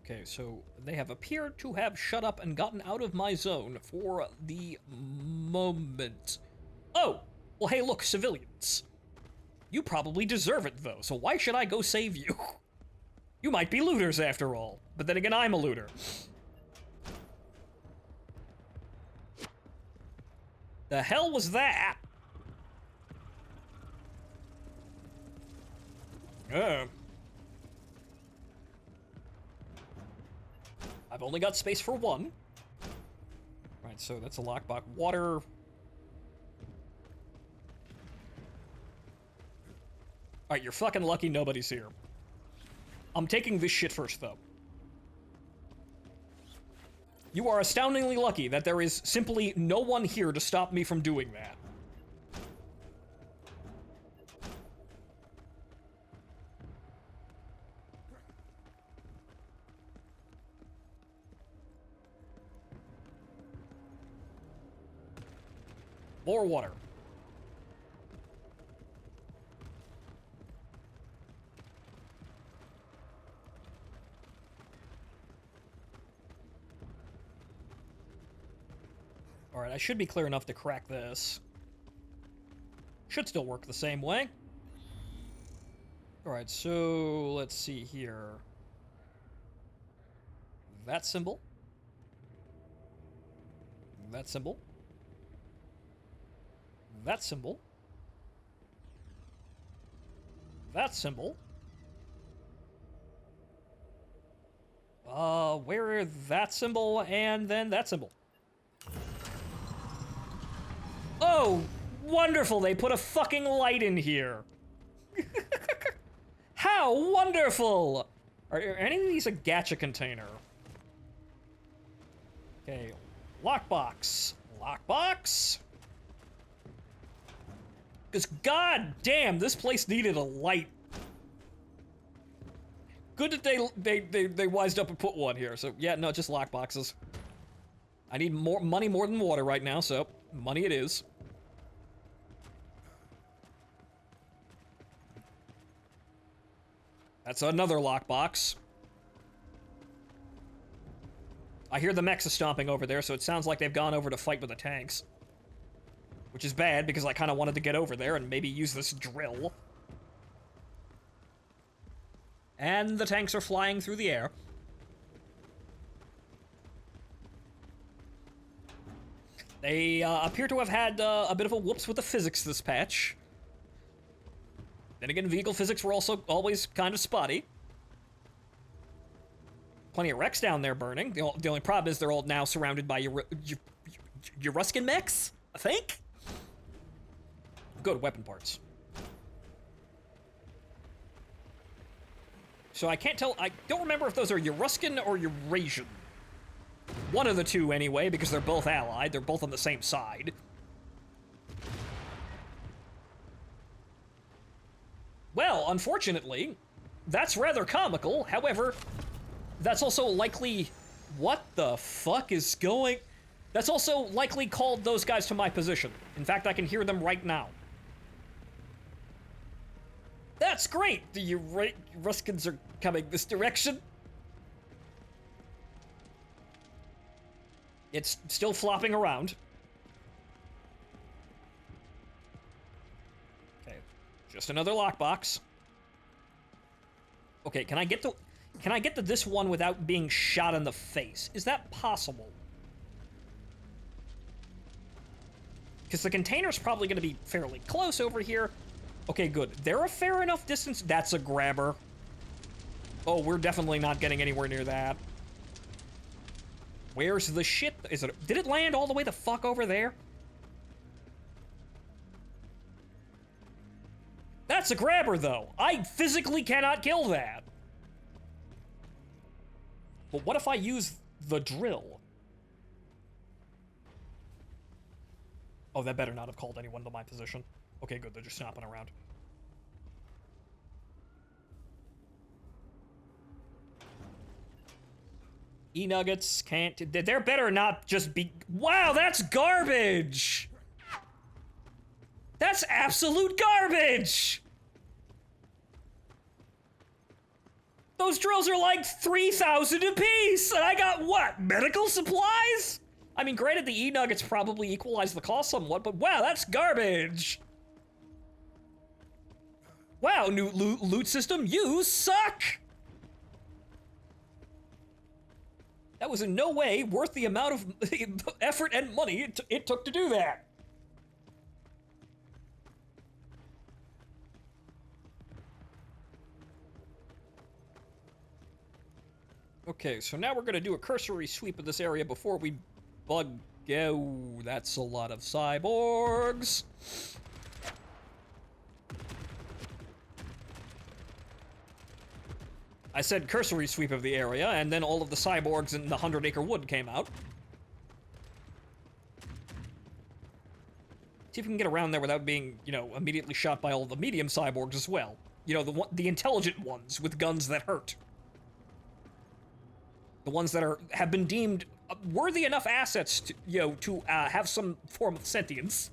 Okay, so they have appeared to have shut up and gotten out of my zone for the moment. Oh! Well, hey, look, civilians. You probably deserve it, though, so why should I go save you? You might be looters, after all. But then again, I'm a looter. The hell was that? I've only got space for one. Right, so that's a lockbox. Water. Alright, you're fucking lucky nobody's here. I'm taking this shit first, though. You are astoundingly lucky that there is simply no one here to stop me from doing that. More water. Alright, I should be clear enough to crack this. Should still work the same way. Alright, so let's see here. That symbol. That symbol. That symbol. That symbol. Where that symbol and then that symbol. Oh, wonderful! They put a fucking light in here. How wonderful! Are any of these a gacha container? Okay, lockbox. Lockbox? Because god damn, this place needed a light. Good that they wised up and put one here. So yeah, no, just lockboxes. I need more money more than water right now, so money it is. That's another lockbox. I hear the mechs are stomping over there, so it sounds like they've gone over to fight with the tanks. Which is bad, because I kind of wanted to get over there and maybe use this drill. And the tanks are flying through the air. They appear to have had a bit of a whoops with the physics this patch. Then again, vehicle physics were also always kind of spotty. Plenty of wrecks down there burning. The only problem is they're all now surrounded by Eruskin mechs, I think? Good, weapon parts. So I can't tell, I don't remember if those are Eruskin or Eurasian. One of the two, anyway, because they're both allied. They're both on the same side. Well, unfortunately, that's rather comical. However, that's also likely... What the fuck is going... That's also likely called those guys to my position. In fact, I can hear them right now. That That's great! The Ruskins are coming this direction. It's still flopping around. Okay, just another lockbox. Okay, can I get to this one without being shot in the face? Is that possible? Because the container's probably going to be fairly close over here. Okay, good. They're a fair enough distance. That's a grabber. Oh, we're definitely not getting anywhere near that. Where's the shit? Did it land all the way the fuck over there? That's a grabber, though. I physically cannot kill that. But what if I use the drill? Oh, that better not have called anyone to my position. Okay, good. They're just snapping around. E-nuggets can't... There better not just be... Wow, that's garbage! That's absolute garbage! Those drills are like 3,000 apiece, and I got what? Medical supplies? I mean, granted, the E-nuggets probably equalize the cost somewhat, but wow, that's garbage! Wow, new loot system, you suck! That was in no way worth the amount of effort and money it took to do that. Okay, so now we're gonna do a cursory sweep of this area before we bug... Oh, that's a lot of cyborgs. I said cursory sweep of the area, and then all of the cyborgs in the 100-acre wood came out. See if we can get around there without being, you know, immediately shot by all the medium cyborgs as well. You know, the intelligent ones with guns that hurt. The ones that have been deemed worthy enough assets to, you know, to have some form of sentience.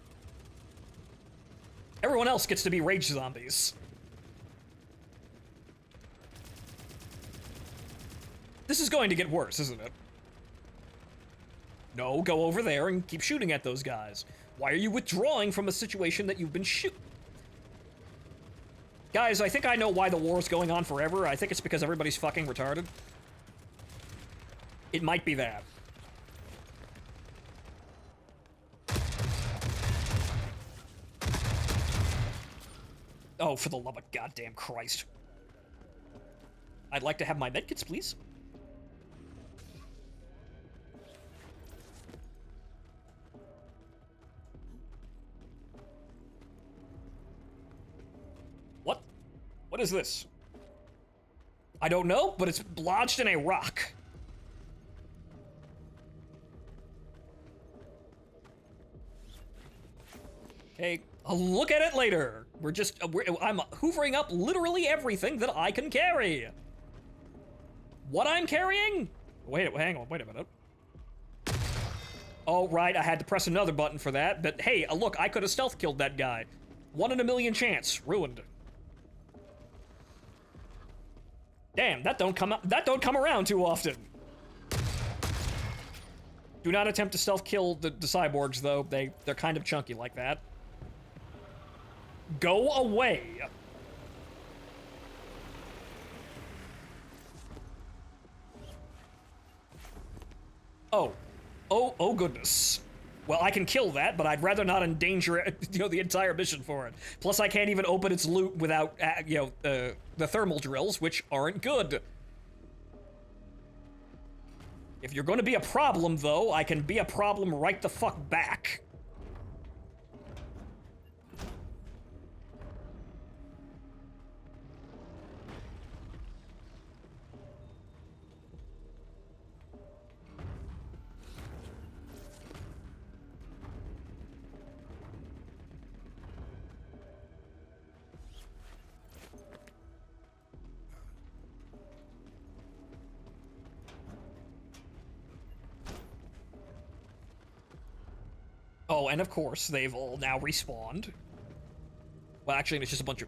Everyone else gets to be rage zombies. This is going to get worse, isn't it? No, go over there and keep shooting at those guys. Why are you withdrawing from a situation that you've been Guys, I think I know why the war is going on forever. I think it's because everybody's fucking retarded. It might be that. Oh, for the love of goddamn Christ. I'd like to have my medkits, please. What? What is this? I don't know, but it's lodged in a rock. Okay, I'll look at it later. I'm hoovering up literally everything that I can carry. What I'm carrying? Hang on, wait a minute. Oh, right, I had to press another button for that, but hey, look, I could have stealth killed that guy. 1 in a million chance, ruined. Damn, that don't come around too often. Do not attempt to stealth kill the cyborgs, though. They're kind of chunky like that. Go away. Oh goodness. Well, I can kill that, but I'd rather not endanger, you know, the entire mission for it. Plus, I can't even open its loot without, you know, the thermal drills, which aren't good. If you're going to be a problem, though, I can be a problem right the fuck back. Oh, and of course, they've all now respawned. Well, actually, it's just a bunch of...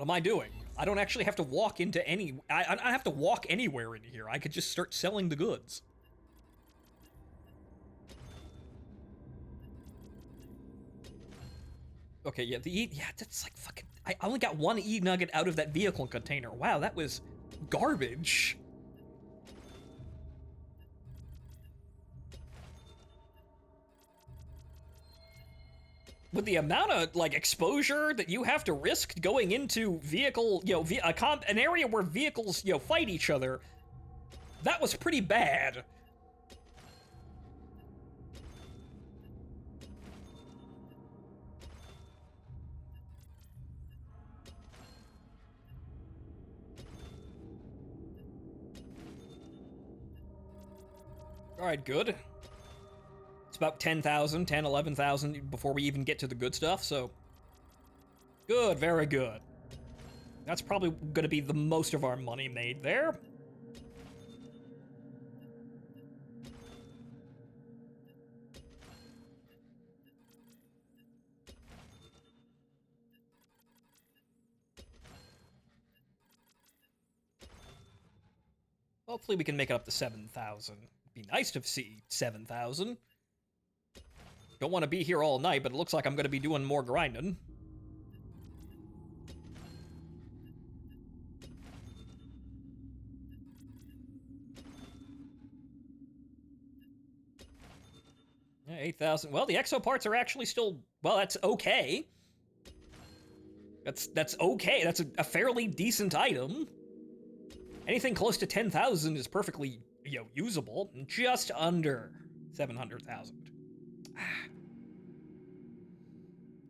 What am I doing? I don't actually have to walk into any... I don't have to walk anywhere in here. I could just start selling the goods. Okay, yeah, yeah, that's like fucking... I only got one E-nugget out of that vehicle container. Wow, that was garbage. With the amount of, like, exposure that you have to risk going into vehicle, you know, an area where vehicles, you know, fight each other, that was pretty bad. Alright, good. It's about 10,000, 10, 11,000 before we even get to the good stuff, so... Good, very good. That's probably gonna be the most of our money made there. Hopefully we can make it up to 7,000. Be nice to see 7,000. Don't want to be here all night, but it looks like I'm going to be doing more grinding. Yeah, 8,000. Well, the exo parts are actually still... Well, that's okay. That's okay. That's a fairly decent item. Anything close to 10,000 is perfectly, you know, usable. Just under 700,000.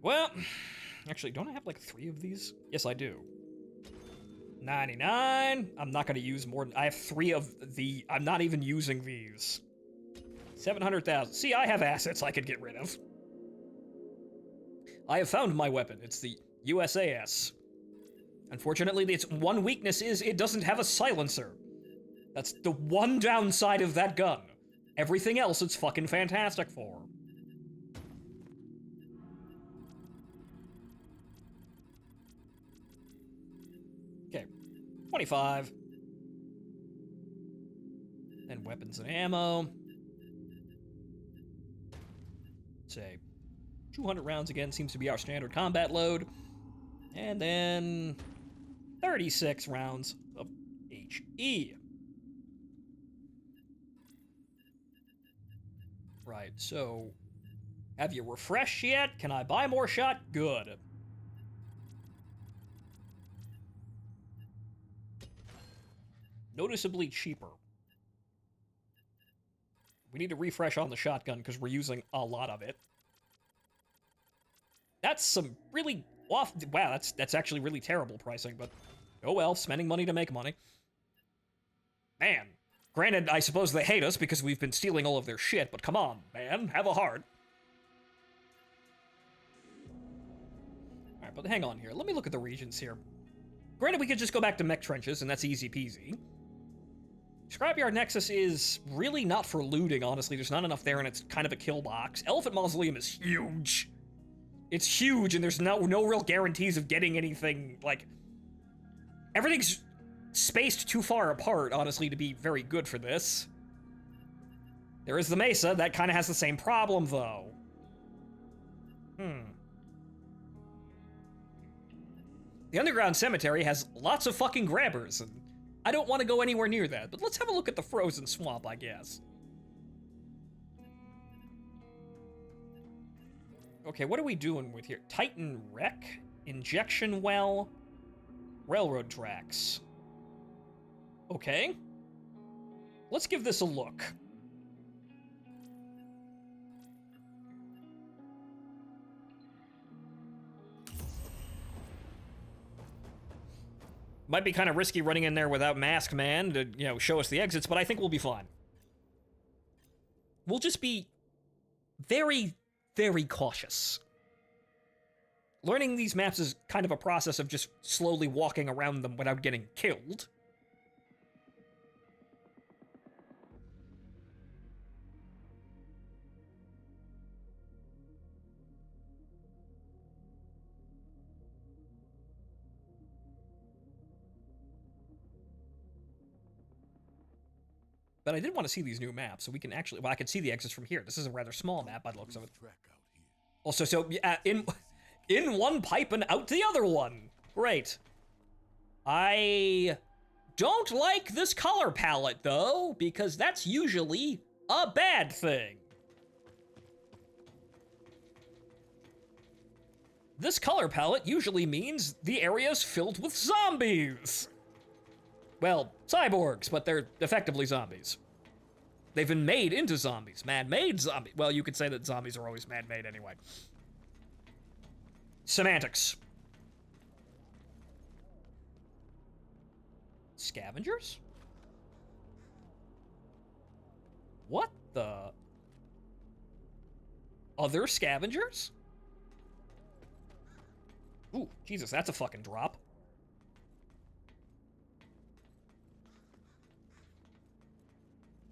Well, actually, don't I have like 3 of these? Yes, I do. 99. I'm not going to use more. I have 3 of the... I'm not even using these. 700,000. See, I have assets I could get rid of. I have found my weapon. It's the USAS. Unfortunately, its one weakness is it doesn't have a silencer. That's the one downside of that gun. Everything else it's fucking fantastic for. Okay, 25. Then weapons and ammo. Say 200 rounds again seems to be our standard combat load. And then 36 rounds of HE. Right, so have you refreshed yet? Can I buy more shot? Good. Noticeably cheaper. We need to refresh on the shotgun because we're using a lot of it. That's some really off... Wow, that's actually really terrible pricing, but oh well, spending money to make money. Man. Granted, I suppose they hate us because we've been stealing all of their shit, but come on, man, have a heart. Alright, but hang on here. Let me look at the regions here. Granted, we could just go back to mech trenches, and that's easy peasy. Scrapyard Nexus is really not for looting, honestly. There's not enough there, and it's kind of a kill box. Elephant Mausoleum is huge. It's huge, and there's no real guarantees of getting anything, like... Everything's spaced too far apart, honestly, to be very good for this. There is the Mesa. That kind of has the same problem, though. The Underground Cemetery has lots of fucking grabbers, and I don't want to go anywhere near that, but let's have a look at the Frozen Swamp, I guess. Okay, what are we doing with here? Titan Wreck? Injection Well? Railroad tracks. Okay. Let's give this a look. Might be kind of risky running in there without Mask Man to, you know, show us the exits, but I think we'll be fine. We'll just be very, very cautious. Learning these maps is kind of a process of just slowly walking around them without getting killed. But I did want to see these new maps, so we can actually... Well, I can see the exits from here. This is a rather small map by the looks of it. Track out here. Also, so, yeah, in one pipe and out the other one. Great. I don't like this color palette, though, because that's usually a bad thing. This color palette usually means the area's filled with zombies. Well, cyborgs, but they're effectively zombies. They've been made into zombies. Man-made zombies. Well, you could say that zombies are always man-made anyway. Semantics. Scavengers? What the? Other scavengers? Ooh, Jesus, that's a fucking drop.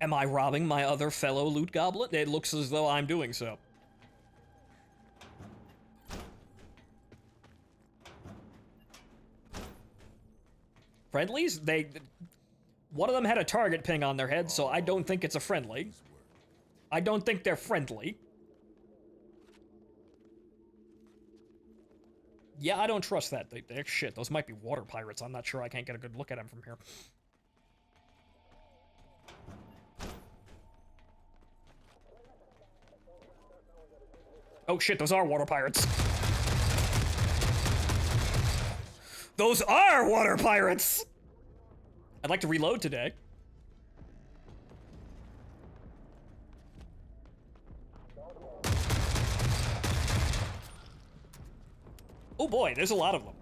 Am I robbing my other fellow loot goblin? It looks as though I'm doing so. Friendlies? One of them had a target ping on their head, so I don't think it's a friendly. I don't think they're friendly. Yeah, I don't trust that. Shit, those might be water pirates. I'm not sure. I can't get a good look at them from here. Oh shit, those are water pirates. Those are water pirates! I'd like to reload today. Oh boy, there's a lot of them.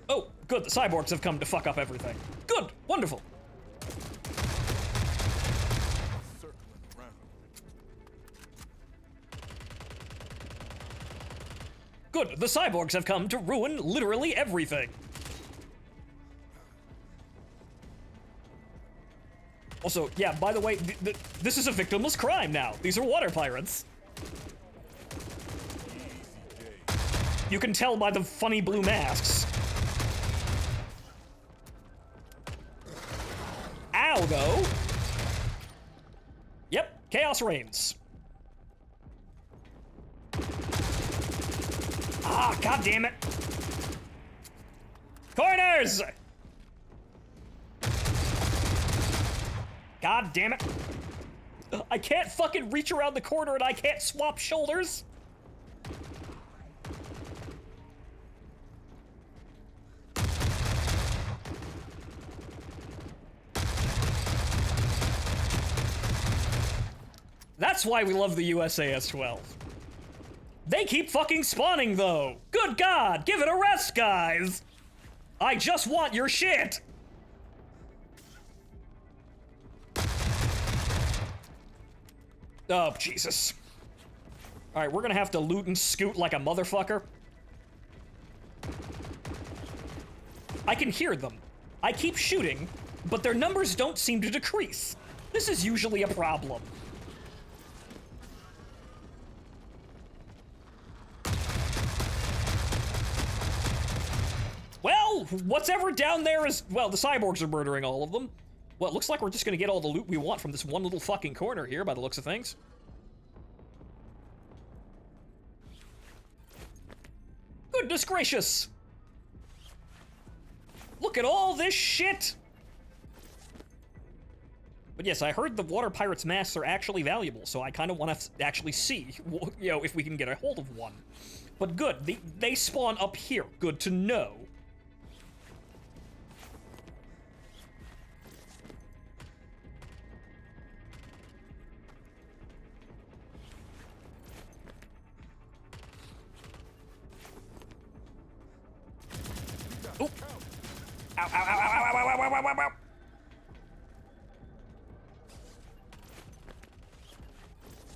Oh, good, the cyborgs have come to fuck up everything. Good, wonderful. Good, the cyborgs have come to ruin literally everything. Also, yeah, by the way, this is a victimless crime now. These are water pirates. You can tell by the funny blue masks. Ow, though. Yep, chaos reigns. Ah, god damn it. Corners! God damn it. I can't fucking reach around the corner and I can't swap shoulders. That's why we love the USAS-12. They keep fucking spawning, though. Good God, give it a rest, guys. I just want your shit. Oh, Jesus. All right, we're gonna have to loot and scoot like a motherfucker. I can hear them. I keep shooting, but their numbers don't seem to decrease. This is usually a problem. Well, what's ever down there is, well, the cyborgs are murdering all of them. Well, it looks like we're just gonna get all the loot we want from this one little fucking corner here, by the looks of things. Goodness gracious! Look at all this shit! But yes, I heard the water pirates' masks are actually valuable, so I kind of want to actually see, you know, if we can get a hold of one. But good, they spawn up here. Good to know. Oop. Ow, ow, ow, ow, ow, ow, ow, ow, ow, ow.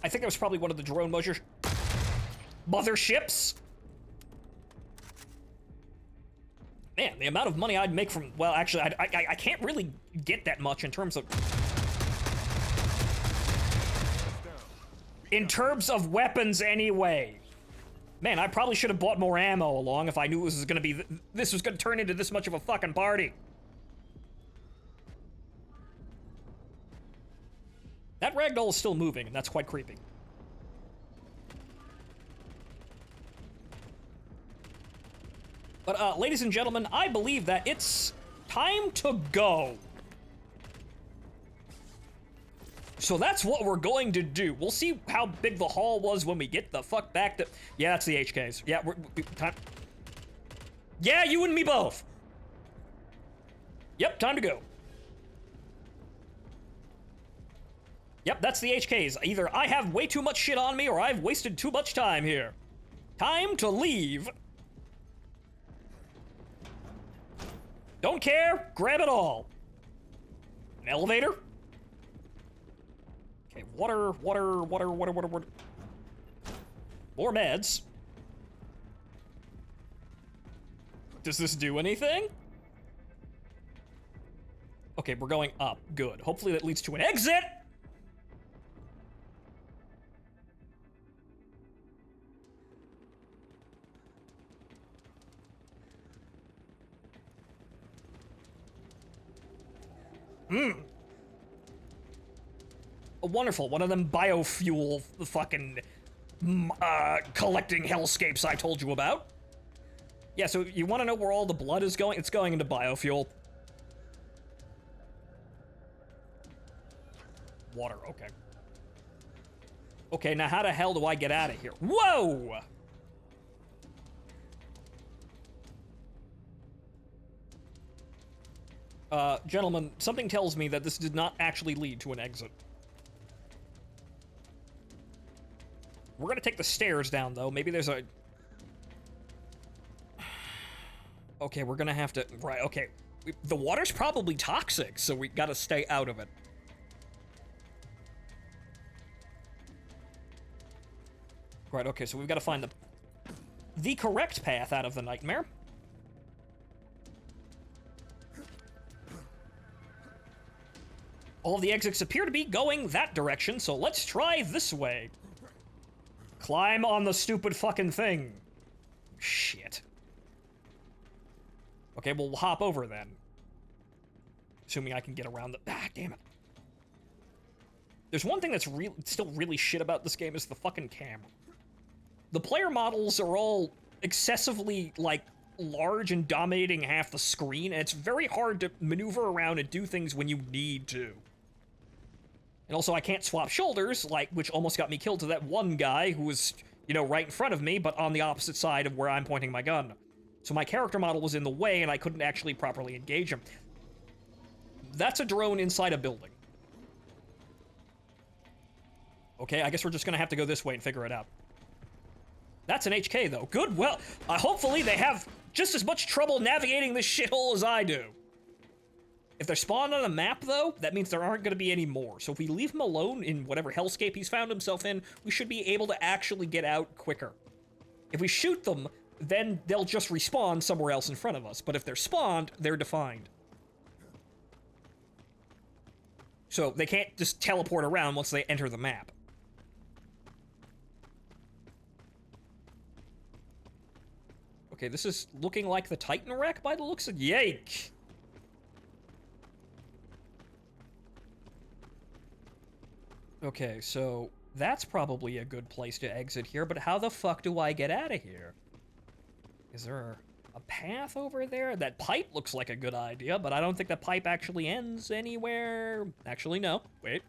I think that was probably one of the drone motherships. Man, the amount of money I'd make from, well, actually, I can't really get that much in terms of... In terms of weapons, anyway. Man, I probably should have bought more ammo along if I knew this was gonna turn into this much of a fucking party. That ragdoll is still moving, and that's quite creepy. But, ladies and gentlemen, I believe that it's time to go. So that's what we're going to do. We'll see how big the hall was when we get the fuck back to... Yeah, that's the HKs. Yeah, time... Yeah, you and me both. Yep, time to go. Yep, that's the HKs. Either I have way too much shit on me or I've wasted too much time here. Time to leave. Don't care, grab it all. An elevator? Okay, water. More meds. Does this do anything? Okay, we're going up. Good. Hopefully that leads to an exit! Wonderful. One of them biofuel fucking collecting hellscapes I told you about. Yeah, so you want to know where all the blood is going? It's going into biofuel. Water, okay. Okay, now how the hell do I get out of here? Whoa! Gentlemen, something tells me that this did not actually lead to an exit. We're gonna take the stairs down, though. Maybe there's a... Okay, we're gonna have to... Right, okay. The water's probably toxic, so we gotta stay out of it. Right, okay, so we've gotta find the correct path out of the nightmare. All of the exits appear to be going that direction, so let's try this way. Climb on the stupid fucking thing. Shit. Okay, we'll hop over then. Assuming I can get around the... Ah, damn it. There's one thing that's still really shit about this game is the fucking camera. The player models are all excessively, like, large and dominating half the screen, and it's very hard to maneuver around and do things when you need to. And also, I can't swap shoulders, like, which almost got me killed to that one guy who was, you know, right in front of me, but on the opposite side of where I'm pointing my gun. So my character model was in the way, and I couldn't actually properly engage him. That's a drone inside a building. Okay, I guess we're just gonna have to go this way and figure it out. That's an HK, though. Good, well, hopefully they have just as much trouble navigating this shithole as I do. If they're spawned on a map, though, that means there aren't going to be any more. So if we leave him alone in whatever hellscape he's found himself in, we should be able to actually get out quicker. If we shoot them, then they'll just respawn somewhere else in front of us. But if they're spawned, they're defined. So they can't just teleport around once they enter the map. Okay, this is looking like the Titan wreck by the looks of... Yike! Okay, so that's probably a good place to exit here, but how the fuck do I get out of here? Is there a path over there? That pipe looks like a good idea, but I don't think that pipe actually ends anywhere. Actually, no. Wait.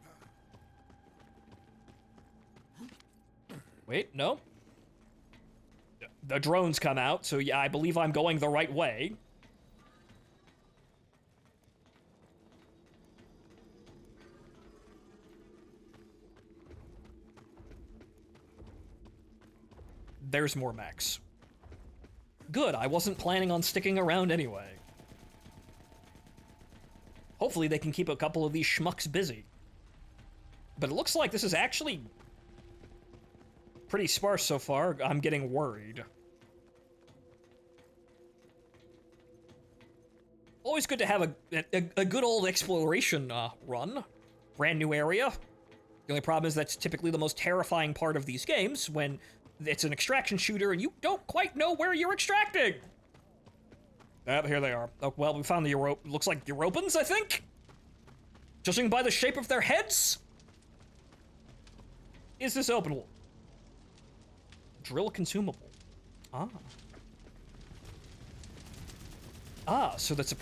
Wait, no. The drones come out, so yeah, I believe I'm going the right way. There's more mechs. Good, I wasn't planning on sticking around anyway. Hopefully they can keep a couple of these schmucks busy. But it looks like this is actually pretty sparse so far. I'm getting worried. Always good to have a good old exploration run. Brand new area. The only problem is that's typically the most terrifying part of these games, when it's an extraction shooter and you don't quite know where you're extracting. Here they are. Oh, well, we found the looks like Europans, I think? Judging by the shape of their heads? Is this openable? Drill consumable. Ah. Ah, so that's a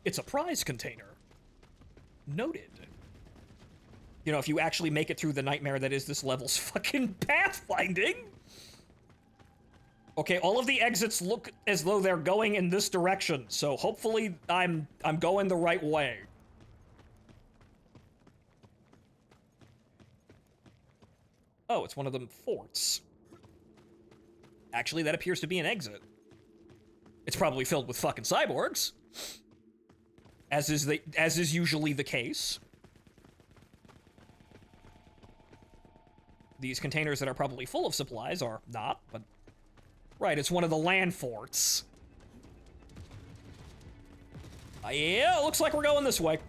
It's a prize container. Noted. You know, if you actually make it through the nightmare that is this level's fucking pathfinding. Okay, all of the exits look as though they're going in this direction, so hopefully I'm going the right way. Oh, it's one of them forts. Actually, that appears to be an exit. It's probably filled with fucking cyborgs. As is usually the case. These containers that are probably full of supplies are not, but... Right, it's one of the land forts. Yeah, it looks like we're going this way.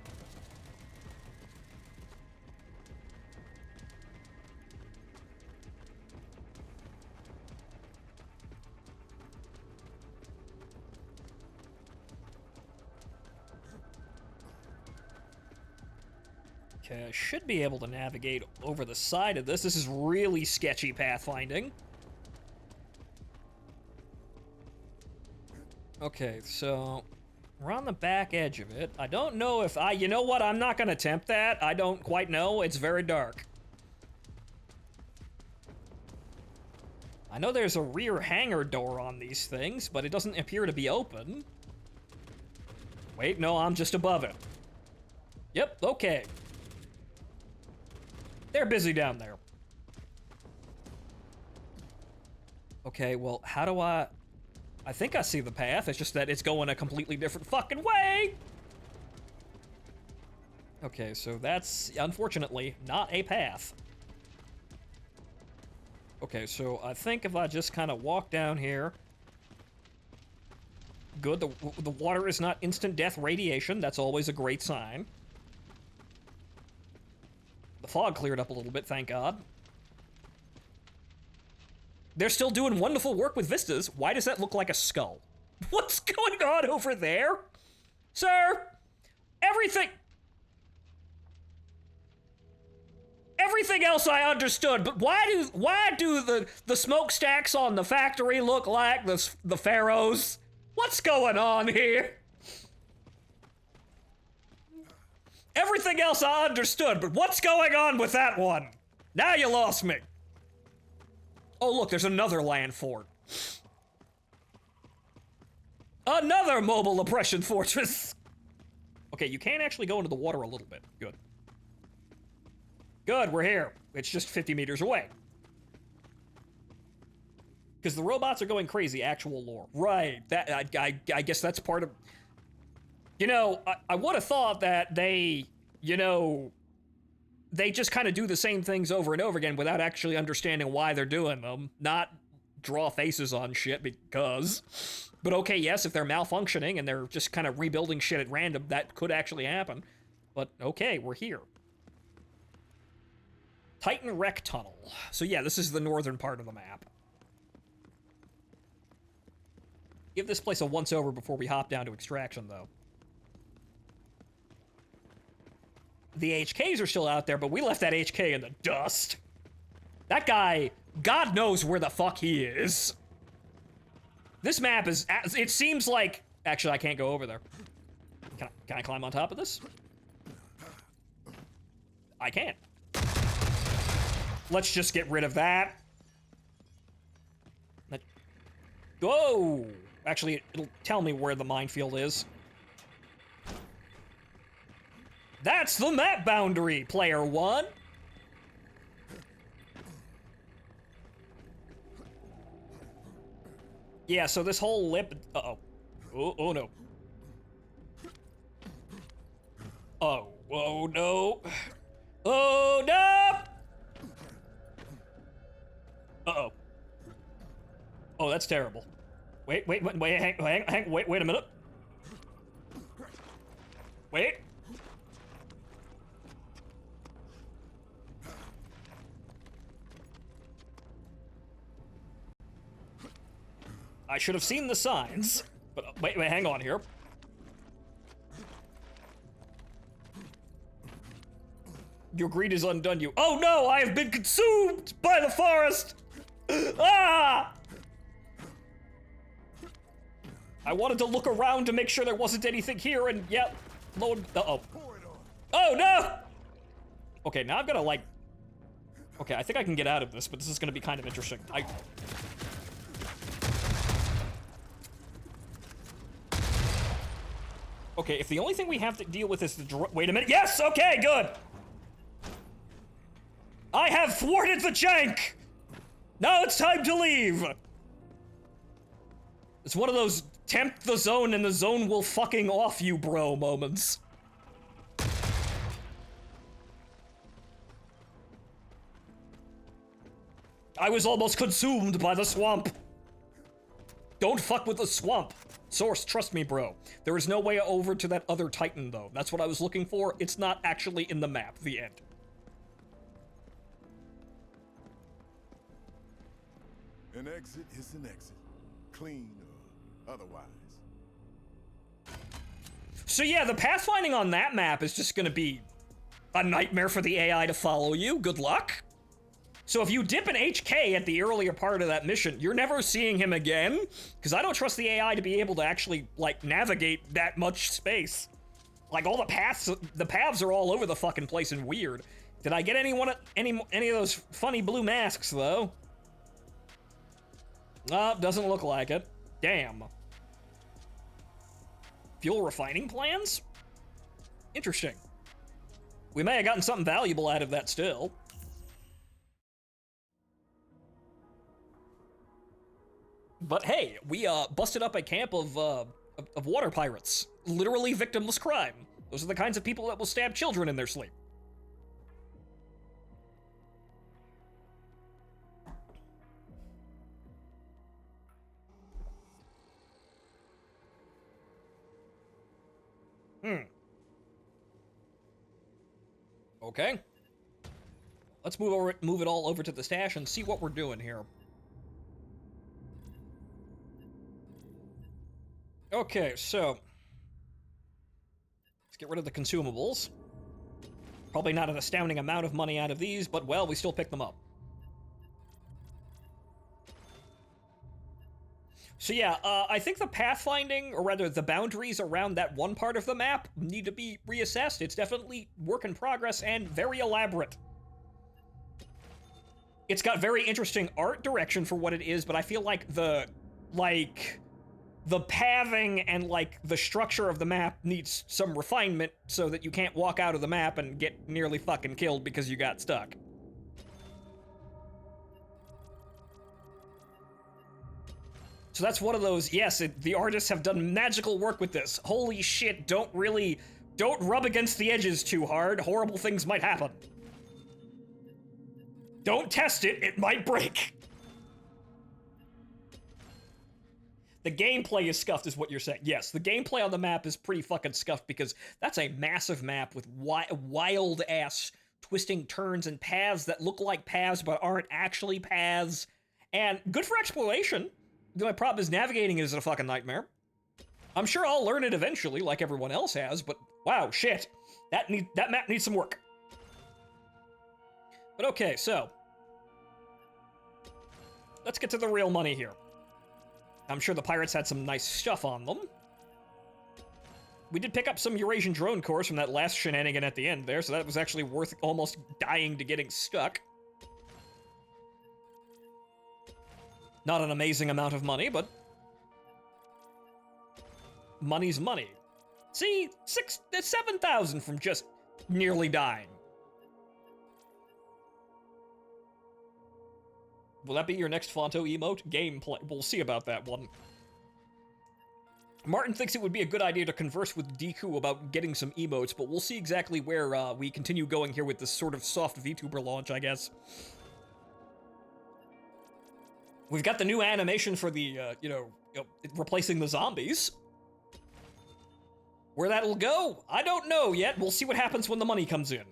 Okay, I should be able to navigate over the side of this. This is really sketchy pathfinding. Okay, so we're on the back edge of it. I don't know if you know what? I'm not gonna attempt that. I don't quite know. It's very dark. I know there's a rear hangar door on these things, but it doesn't appear to be open. Wait, no, I'm just above it. Yep, okay. They're busy down there. Okay, well, how do I think I see the path, it's just that it's going a completely different fucking way! Okay, so that's, unfortunately, not a path. Okay, so I think if I just kind of walk down here... Good, the water is not instant death radiation, that's always a great sign. The fog cleared up a little bit, thank God. They're still doing wonderful work with vistas. Why does that look like a skull? What's going on over there? Sir, everything else I understood, but why do the smokestacks on the factory look like the pharaohs? What's going on here? Everything else I understood, but what's going on with that one? Now you lost me. Oh, look, there's another land fort. Another mobile oppression fortress. Okay, you can actually go into the water a little bit. Good. Good, we're here. It's just 50 meters away. Because the robots are going crazy, actual lore. Right, that I guess that's part of... You know, I would have thought that they, you know, they just kind of do the same things over and over again without actually understanding why they're doing them. Not draw faces on shit because. But okay, yes, if they're malfunctioning and they're just kind of rebuilding shit at random, that could actually happen. But okay, we're here. Titan Wreck Tunnel. So yeah, this is the northern part of the map. Give this place a once-over before we hop down to extraction, though. The HKs are still out there, but we left that HK in the dust. That guy, God knows where the fuck he is. This map is, it seems like, actually I can't go over there. Can I climb on top of this? I can't. Let's just get rid of that. Whoa! Actually, it'll tell me where the minefield is. That's the map boundary, player one. Yeah, so this whole lip... Uh-oh. Oh, no. Oh, oh, no. Oh, no! Uh-oh. Oh, that's terrible. Wait, wait, wait a minute. Wait. I should have seen the signs, but wait, hang on here. Your greed has undone you. Oh no, I have been consumed by the forest! Ah! I wanted to look around to make sure there wasn't anything here, and yep, uh-oh. Oh no! Okay, now I've gotta like... Okay, I think I can get out of this, but this is gonna be kind of interesting. Okay, if the only thing we have to deal with is the wait a minute. Yes, okay, good! I have thwarted the jank! Now it's time to leave! It's one of those tempt the zone and the zone will fucking off you, bro moments. I was almost consumed by the swamp. Don't fuck with the swamp. Source, trust me, bro. There is no way over to that other Titan, though. That's what I was looking for. It's not actually in the map. The end. An exit is an exit. Clean or otherwise. So yeah, the pathfinding on that map is just gonna be a nightmare for the AI to follow you. Good luck. So if you dip an HK at the earlier part of that mission, you're never seeing him again, because I don't trust the AI to be able to actually, like, navigate that much space. Like, all the paths are all over the fucking place and weird. Did I get any of those funny blue masks, though? Doesn't look like it. Damn. Fuel refining plans? Interesting. We may have gotten something valuable out of that still. But hey, we busted up a camp of water pirates. Literally victimless crime. Those are the kinds of people that will stab children in their sleep. Okay. Let's move it all over to the stash and see what we're doing here. Okay, so let's get rid of the consumables. Probably not an astounding amount of money out of these, but well, we still pick them up. So yeah, I think the pathfinding, or rather the boundaries around that one part of the map need to be reassessed. It's definitely work in progress and very elaborate. It's got very interesting art direction for what it is, but I feel like the pathing and, like, the structure of the map needs some refinement so that you can't walk out of the map and get nearly fucking killed because you got stuck. So that's one of those, yes, the artists have done magical work with this. Holy shit, don't rub against the edges too hard. Horrible things might happen. Don't test it, it might break. The gameplay is scuffed is what you're saying. Yes, the gameplay on the map is pretty fucking scuffed because that's a massive map with wild-ass twisting turns and paths that look like paths but aren't actually paths. And good for exploration. The only problem is navigating is a fucking nightmare. I'm sure I'll learn it eventually, like everyone else has, but wow, shit. That map needs some work. But okay, so let's get to the real money here. I'm sure the pirates had some nice stuff on them. We did pick up some Eurasian drone cores from that last shenanigan at the end there, so that was actually worth almost dying to getting stuck. Not an amazing amount of money, but money's money. See, 7,000 from just nearly dying. Will that be your next Phonto emote? Gameplay. We'll see about that one. Martin thinks it would be a good idea to converse with Deku about getting some emotes, but we'll see exactly where we continue going here with this sort of soft VTuber launch, I guess. We've got the new animation for the, replacing the zombies. Where that'll go, I don't know yet. We'll see what happens when the money comes in.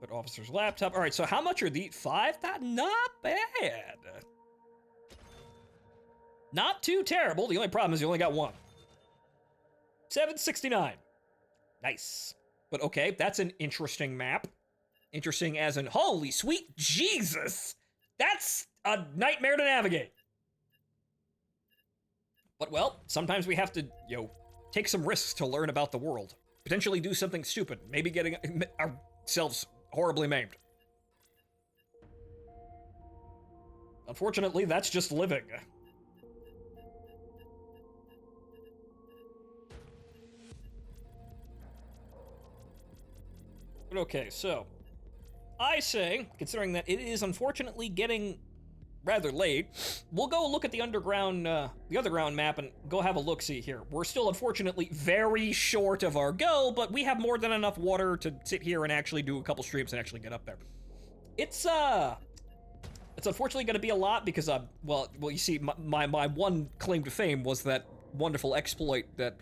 But officer's laptop. All right, so how much are these? 5? That's not bad. Not too terrible. The only problem is you only got one. 769. Nice. But okay, that's an interesting map. Interesting as in, holy sweet Jesus! That's a nightmare to navigate. But, well, sometimes we have to, take some risks to learn about the world. Potentially do something stupid. Maybe getting ourselves horribly maimed. Unfortunately, that's just living. But okay, so I say, considering that it is unfortunately getting rather late, we'll go look at the underground map and go have a look-see here. We're still unfortunately very short of our goal, but we have more than enough water to sit here and actually do a couple streams and actually get up there. It's unfortunately going to be a lot because, well, you see, my one claim to fame was that wonderful exploit that,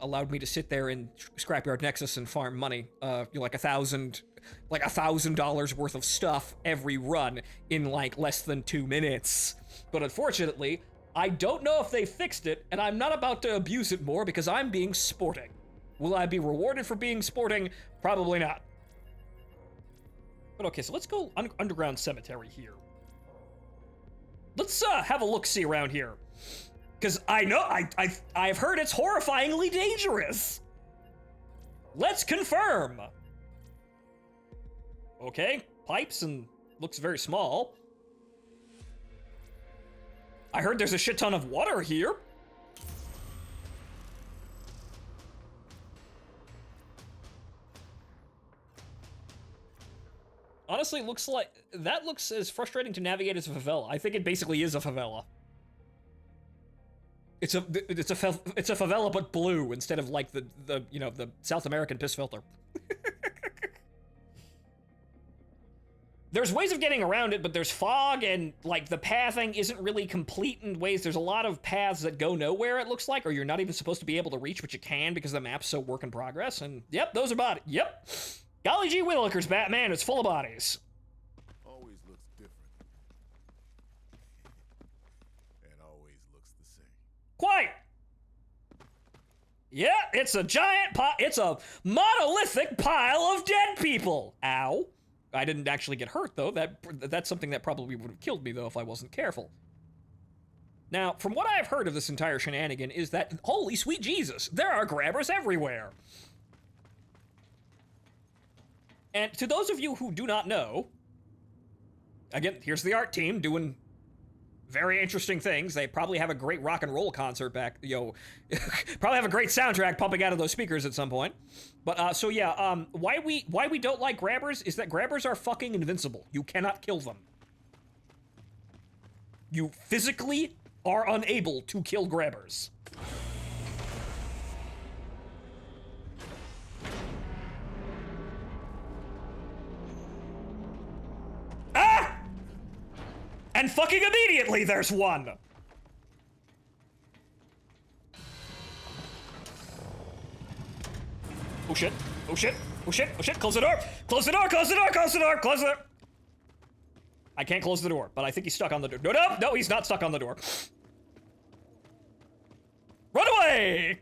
allowed me to sit there in Scrapyard Nexus and farm money, like $1,000 worth of stuff every run in like less than 2 minutes. But unfortunately, I don't know if they fixed it, and I'm not about to abuse it more because I'm being sporting. Will I be rewarded for being sporting? Probably not. But okay, so let's go underground cemetery here. Let's have a look-see around here. Because I know, I've heard it's horrifyingly dangerous. Let's confirm. Okay, pipes and looks very small. I heard there's a shit ton of water here. Honestly, looks as frustrating to navigate as a favela. I think it basically is a favela. It's a favela but blue instead of like the South American piss filter. There's ways of getting around it, but there's fog and like the pathing isn't really complete in ways. There's a lot of paths that go nowhere, it looks like, or you're not even supposed to be able to reach, but you can because the map's so work in progress. And yep, those are bodies. Yep. Golly gee willikers, Batman, it's full of bodies. Always looks different. And always looks the same. Quiet! Yeah, it's a giant it's a monolithic pile of dead people! Ow. I didn't actually get hurt, though. That's something that probably would have killed me, though, if I wasn't careful. Now, from what I've heard of this entire shenanigan is that, holy sweet Jesus, there are grabbers everywhere. And to those of you who do not know, again, here's the art team doing very interesting things. They probably have a great rock and roll concert back, probably have a great soundtrack pumping out of those speakers at some point. But, so yeah, why we don't like grabbers is that grabbers are fucking invincible. You cannot kill them. You physically are unable to kill grabbers. Ah! And fucking immediately there's one! Oh shit, oh shit, oh shit, oh shit, close the door! Close the door, close the door, close the door, close the door! I can't close the door, but I think he's stuck on the door. No, he's not stuck on the door. Run away!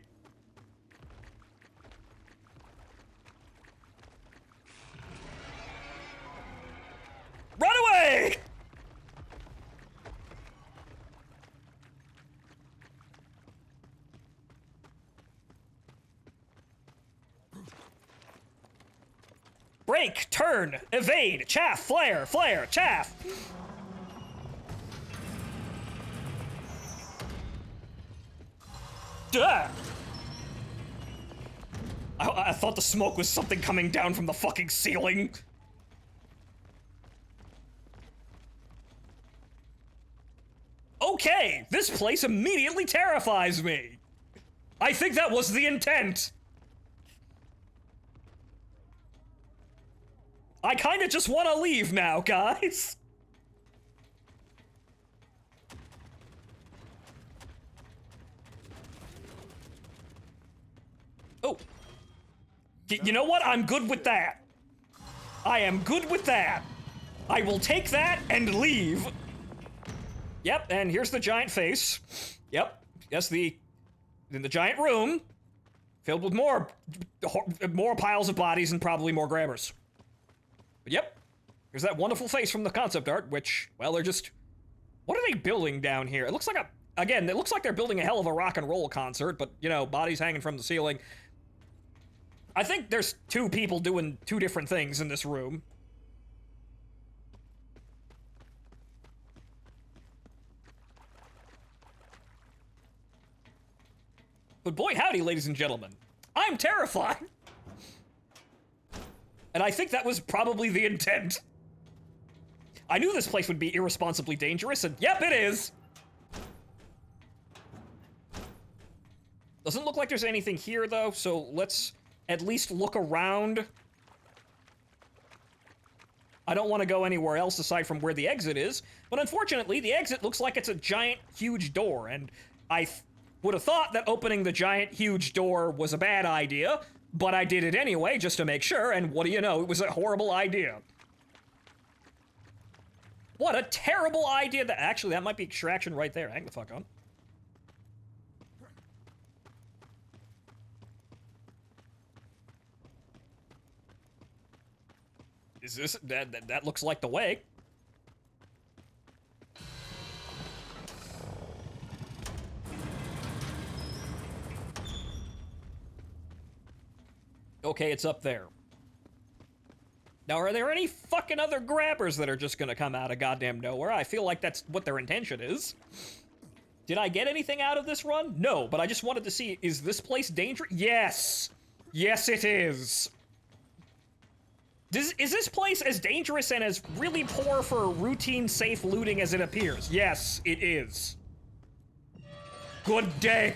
Run away! Break, turn, evade, chaff, flare, flare, chaff. Duh. I thought the smoke was something coming down from the fucking ceiling. Okay, this place immediately terrifies me. I think that was the intent. I kinda just wanna leave now, guys. Oh. You know what? I'm good with that. I am good with that. I will take that and leave. Yep, and here's the giant face. Yep, yes, in the giant room, filled with more piles of bodies and probably more grabbers. But yep, there's that wonderful face from the concept art, which, well, they're just... What are they building down here? It looks like again, it looks like they're building a hell of a rock and roll concert, but, you know, bodies hanging from the ceiling. I think there's two people doing two different things in this room. But boy howdy, ladies and gentlemen, I'm terrified. And I think that was probably the intent. I knew this place would be irresponsibly dangerous, and yep, it is. Doesn't look like there's anything here, though, so let's at least look around. I don't want to go anywhere else aside from where the exit is, but unfortunately, the exit looks like it's a giant, huge door, and I would have thought that opening the giant, huge door was a bad idea, but I did it anyway, just to make sure, and what do you know, it was a horrible idea. What a terrible idea that- actually, that might be extraction right there. Hang the fuck on. Is this- that looks like the way. Okay, it's up there. Now, are there any fucking other grabbers that are just gonna come out of goddamn nowhere? I feel like that's what their intention is. Did I get anything out of this run? No, but I just wanted to see, is this place dangerous? Yes! Yes, it is! Is this place as dangerous and as really poor for routine safe looting as it appears? Yes, it is. Good day.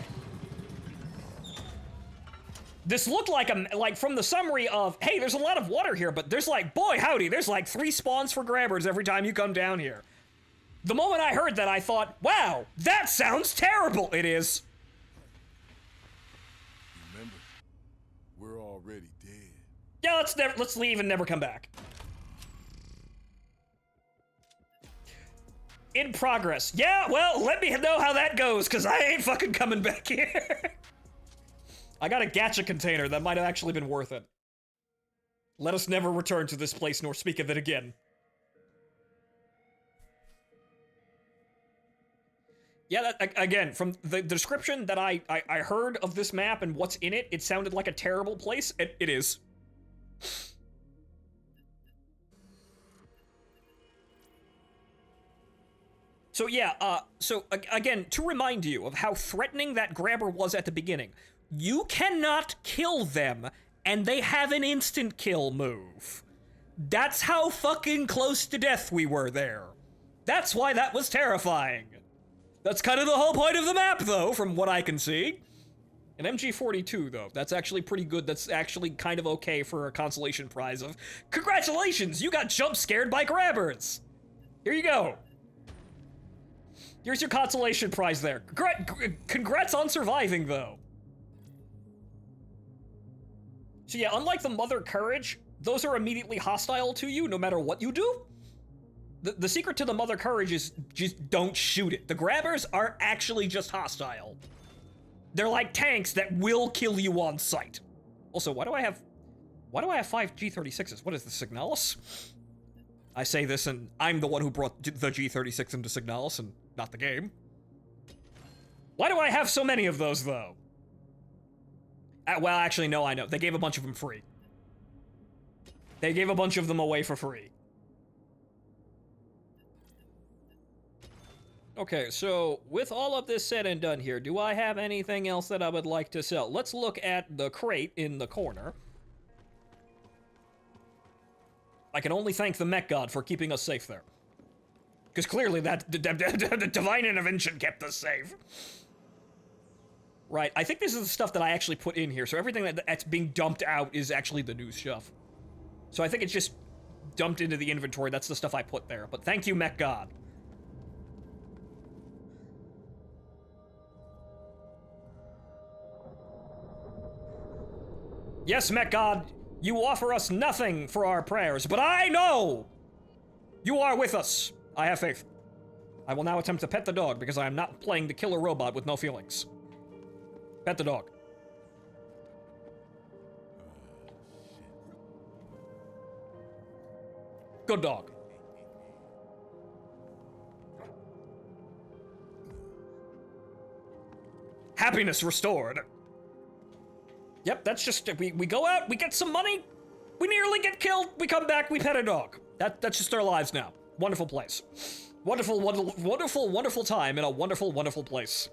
This looked like from the summary of, hey, there's a lot of water here, but there's like, boy howdy, there's like 3 spawns for grabbers every time you come down here. The moment I heard that, I thought, wow, that sounds terrible. It is. Remember, we're already dead. Yeah, let's leave and never come back. In progress. Yeah, well, let me know how that goes, because I ain't fucking coming back here. I got a gacha container that might have actually been worth it. Let us never return to this place nor speak of it again. Yeah, again, from the description that I heard of this map and what's in it, it sounded like a terrible place. It is. So yeah, again, to remind you of how threatening that grabber was at the beginning, you cannot kill them, and they have an instant kill move. That's how fucking close to death we were there. That's why that was terrifying. That's kind of the whole point of the map, though, from what I can see. An MG42, though. That's actually pretty good. That's actually kind of okay for a consolation prize of, congratulations, you got jump scared by grabbers. Here you go. Here's your consolation prize there. Congrats on surviving, though. So yeah, unlike the Mother Courage, those are immediately hostile to you no matter what you do. The secret to the Mother Courage is just don't shoot it. The grabbers are actually just hostile. They're like tanks that will kill you on sight. Also, why do I have 5 G36s? What is the Signalis? I say this and I'm the one who brought the G36 into Signalis and not the game. Why do I have so many of those, though? Well, actually, no, I know. They gave a bunch of them free. They gave a bunch of them away for free. Okay, so with all of this said and done here, do I have anything else that I would like to sell? Let's look at the crate in the corner. I can only thank the mech god for keeping us safe there. Because clearly that the divine intervention kept us safe. Right, I think this is the stuff that I actually put in here, so everything that's being dumped out is actually the new stuff. So I think it's just dumped into the inventory, that's the stuff I put there. But thank you, mech god. Yes, mech god, you offer us nothing for our prayers, but I know you are with us. I have faith. I will now attempt to pet the dog because I am not playing the killer robot with no feelings. Pet the dog. Good dog. Happiness restored. Yep, that's just, we go out, we get some money, we nearly get killed, we come back, we pet a dog. That's just our lives now. Wonderful place. Wonderful, wonderful, wonderful, wonderful time in a wonderful, wonderful place.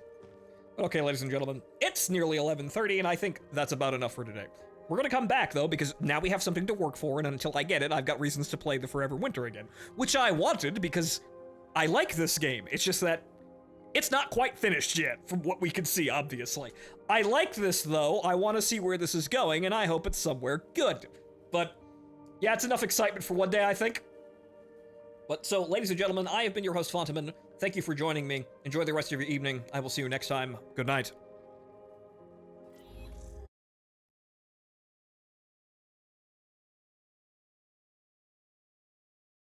Okay, ladies and gentlemen, it's nearly 11:30, and I think that's about enough for today. We're gonna come back, though, because now we have something to work for, and until I get it, I've got reasons to play the Forever Winter again. Which I wanted, because I like this game. It's just that it's not quite finished yet, from what we can see, obviously. I like this, though. I want to see where this is going, and I hope it's somewhere good. But, yeah, it's enough excitement for one day, I think. But, so, ladies and gentlemen, I have been your host, Phontomen. Thank you for joining me. Enjoy the rest of your evening. I will see you next time. Good night.